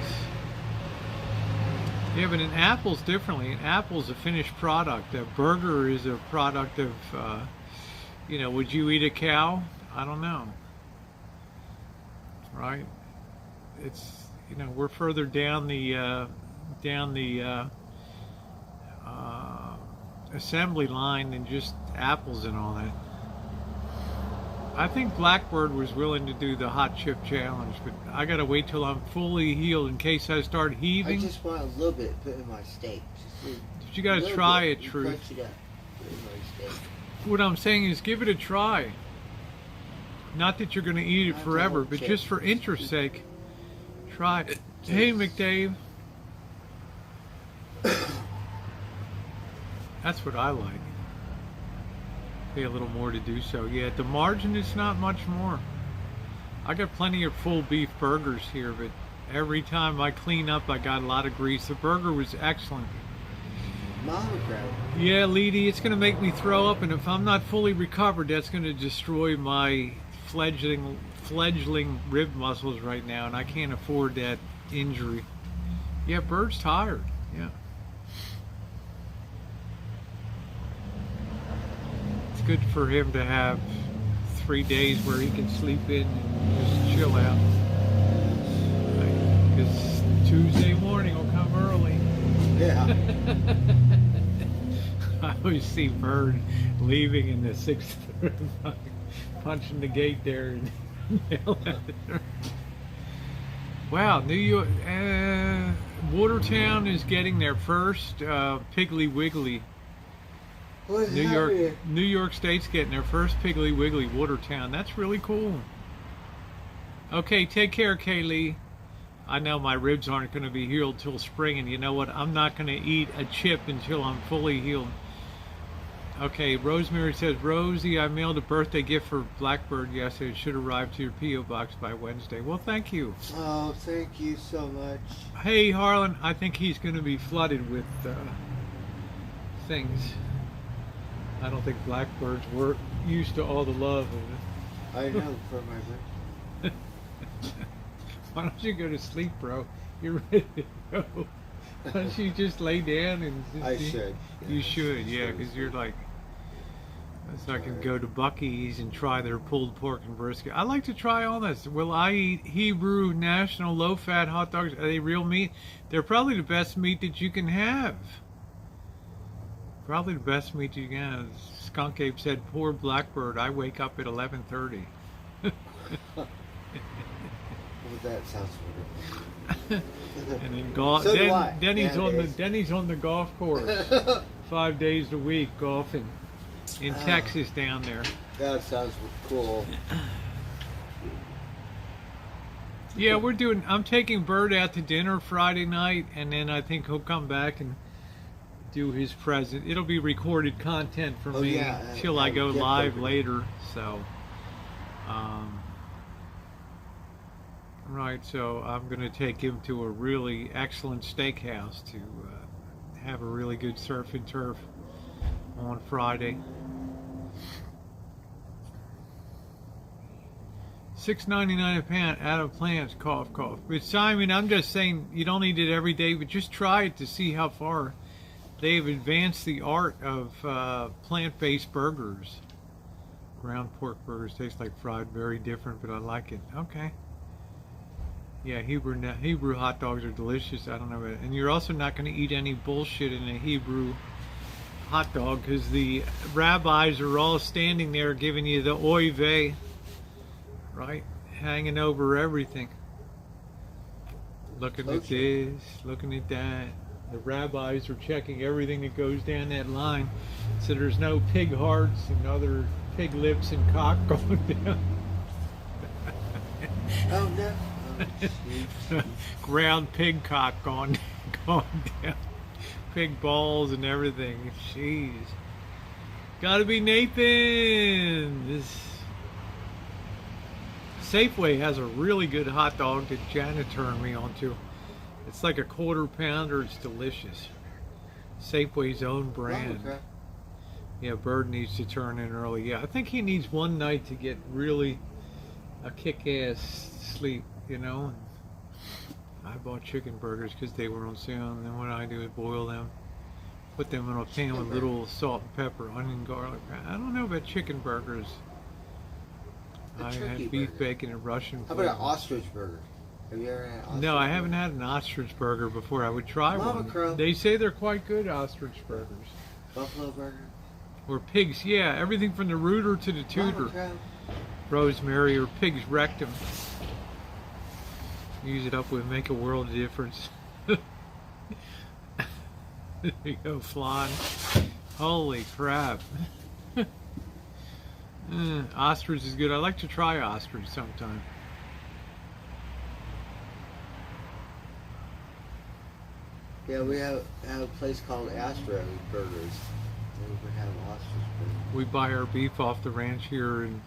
Yeah, but an apple's differently. An apple's a finished product. A burger is a product of, would you eat a cow? I don't know. Right? It's, we're further down the assembly line than just apples and all that. I think Blackbird was willing to do the hot chip challenge, but I gotta wait till I'm fully healed in case I start I heaving. just want a little bit to put in my steak. Just But you gotta try it, You Truth. crunch it up. Put it in my steak. What I'm saying is give it a try. Not that you're gonna eat it I forever, don't but check. just for interest's sake, try it. Hey, McDave. That's what I like. Pay a little more to do so. Yeah, at the margin, it's not much more. I got plenty of full beef burgers here, but every time I clean up, I got a lot of grease. The burger was excellent. Mama crab. Yeah, Leedy, it's going to make me throw up, and if I'm not fully recovered, that's going to destroy my fledgling rib muscles right now, and I can't afford that injury. Yeah, Bird's tired. Yeah. It's good for him to have 3 days where he can sleep in and just chill out. Because Tuesday morning will come early. Yeah. I always see Bird leaving in the 6th, punching the gate there and yelling at her. Wow, New York, Watertown is getting their first Piggly Wiggly. What's New happening? York State's getting their first Piggly Wiggly. Watertown. That's really cool. Okay, take care, Kaylee. I know my ribs aren't going to be healed till spring, and you know what? I'm not going to eat a chip until I'm fully healed. Okay, Rosemary says, Rosie, I mailed a birthday gift for Blackbird yesterday. It should arrive to your P.O. box by Wednesday. Well, thank you. Oh, thank you so much. Hey, Harlan, I think he's going to be flooded with things. I don't think Blackbirds were used to all the love of it. I know for my birthday. Why don't you go to sleep, bro? You're ready to go. Why don't you just lay down and just, I should. You should, yeah, because you're like, so I can go to Buc-ee's and try their pulled pork and brisket. I like to try all this. Will I eat Hebrew National low-fat hot dogs? Are they real meat? They're probably the best meat that you can have. Probably the best meat you can have. Skunk Ape said, poor Blackbird, I wake up at 11:30. Well, that sounds wonderful. And then golf. So do I, Denny's on the nowadays. Denny's on the golf course 5 days a week golfing in Texas down there. That sounds cool. Yeah, I'm taking Bird out to dinner Friday night, and then I think he'll come back and do his present. It'll be recorded content for me till I go live later. So, right. So I'm going to take him to a really excellent steakhouse to have a really good surf and turf on Friday. $6.99 a pound out of plants, cough, cough. But Simon, I'm just saying you don't eat it every day, but just try it to see how far they've advanced the art of plant-based burgers. Ground pork burgers taste like fried, very different, but I like it. Okay. Yeah, Hebrew hot dogs are delicious. I don't know, and you're also not going to eat any bullshit in a Hebrew hot dog because the rabbis are all standing there giving you the oy vey, right, hanging over everything. Looking at this, looking at that. The rabbis are checking everything that goes down that line, so there's no pig hearts and other pig lips and cock going down. Oh no. Ground pig cock going down. Pig balls and everything. Jeez. Gotta be Nathan. This Safeway has a really good hot dog that Janet turned me onto. It's like a quarter pounder. It's delicious. Safeway's own brand. Okay. Yeah, Bird needs to turn in early. Yeah, I think he needs one night to get really a kick-ass sleep, you know. I bought chicken burgers because they were on sale, and then what I do is boil them, put them in a pan with little salt and pepper, onion, garlic. I don't know about chicken burgers. I had beef, bacon, and Russian How about an flavor. ostrich burger? Have you ever had ostrich No, I burger? haven't had an ostrich burger before. I would try Mama one. crow. They say they're quite good, ostrich burgers. Buffalo burger. Or pigs, yeah, everything from the rooter to the Mama tutor. crow. Rosemary or pig's rectum. Use it up with make a world of difference. There you go, flan. Holy crap. Ostrich is good. I like to try ostrich sometime. Yeah, we have a place called Astro Burgers. And we have ostrich burgers. We buy our beef off the ranch here, and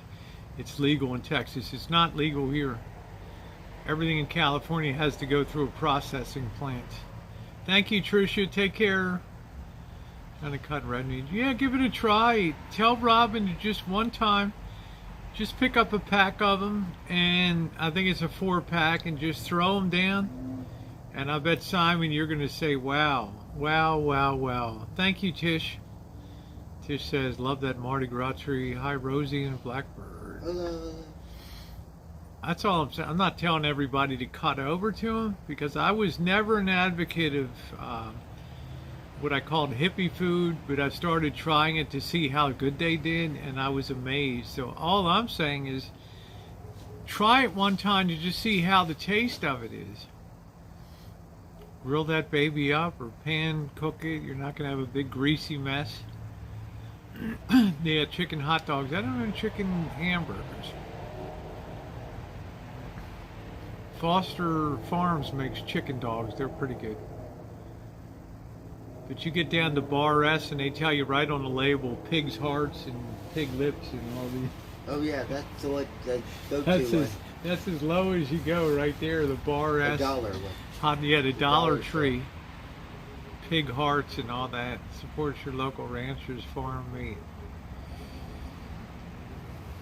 it's legal in Texas. It's not legal here. Everything in California has to go through a processing plant. Thank you, Tricia. Take care. Trying to cut red meat. Yeah, give it a try. Tell Robin to just one time, just pick up a pack of them, and I think it's a 4-pack, and just throw them down. And I bet, Simon, you're going to say, wow, wow, wow, wow. Thank you, Tish. Tish says, love that Mardi Gras tree. Hi, Rosie and Blackbird. Hello. That's all I'm saying. I'm not telling everybody to cut over to them, because I was never an advocate of what I called hippie food, but I started trying it to see how good they did, and I was amazed. So all I'm saying is try it one time to just see how the taste of it is. Grill that baby up or pan cook it. You're not going to have a big greasy mess. Yeah, chicken hot dogs. I don't know chicken hamburgers. Foster Farms makes chicken dogs. They're pretty good. But you get down to Bar S and they tell you right on the label pig's hearts and pig lips and all these. Oh yeah, that's what the go-to That's one. that's as low as you go right there. The Bar S. $1 one. Yeah, the Dollar Dollar Tree. Pig hearts and all that. Supports your local ranchers, farm meat.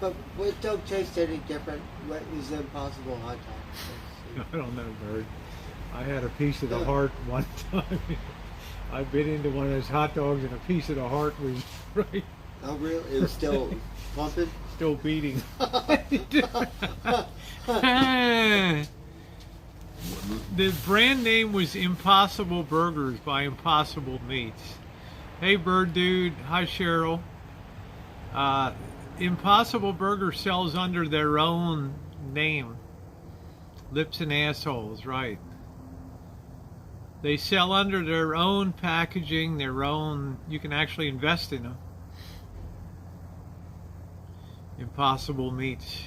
But what don't taste any different? What is the Impossible hot dog? I don't know, Bird. I had a piece of the heart one time. I bit into one of those hot dogs and a piece of the heart was right Oh really? It was still pumping? still beating. The brand name was Impossible Burgers by Impossible Meats. Hey, Bird Dude. Hi, Cheryl. Impossible Burger sells under their own name. Lips and Assholes, right. They sell under their own packaging, their own... You can actually invest in them. Impossible Meats.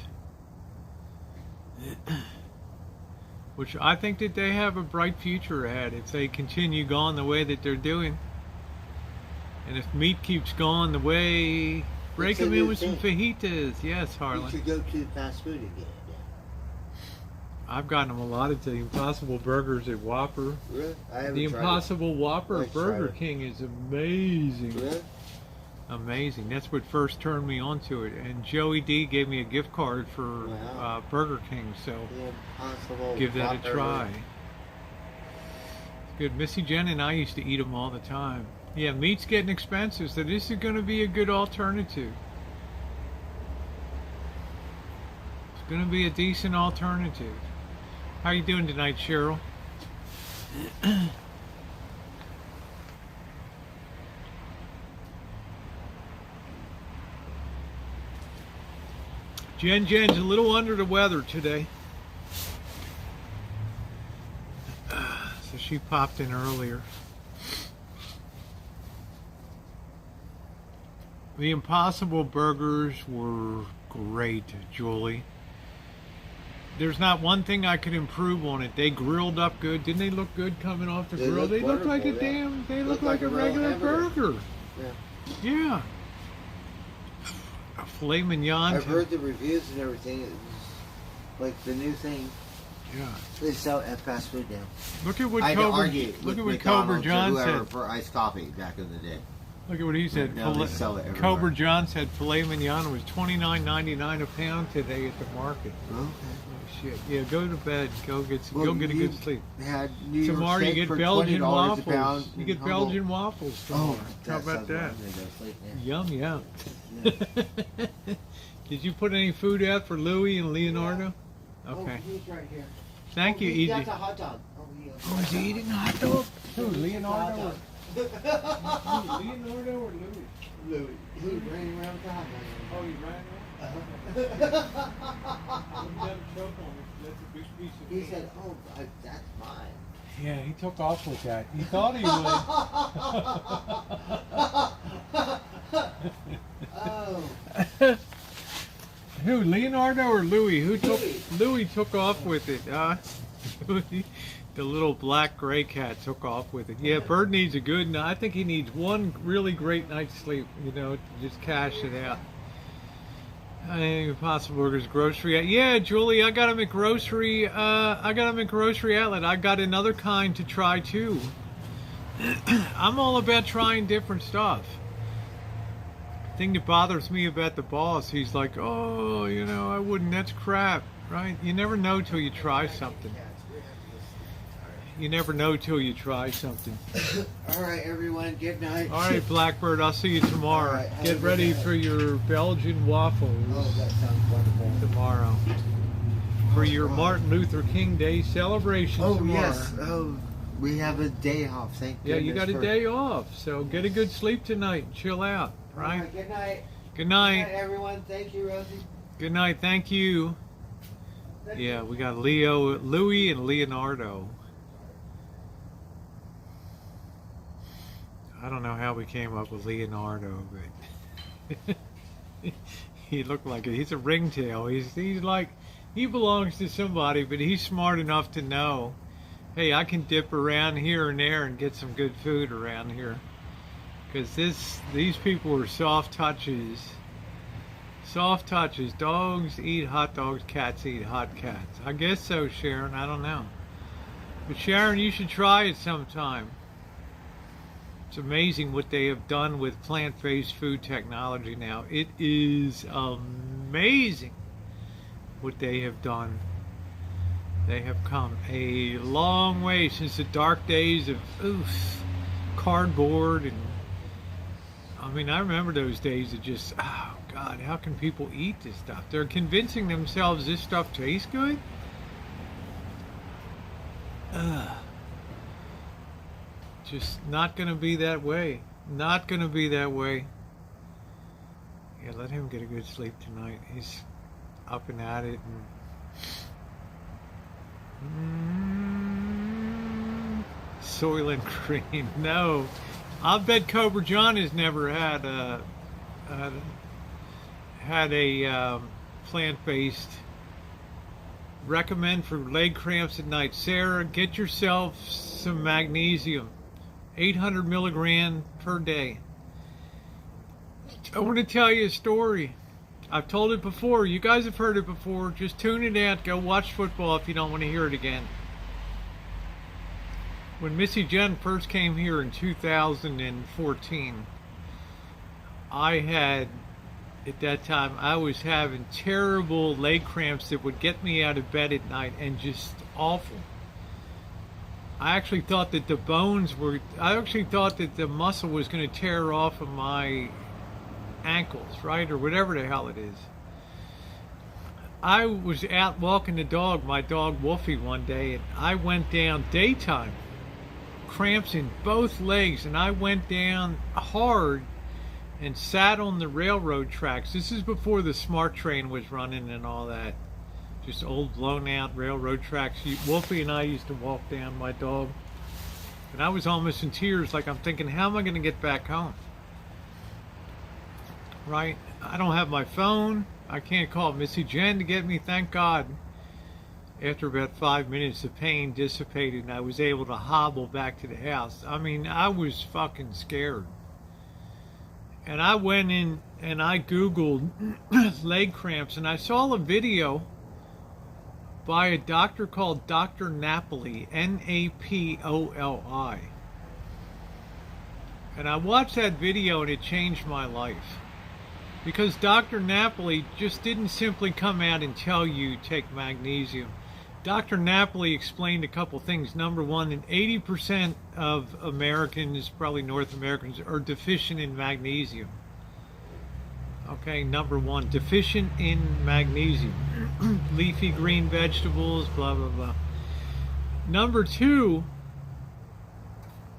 Which I think that they have a bright future ahead if they continue going the way that they're doing. And if meat keeps going the way... Break It's a them in new with some thing. fajitas. Yes, You Harlan. should go to fast food again. I've gotten them a lot of the Impossible Burgers at Whopper. Really? I haven't The tried Impossible Whopper I'd at try Burger it. King is amazing. it. Really? Amazing. That's what first turned me onto it. And Joey D gave me a gift card for Wow. Burger King, so The Impossible give that a Whopper. try. It's good. Missy Jen and I used to eat them all the time. Yeah, meat's getting expensive, so this is going to be a good alternative. It's going to be a decent alternative. How you doing tonight, Cheryl? Jen's a little under the weather today. So she popped in earlier. The Impossible Burgers were great, Julie. There's not one thing I could improve on it. They grilled up good. Didn't they look good coming off the They grill? look They look like a wonderful, yeah. damn, they Look look like a real regular hamburger. burger. Yeah. Yeah. A filet mignon. I've heard the reviews and everything. It's like the new thing. Yeah. They sell at fast food now. Look at what I had to Cobra, argue look with at what Cobra McDonald's or John whoever said. for iced coffee back in the day. Look at what he said. Now they sell it everywhere. Cobra John said filet mignon was $29.99 a pound today at the market. Okay. Oh, shit. Yeah, go to bed. Go get Well, go get a you good sleep. Had New York Tomorrow you steak get for Belgian $20 a waffles. pound You in get Humboldt. Belgian waffles tomorrow. Oh, How about that? I'm gonna go sleep now. Yum yum. Yeah. Did you put any food out for Louie and Leonardo? Okay. Oh, he's right here. Thank you, That's Easy. a hot dog. Oh, is he eating a hot dog? Who, Hot Leonardo? dog. Leonardo or Louis? Louis. He ran around with the hot dog. Oh, he ran Uh-huh. That's a big piece of He meat. said, "Oh, that's mine." Yeah, he took off with that. He thought he would. Oh, Who, Leonardo or Louis? Who took? Louis. Louis took off with it. Louis, the little black gray cat took off with it. Yeah, Bird needs a good. I think he needs one really great night's sleep. You know, to just cash it out. Impossible Burgers grocery. Yeah, Julie, I got him at grocery. I got him at Grocery Outlet. I got another kind to try too. I'm all about trying different stuff. Thing that bothers me about the boss, he's like, oh, you know, I wouldn't. That's crap, right? You never know till you try something. You never know till you try something. all right, everyone. Good night. All right, Blackbird, I'll see you tomorrow. All right, have a Get good ready night. for your Belgian waffles Oh, that sounds wonderful. tomorrow. For your Martin Luther King Day celebration Oh tomorrow. yes. Oh, we have a day off. Thank Yeah, you goodness got a for- day off, so get a good sleep tonight and chill out, All right? right. Good night. Good Good night, night. everyone. Thank you, Rosie. Good night. Thank you. Yeah, we got Louis, and Leonardo. I don't know how we came up with Leonardo, but he looked like it. He's a ringtail. He's like, he belongs to somebody, but he's smart enough to know, hey, I can dip around here and there and get some good food around here. Because these people are soft touches. Soft touches. Dogs eat hot dogs, cats eat hot cats. I guess so, Sharon. I don't know. But Sharon, you should try it sometime. It's amazing what they have done with plant-based food technology now. It is amazing what they have done. They have come a long way since the dark days of cardboard and I mean, I remember those days of just, oh God, how can people eat this stuff? They're convincing themselves this stuff tastes good? Just not going to be that way. Not going to be that way. Yeah, let him get a good sleep tonight. He's up and at it. And Soylent Green. No. I'll bet Cobra John has never had a plant-based. Recommend for leg cramps at night. Sarah, get yourself some magnesium. 800 milligrams per day. I want to tell you a story. I've told it before. You guys have heard it before. Just tune it out. Go watch football if you don't want to hear it again. When Missy Jen first came here in 2014, at that time, I was having terrible leg cramps that would get me out of bed at night and just awful. I actually thought that the muscle was going to tear off of my ankles, right? Or whatever the hell it is. I was out walking the dog, my dog Wolfie, one day, and I went down daytime. Cramps in both legs, and I went down hard and sat on the railroad tracks. This is before the smart train was running and all that. Just old blown out railroad tracks. Wolfie and I used to walk down, my dog. And I was almost in tears, like I'm thinking, how am I going to get back home? Right? I don't have my phone. I can't call Missy Jen to get me, thank God. After about 5 minutes, the pain dissipated and I was able to hobble back to the house. I mean, I was fucking scared. And I went in and I Googled leg cramps and I saw a video by a doctor called Dr. Napoli, Napoli. And I watched that video and it changed my life. Because Dr. Napoli just didn't simply come out and tell you take magnesium. Dr. Napoli explained a couple things. Number one, that 80% of Americans, probably North Americans, are deficient in magnesium. Okay, number one, deficient in magnesium. Leafy green vegetables, blah, blah, blah. Number two,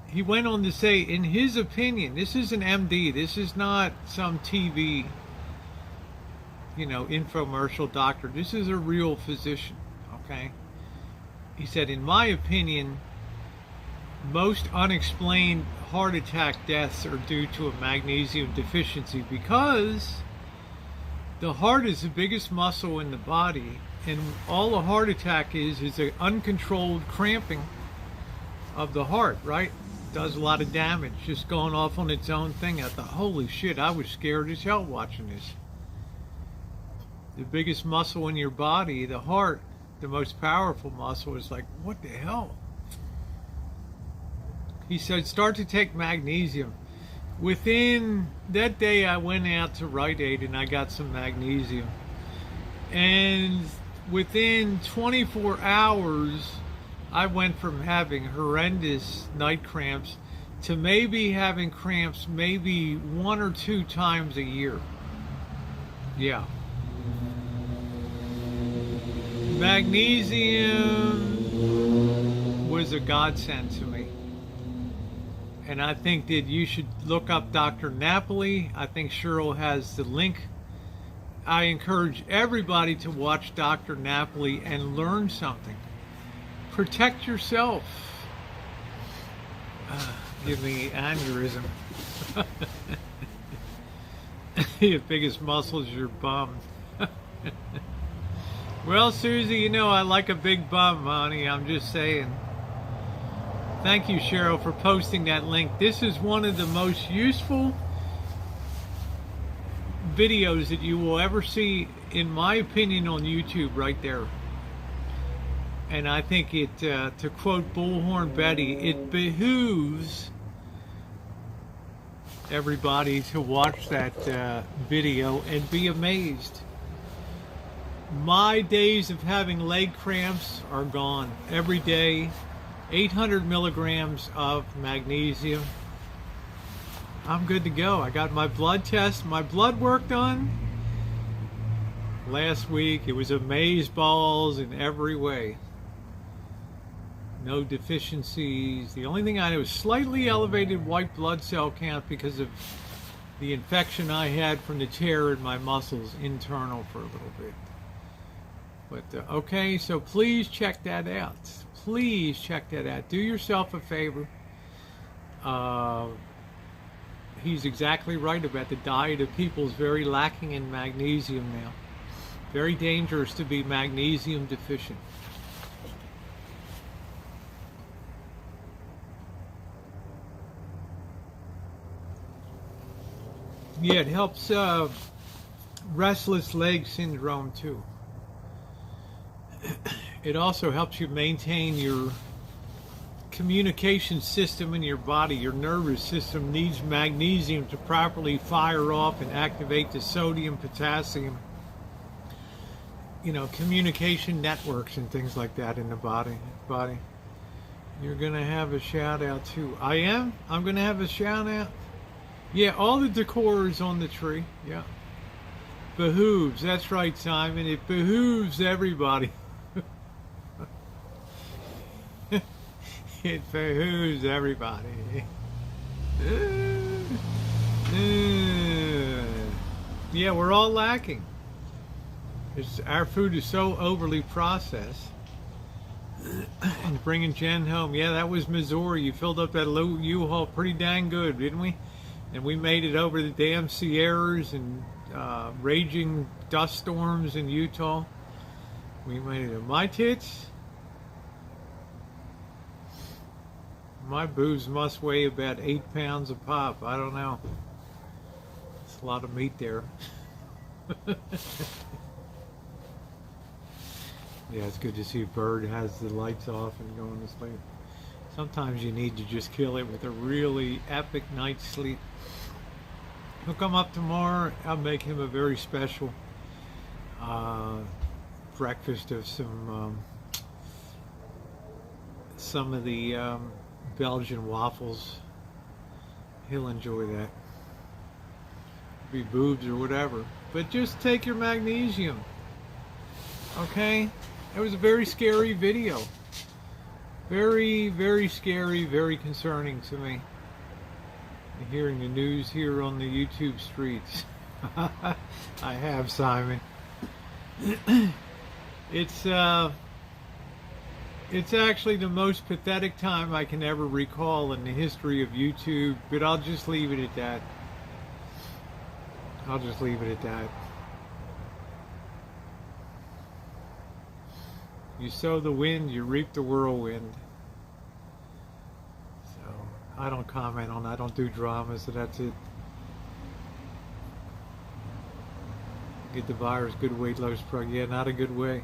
he went on to say, in his opinion, this is an MD, this is not some TV, infomercial doctor. This is a real physician, okay? He said, in my opinion, most unexplained heart attack deaths are due to a magnesium deficiency because the heart is the biggest muscle in the body, and all a heart attack is an uncontrolled cramping of the heart, right? Does a lot of damage, just going off on its own thing. I thought, holy shit, I was scared as hell watching this. The biggest muscle in your body, the heart, the most powerful muscle, is like, what the hell? He said, start to take magnesium. Within that day, I went out to Rite Aid and I got some magnesium. And within 24 hours, I went from having horrendous night cramps to maybe having cramps maybe 1 or 2 times a year. Yeah. Magnesium was a godsend to me. And I think that you should look up Dr. Napoli. I think Cheryl has the link. I encourage everybody to watch Dr. Napoli and learn something. Protect yourself. Give me aneurysm. Your biggest muscle is your bum. Well, Susie, I like a big bum, honey. I'm just saying. Thank you, Cheryl, for posting that link. This is one of the most useful videos that you will ever see, in my opinion, on YouTube right there. And I think it, to quote Bullhorn Betty, it behooves everybody to watch that video and be amazed. My days of having leg cramps are gone. Every day, 800 milligrams of magnesium. I'm good to go. I got my blood test, my blood work done last week. It was amazeballs in every way. No deficiencies. The only thing I know is slightly elevated white blood cell count because of the infection I had from the tear in my muscles, internal, for a little bit. But okay, so please check that out. Please check that out. Do yourself a favor. He's exactly right about the diet of people is very lacking in magnesium now. Very dangerous to be magnesium deficient. Yeah, it helps restless leg syndrome too. It also helps you maintain your communication system in your body. Your nervous system needs magnesium to properly fire off and activate the sodium, potassium, communication networks and things like that in the body. You're gonna have a shout out too. I am. I'm gonna have a shout out. Yeah, all the decor is on the tree. Yeah. Behooves. That's right, Simon. It behooves everybody. It behooves everybody. Yeah, we're all lacking. Our food is so overly processed. And bringing Jen home. Yeah, that was Missouri. You filled up that little U-Haul pretty dang good, didn't we? And we made it over the damn Sierras and raging dust storms in Utah. We made it. My tits, my boobs must weigh about 8 pounds a pop. I don't know. It's a lot of meat there. Yeah, it's good to see a bird has the lights off and going to sleep. Sometimes you need to just kill it with a really epic night's sleep. He'll come up tomorrow. I'll make him a very special breakfast of some of the Belgian waffles. He'll enjoy that. Be boobs or whatever. But just take your magnesium. Okay? It was a very scary video. Very, very scary, very concerning to me. Hearing the news here on the YouTube streets. I have, Simon. It's actually the most pathetic time I can ever recall in the history of YouTube, but I'll just leave it at that. I'll just leave it at that. You sow the wind, you reap the whirlwind. So, I don't comment on that. I don't do drama, so that's it. Get the virus, good weight loss program. Yeah, not a good way.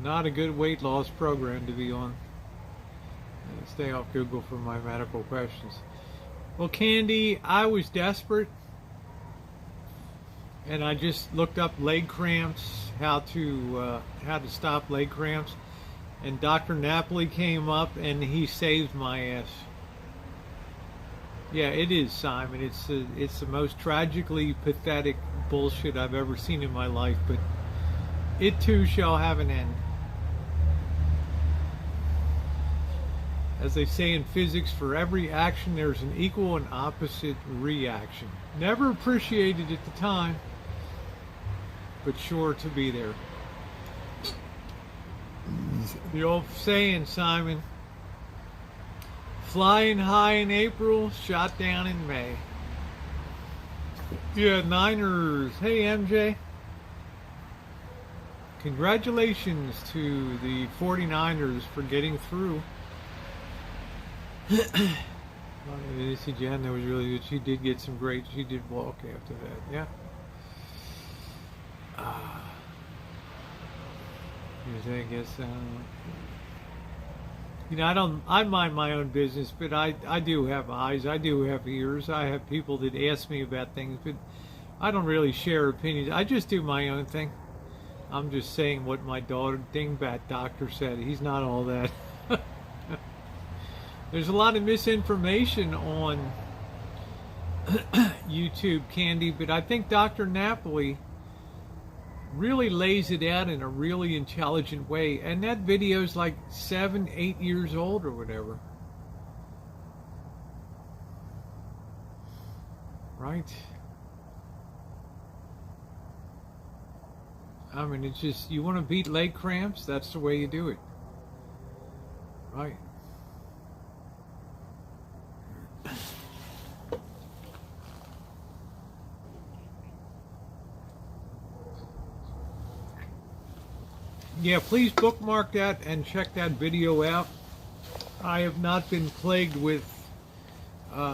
Not a good weight loss program to be on. Stay off Google for my medical questions. Well, Candy, I was desperate, and I just looked up leg cramps, how to stop leg cramps, and Dr. Napoli came up and he saved my ass. Yeah, it is, Simon. It's the most tragically pathetic bullshit I've ever seen in my life, but it too shall have an end. As they say in physics, for every action there's an equal and opposite reaction. Never appreciated at the time, but sure to be there. The old saying, Simon, flying high in April, shot down in May. Yeah, Niners. Hey, MJ. Congratulations to the 49ers for getting through. See, Jan, that was really good. She did get some great. She did walk after that. Yeah. I guess. I mind my own business, but I do have eyes. I do have ears. I have people that ask me about things, but I don't really share opinions. I just do my own thing. I'm just saying what my daughter, dingbat doctor said. He's not all that. There's a lot of misinformation on YouTube, Candy, but I think Dr. Napoli really lays it out in a really intelligent way. And that video is like 7-8 years old or whatever. Right? I mean, it's just, you want to beat leg cramps? That's the way you do it. Right. Yeah, please bookmark that and check that video out. I have not been plagued with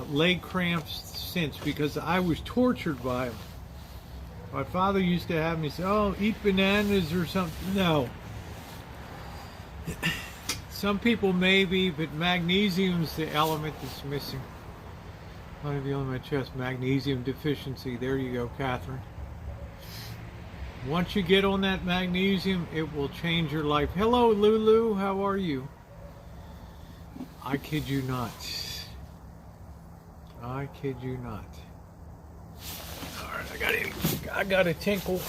leg cramps since, because I was tortured by them. My father used to have me say, oh, eat bananas or something. No. Some people maybe, but magnesium's the element that's missing. Might be on my chest. Magnesium deficiency. There you go, Catherine. Once you get on that magnesium, it will change your life. Hello, Lulu. How are you? I kid you not. I kid you not. All right, I got a tinkle.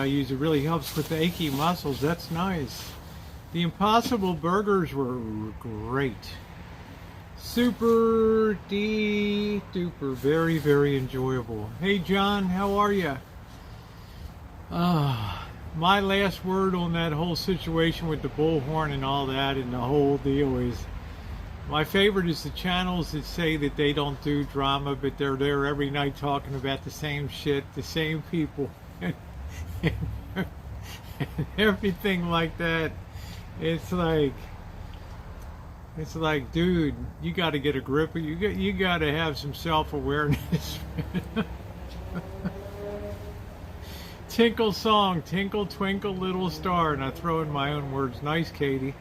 use. It really helps with the achy muscles. That's nice. The Impossible Burgers were great. Super duper, very, very enjoyable. Hey John, how are you? My last word on that whole situation with the bullhorn and all that and the whole deal is, my favorite is the channels that say that they don't do drama, but they're there every night talking about the same shit, the same people, and everything like that. It's like, dude, you got to get a grip. You got to have some self-awareness. Tinkle song, tinkle twinkle little star, and I throw in my own words. Nice, Katie.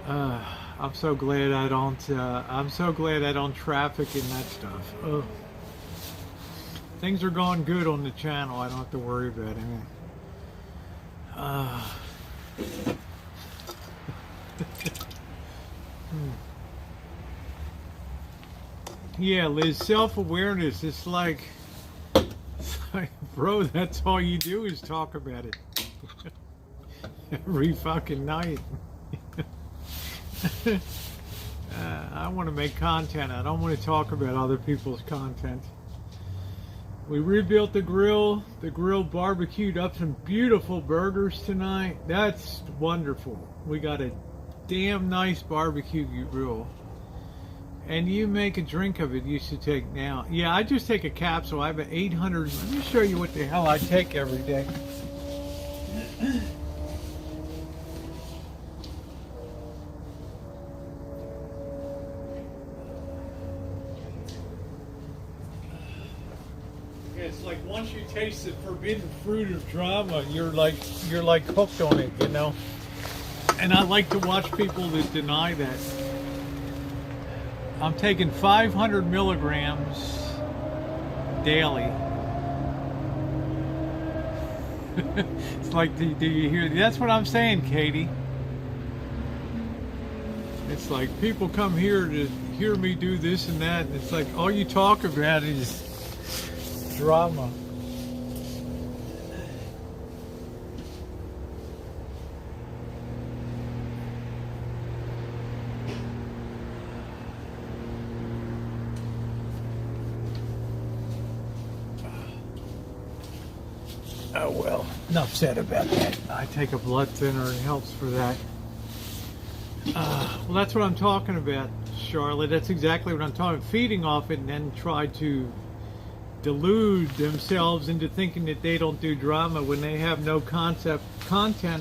I'm so glad I don't. I'm so glad I don't traffic in that stuff. Ugh. Things are going good on the channel. I don't have to worry about it. Yeah, Liz, self-awareness. It's like, bro, that's all you do is talk about it every fucking night. I want to make content. I don't want to talk about other people's content. We rebuilt the grill. The grill barbecued up some beautiful burgers tonight. That's wonderful. We got a damn nice barbecue grill. And you make a drink of it. You should take now. Yeah, I just take a capsule. I have an 800. Let me show you what the hell I take every day. It's like once you taste the forbidden fruit of drama, you're like hooked on it, you know. And I like to watch people that deny that. I'm taking 500 milligrams daily. It's like, do you hear? That's what I'm saying, Katie. It's like people come here to hear me do this and that, and it's like all you talk about is drama. Oh well, enough said about that. I take a blood thinner, it helps for that. Well, that's what I'm talking about, Charlotte. That's exactly what I'm talking. Feeding off it and then try to delude themselves into thinking that they don't do drama when they have no content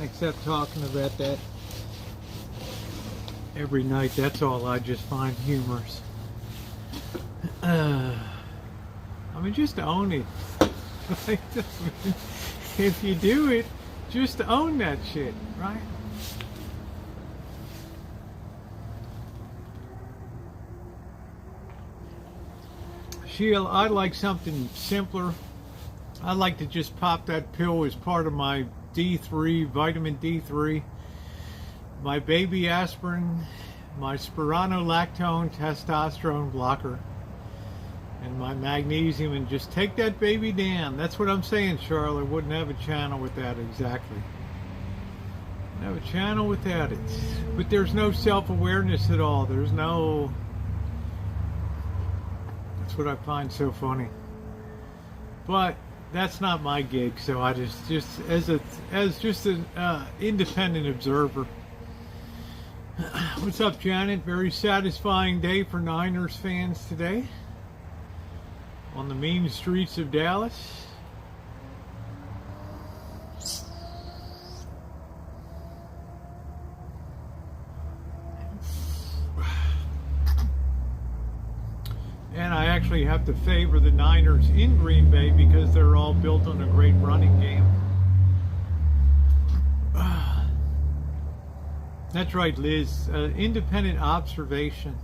except talking about that every night. That's all I just find humorous. I mean, just own it. If you do it, just own that shit, right? Sheila, I like something simpler. I like to just pop that pill as part of my D3, vitamin D3, my baby aspirin, my spironolactone testosterone blocker, and my magnesium, and just take that baby down. That's what I'm saying, Charlotte. Wouldn't have a channel without it. Exactly. Wouldn't have a channel without it. But there's no self-awareness at all. There's no... That's what I find so funny. But that's not my gig, so I just as an independent observer. What's up, Janet? Very satisfying day for Niners fans today on the mean streets of Dallas. And I actually have to favor the Niners in Green Bay because they're all built on a great running game. That's right, Liz. Independent observation.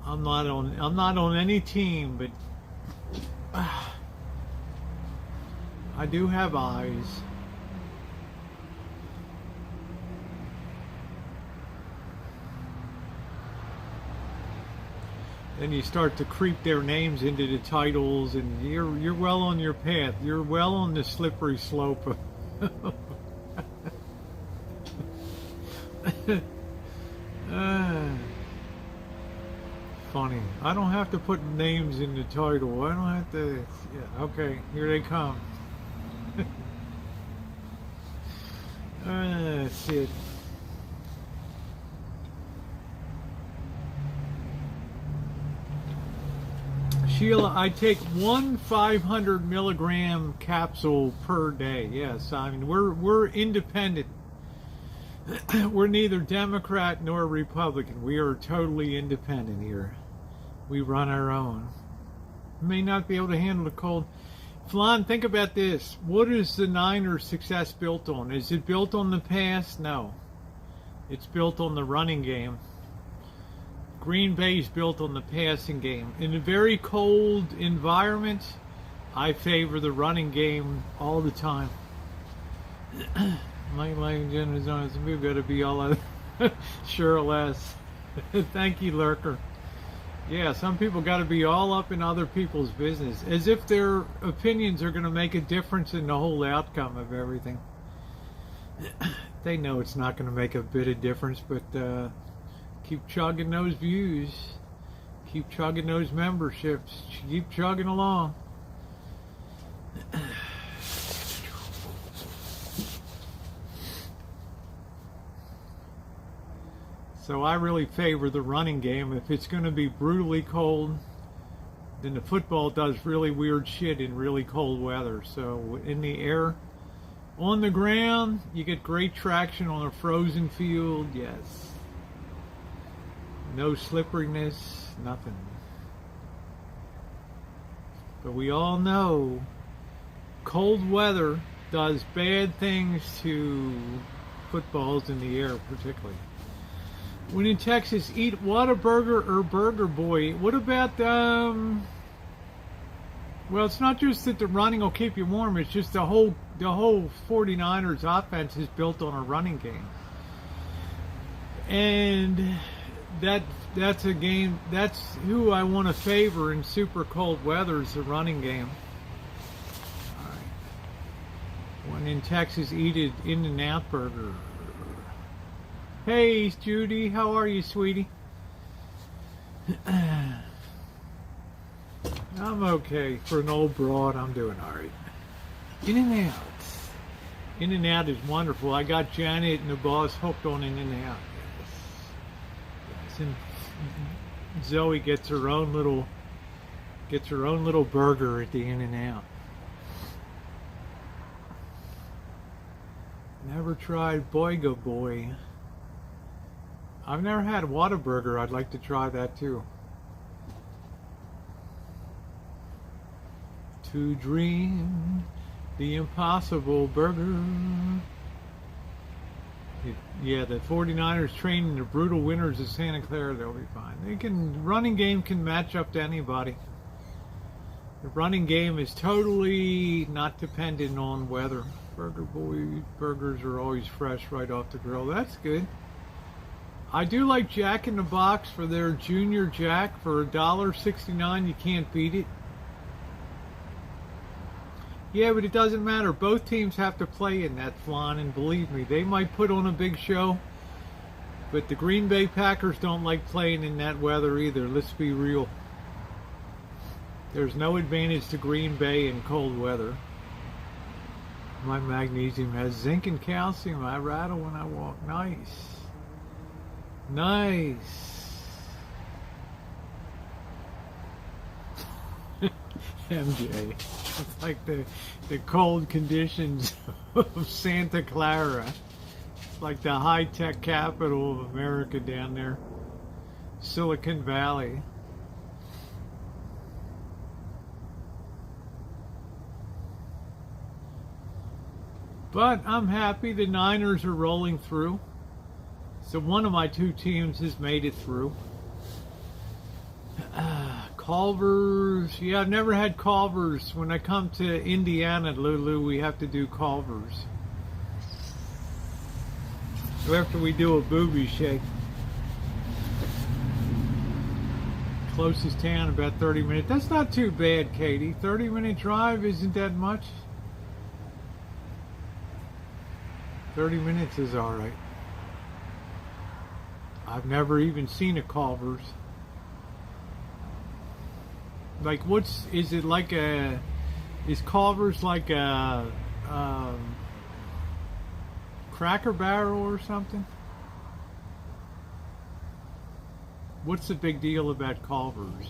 I'm not on any team, but I do have eyes. then you start to creep their names into the titles, and you're well on your path. You're well on the slippery slope. Funny. I don't have to put names in the title. I don't have to. Yeah, okay, here they come. That's it. Sheila, I take one 500 milligram capsule per day. Yes, I mean we're independent. We're neither Democrat nor Republican. We are totally independent here. We run our own. May not be able to handle the cold. Flan, think about this. What is the Niners' success built on? Is it built on the pass? No. It's built on the running game. Green Bay is built on the passing game. In a very cold environment, I favor the running game all the time. My gentlemen is on. We've got to be all out. Sure less. Thank you, Lurker. Yeah, some people got to be all up in other people's business, as if their opinions are going to make a difference in the whole outcome of everything. They know it's not going to make a bit of difference, but keep chugging those views, keep chugging those memberships, keep chugging along. So I really favor the running game. If it's going to be brutally cold, then the football does really weird shit in really cold weather. So in the air, on the ground, you get great traction on a frozen field, yes. No slipperiness, nothing. But we all know cold weather does bad things to footballs in the air, particularly. When in Texas, eat Whataburger or Burger Boy. What about, well, it's not just that the running will keep you warm, it's just the whole 49ers offense is built on a running game. And that's a game, that's who I want to favor in super cold weather is the running game. All right. When in Texas, eat it In-N-Out Burger. Hey, Judy, how are you, sweetie? I'm okay. For an old broad, I'm doing all right. In-N-Out. In-N-Out is wonderful. I got Janet and the boss hooked on In-N-Out. Yes. And Zoe gets her own little burger at the In-N-Out. Never tried Boyga Boy. I've never had Whataburger. I'd like to try that too. To dream the impossible burger. Yeah, the 49ers training the brutal winners of Santa Clara, they'll be fine. Running game can match up to anybody. The running game is totally not dependent on weather. Burger Boy burgers are always fresh right off the grill. That's good. I do like Jack in the Box for their Junior Jack for $1.69. You can't beat it. Yeah, but it doesn't matter. Both teams have to play in that, Flan, and believe me, they might put on a big show, but the Green Bay Packers don't like playing in that weather either. Let's be real. There's no advantage to Green Bay in cold weather. My magnesium has zinc and calcium. I rattle when I walk. Nice. Nice. MJ. It's like the cold conditions of Santa Clara. It's like the high-tech capital of America down there. Silicon Valley. But I'm happy the Niners are rolling through. So one of my two teams has made it through. Culver's. Yeah, I've never had Culver's. When I come to Indiana, Lulu, we have to do Culver's. So after we do a booby shake. Closest town about 30 minutes. That's not too bad, Katie. 30-minute drive isn't that much. 30 minutes is all right. I've never even seen a Culver's. Like, is it like is Culver's like a Cracker Barrel or something? What's the big deal about Culver's?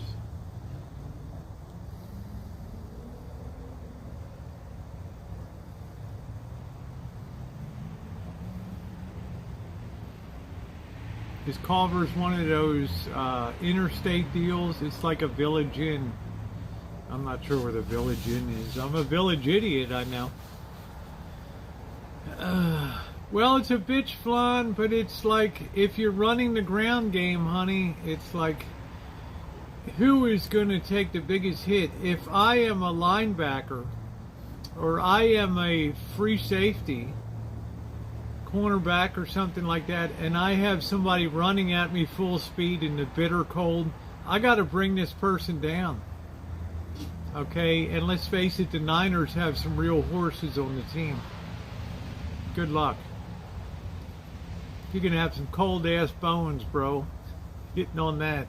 Is Culver's one of those interstate deals? It's like a Village Inn. I'm not sure where the Village Inn is. I'm a village idiot, I know. Well, it's a bitch flan, but it's like, if you're running the ground game, honey, it's like, who is going to take the biggest hit? If I am a linebacker, or I am a free safety, cornerback or something like that, and I have somebody running at me full speed in the bitter cold, I got to bring this person down. Okay, and let's face it, the Niners have some real horses on the team. Good luck. You're going to have some cold-ass bones, bro. Hitting on that.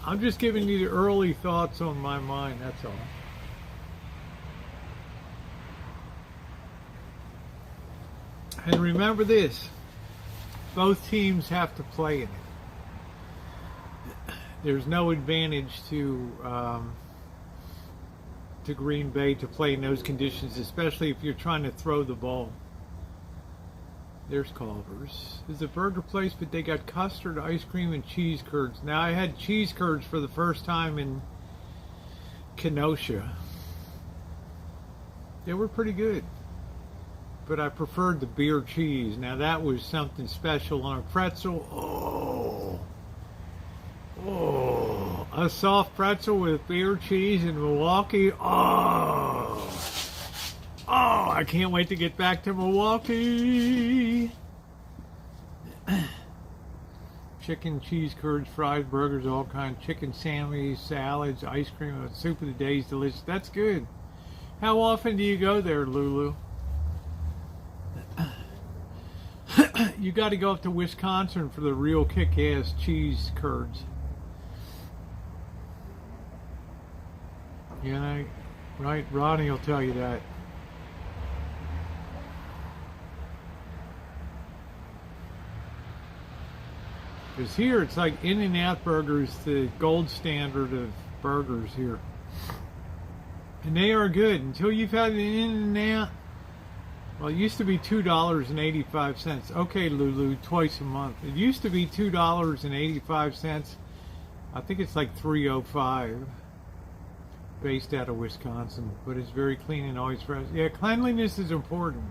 I'm just giving you the early thoughts on my mind, that's all. And remember this, both teams have to play in it. There's no advantage to Green Bay to play in those conditions, especially if you're trying to throw the ball. There's Culver's. There's a burger place, but they got custard, ice cream, and cheese curds. Now, I had cheese curds for the first time in Kenosha. They were pretty good. But I preferred the beer cheese. Now, that was something special on a pretzel. Oh, a soft pretzel with beer cheese in Milwaukee. Oh, I can't wait to get back to Milwaukee. Chicken, cheese curds, fries, burgers, all kinds. Chicken sandwiches, salads, ice cream, soup of the day is delicious. That's good. How often do you go there, Lulu? You got to go up to Wisconsin for the real kick-ass cheese curds. You know, right? Ronnie will tell you that. Because here it's like In-N-Out burgers, the gold standard of burgers here. And they are good. Until you've had an In-N-Out, well, it used to be $2.85. Okay, Lulu, twice a month. It used to be $2.85. I think it's like $3.05. Based out of Wisconsin, but it's very clean and always fresh. Yeah, cleanliness is important.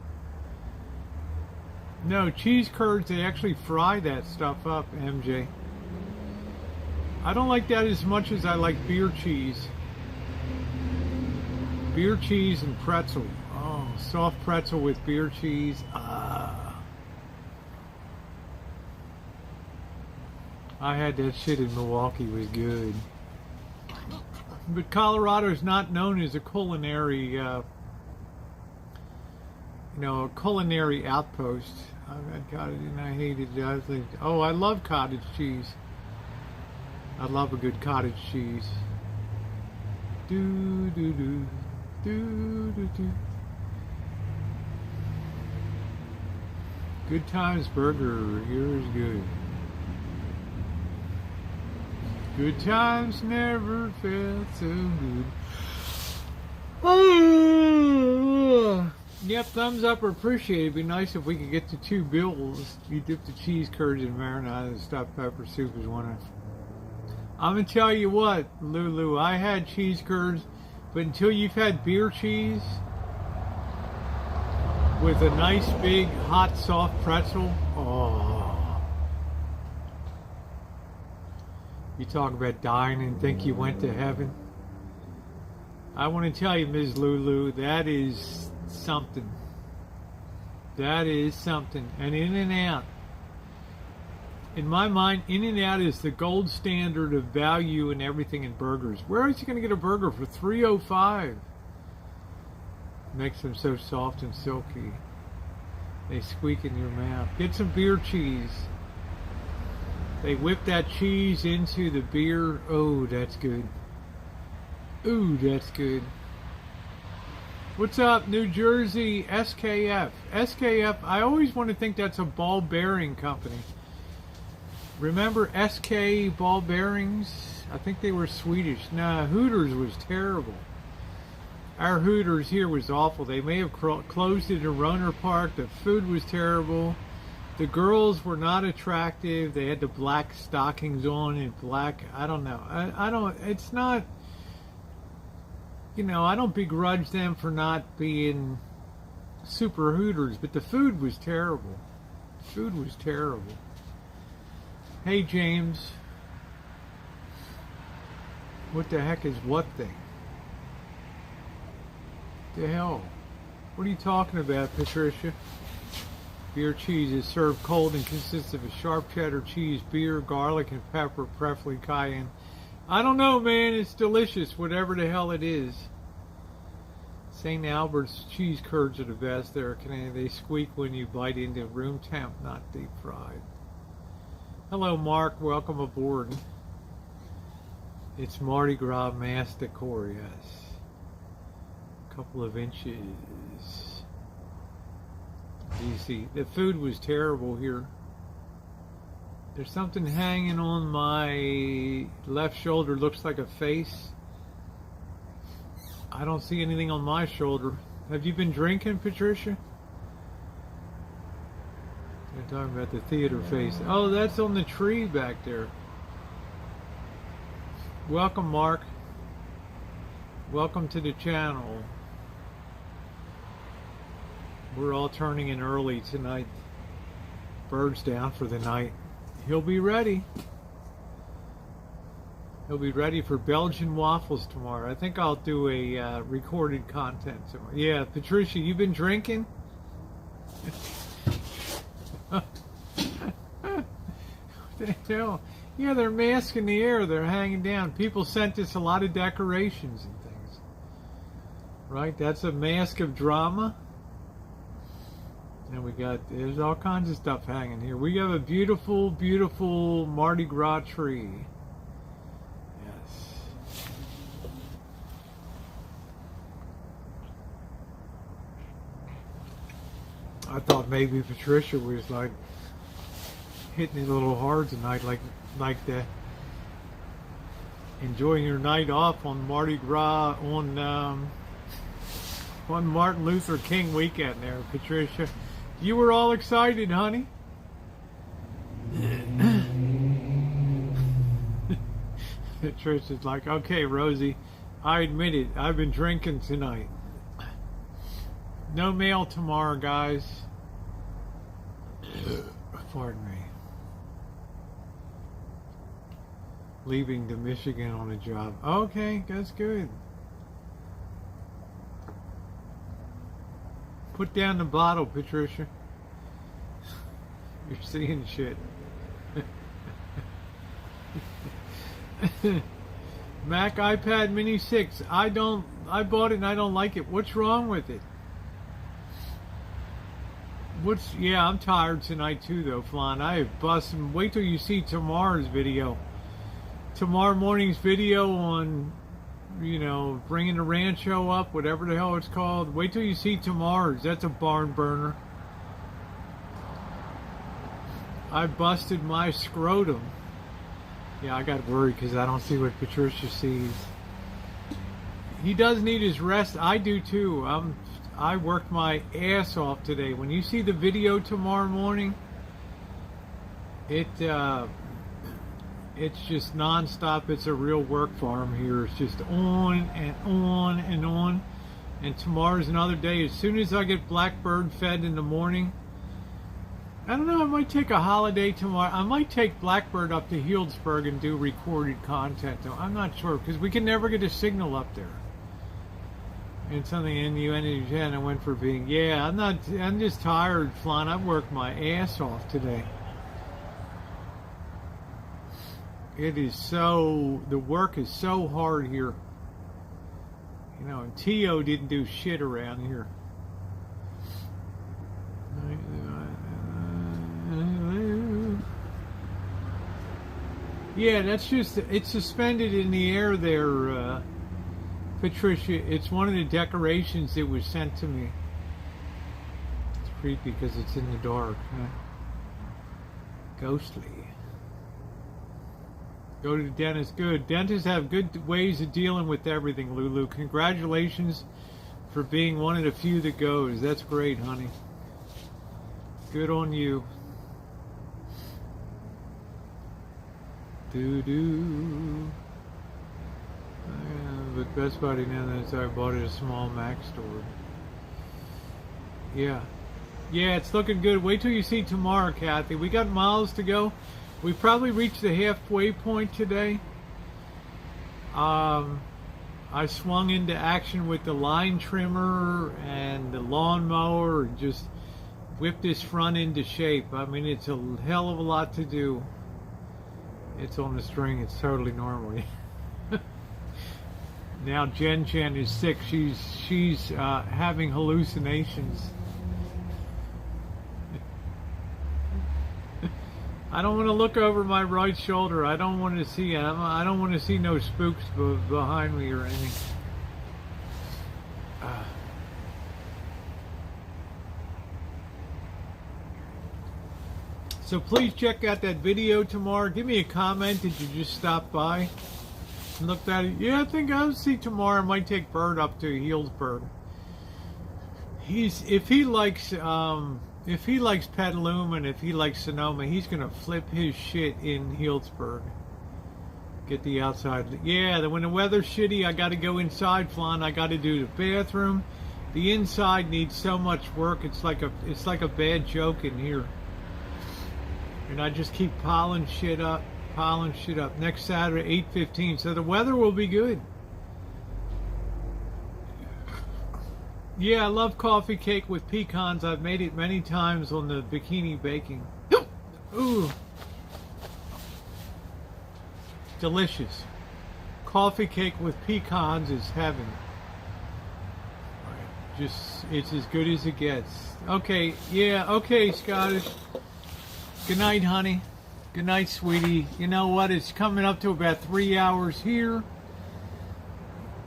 No, cheese curds, they actually fry that stuff up, MJ. I don't like that as much as I like beer cheese. Beer cheese and pretzel. Oh, soft pretzel with beer cheese. I had that shit in Milwaukee. It was good. But Colorado is not known as a culinary, a culinary outpost. I've had cottage and I hated it. I think, oh, I love cottage cheese. I love a good cottage cheese. Do do do do do do. Good Times Burger. Here is good. Good times never felt so good. Oh. Yep, thumbs up or appreciate it. It'd be nice if we could get to 2 bills. You dip the cheese curds in marinade and stuffed pepper soup is one of. I'm going to tell you what, Lulu, I had cheese curds, but until you've had beer cheese with a nice big hot soft pretzel, oh. You talk about dying and think you went to heaven. I want to tell you, Ms. Lulu, that is something. That is something. And In-N-Out. In my mind, In-N-Out is the gold standard of value and everything in burgers. Where is you going to get a burger for $3.05? Makes them so soft and silky. They squeak in your mouth. Get some beer cheese. They whip that cheese into the beer. Oh, that's good. Ooh, that's good. What's up, New Jersey? SKF. SKF, I always want to think that's a ball bearing company. Remember SK ball bearings? I think they were Swedish. Nah, Hooters was terrible. Our Hooters here was awful. They may have closed it in Roner Park. The food was terrible. The girls were not attractive. They had the black stockings on and black, I don't know. I don't, it's not, you know, I don't begrudge them for not being super Hooters, but the food was terrible. Food was terrible. Hey, James. What the heck is what thing? The hell? What are you talking about, Patricia? Beer cheese is served cold and consists of a sharp cheddar cheese, beer, garlic, and pepper, preferably cayenne. I don't know, man. It's delicious, whatever the hell it is. St. Albert's cheese curds are the best. They squeak when you bite into room temp, not deep fried. Hello, Mark. Welcome aboard. It's Mardi Gras mass decor, yes. Couple of inches. Easy. The food was terrible here. There's something hanging on my left shoulder. Looks like a face. I don't see anything on my shoulder. Have you been drinking, Patricia? They're talking about the theater face. Oh, that's on the tree back there. Welcome, Mark. Welcome to the channel. We're all turning in early tonight. Bird's down for the night. He'll be ready. He'll be ready for Belgian waffles tomorrow. I think I'll do a recorded content tomorrow. Yeah, Patricia, you been drinking? What the hell? Yeah, they're masks in the air. They're hanging down. People sent us a lot of decorations and things. Right? That's a mask of drama. And there's all kinds of stuff hanging here. We have a beautiful, beautiful Mardi Gras tree. Yes. I thought maybe Patricia was like hitting it a little hard tonight, like that. Enjoying your night off on Mardi Gras on Martin Luther King weekend there, Patricia. You were all excited, honey. Patricia's like, okay, Rosie, I admit it. I've been drinking tonight. No mail tomorrow, guys. Pardon me. Leaving to Michigan on a job. Okay, that's good. Put down the bottle, Patricia. You're seeing shit. Mac iPad Mini 6. I bought it and I don't like it. What's wrong with it? Yeah, I'm tired tonight too though, Flan. I have busted. Wait till you see tomorrow's video. Tomorrow morning's video on, you know, bringing the Rancho up, whatever the hell it's called. Wait till you see tomorrow's. That's a barn burner. I busted my scrotum. Yeah, I got worried because I don't see what Patricia sees. He does need his rest. I do too. I worked my ass off today. When you see the video tomorrow morning, it's just nonstop. It's a real work farm here. It's just on and on and on. And tomorrow's another day. As soon as I get Blackbird fed in the morning, I don't know, I might take a holiday tomorrow. I might take Blackbird up to Healdsburg and do recorded content. I'm not sure, because we can never get a signal up there. And something in you and I went for being, yeah, I'm just tired, Flan. I've worked my ass off today. It is so, the work is so hard here. You know, and T.O. didn't do shit around here. Yeah, that's just, it's suspended in the air there, Patricia. It's one of the decorations that was sent to me. It's creepy because it's in the dark. Huh? Ghostly. Go to the dentist. Good. Dentists have good ways of dealing with everything, Lulu. Congratulations for being one of the few that goes. That's great, honey. Good on you. Doo-doo. But Best Buy now that I bought it at a small Mac store. Yeah. Yeah, it's looking good. Wait till you see tomorrow, Kathy. We got miles to go. We probably reached the halfway point today. I swung into action with the line trimmer and the lawnmower and just whipped this front into shape. I mean, it's a hell of a lot to do. It's on the string. It's totally normal. Now Jen is sick. She's having hallucinations. I don't want to look over my right shoulder. I don't want to see. I don't want to see no spooks behind me or anything. So please check out that video tomorrow. Give me a comment. Did you just stop by and looked at it? Yeah, I think I'll see tomorrow. I might take Bird up to Healdsburg. If he likes Petaluma and if he likes Sonoma, he's gonna flip his shit in Healdsburg. Get the outside. Yeah, when the weather's shitty, I got to go inside, Flan. I got to do the bathroom. The inside needs so much work. It's like a bad joke in here. And I just keep piling shit up. Next Saturday, 8:15. So the weather will be good. Yeah, I love coffee cake with pecans. I've made it many times on the bikini baking. Ooh. Delicious. Coffee cake with pecans is heaven. Just, it's as good as it gets. Okay, yeah, okay, Scottish. Good night, honey. Good night, sweetie. You know what? It's coming up to about 3 hours here.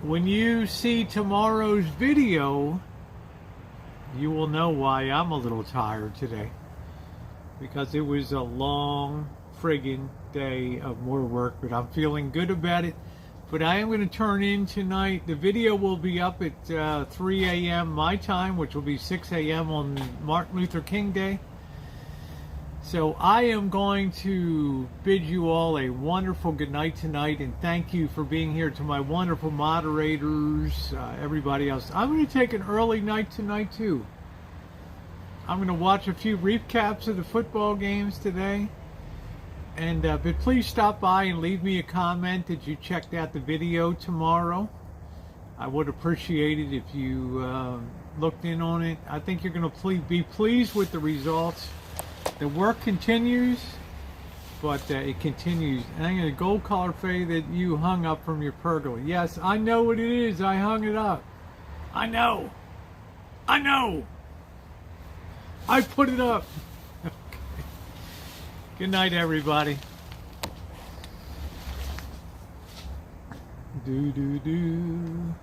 When you see tomorrow's video, you will know why I'm a little tired today. Because it was a long friggin' day of more work, but I'm feeling good about it. But I am going to turn in tonight. The video will be up at 3 a.m. my time, which will be 6 a.m. on Martin Luther King Day. So I am going to bid you all a wonderful good night tonight, and thank you for being here, to my wonderful moderators, everybody else. I'm going to take an early night tonight too. I'm going to watch a few recaps of the football games today. And but please stop by and leave me a comment that you checked out the video tomorrow. I would appreciate it if you looked in on it. I think you're going to be pleased with the results. The work continues, but it continues. And I'm going to gold collar fade that you hung up from your pergola. Yes, I know what it is. I hung it up. I know. I put it up. Okay. Good night, everybody. Do.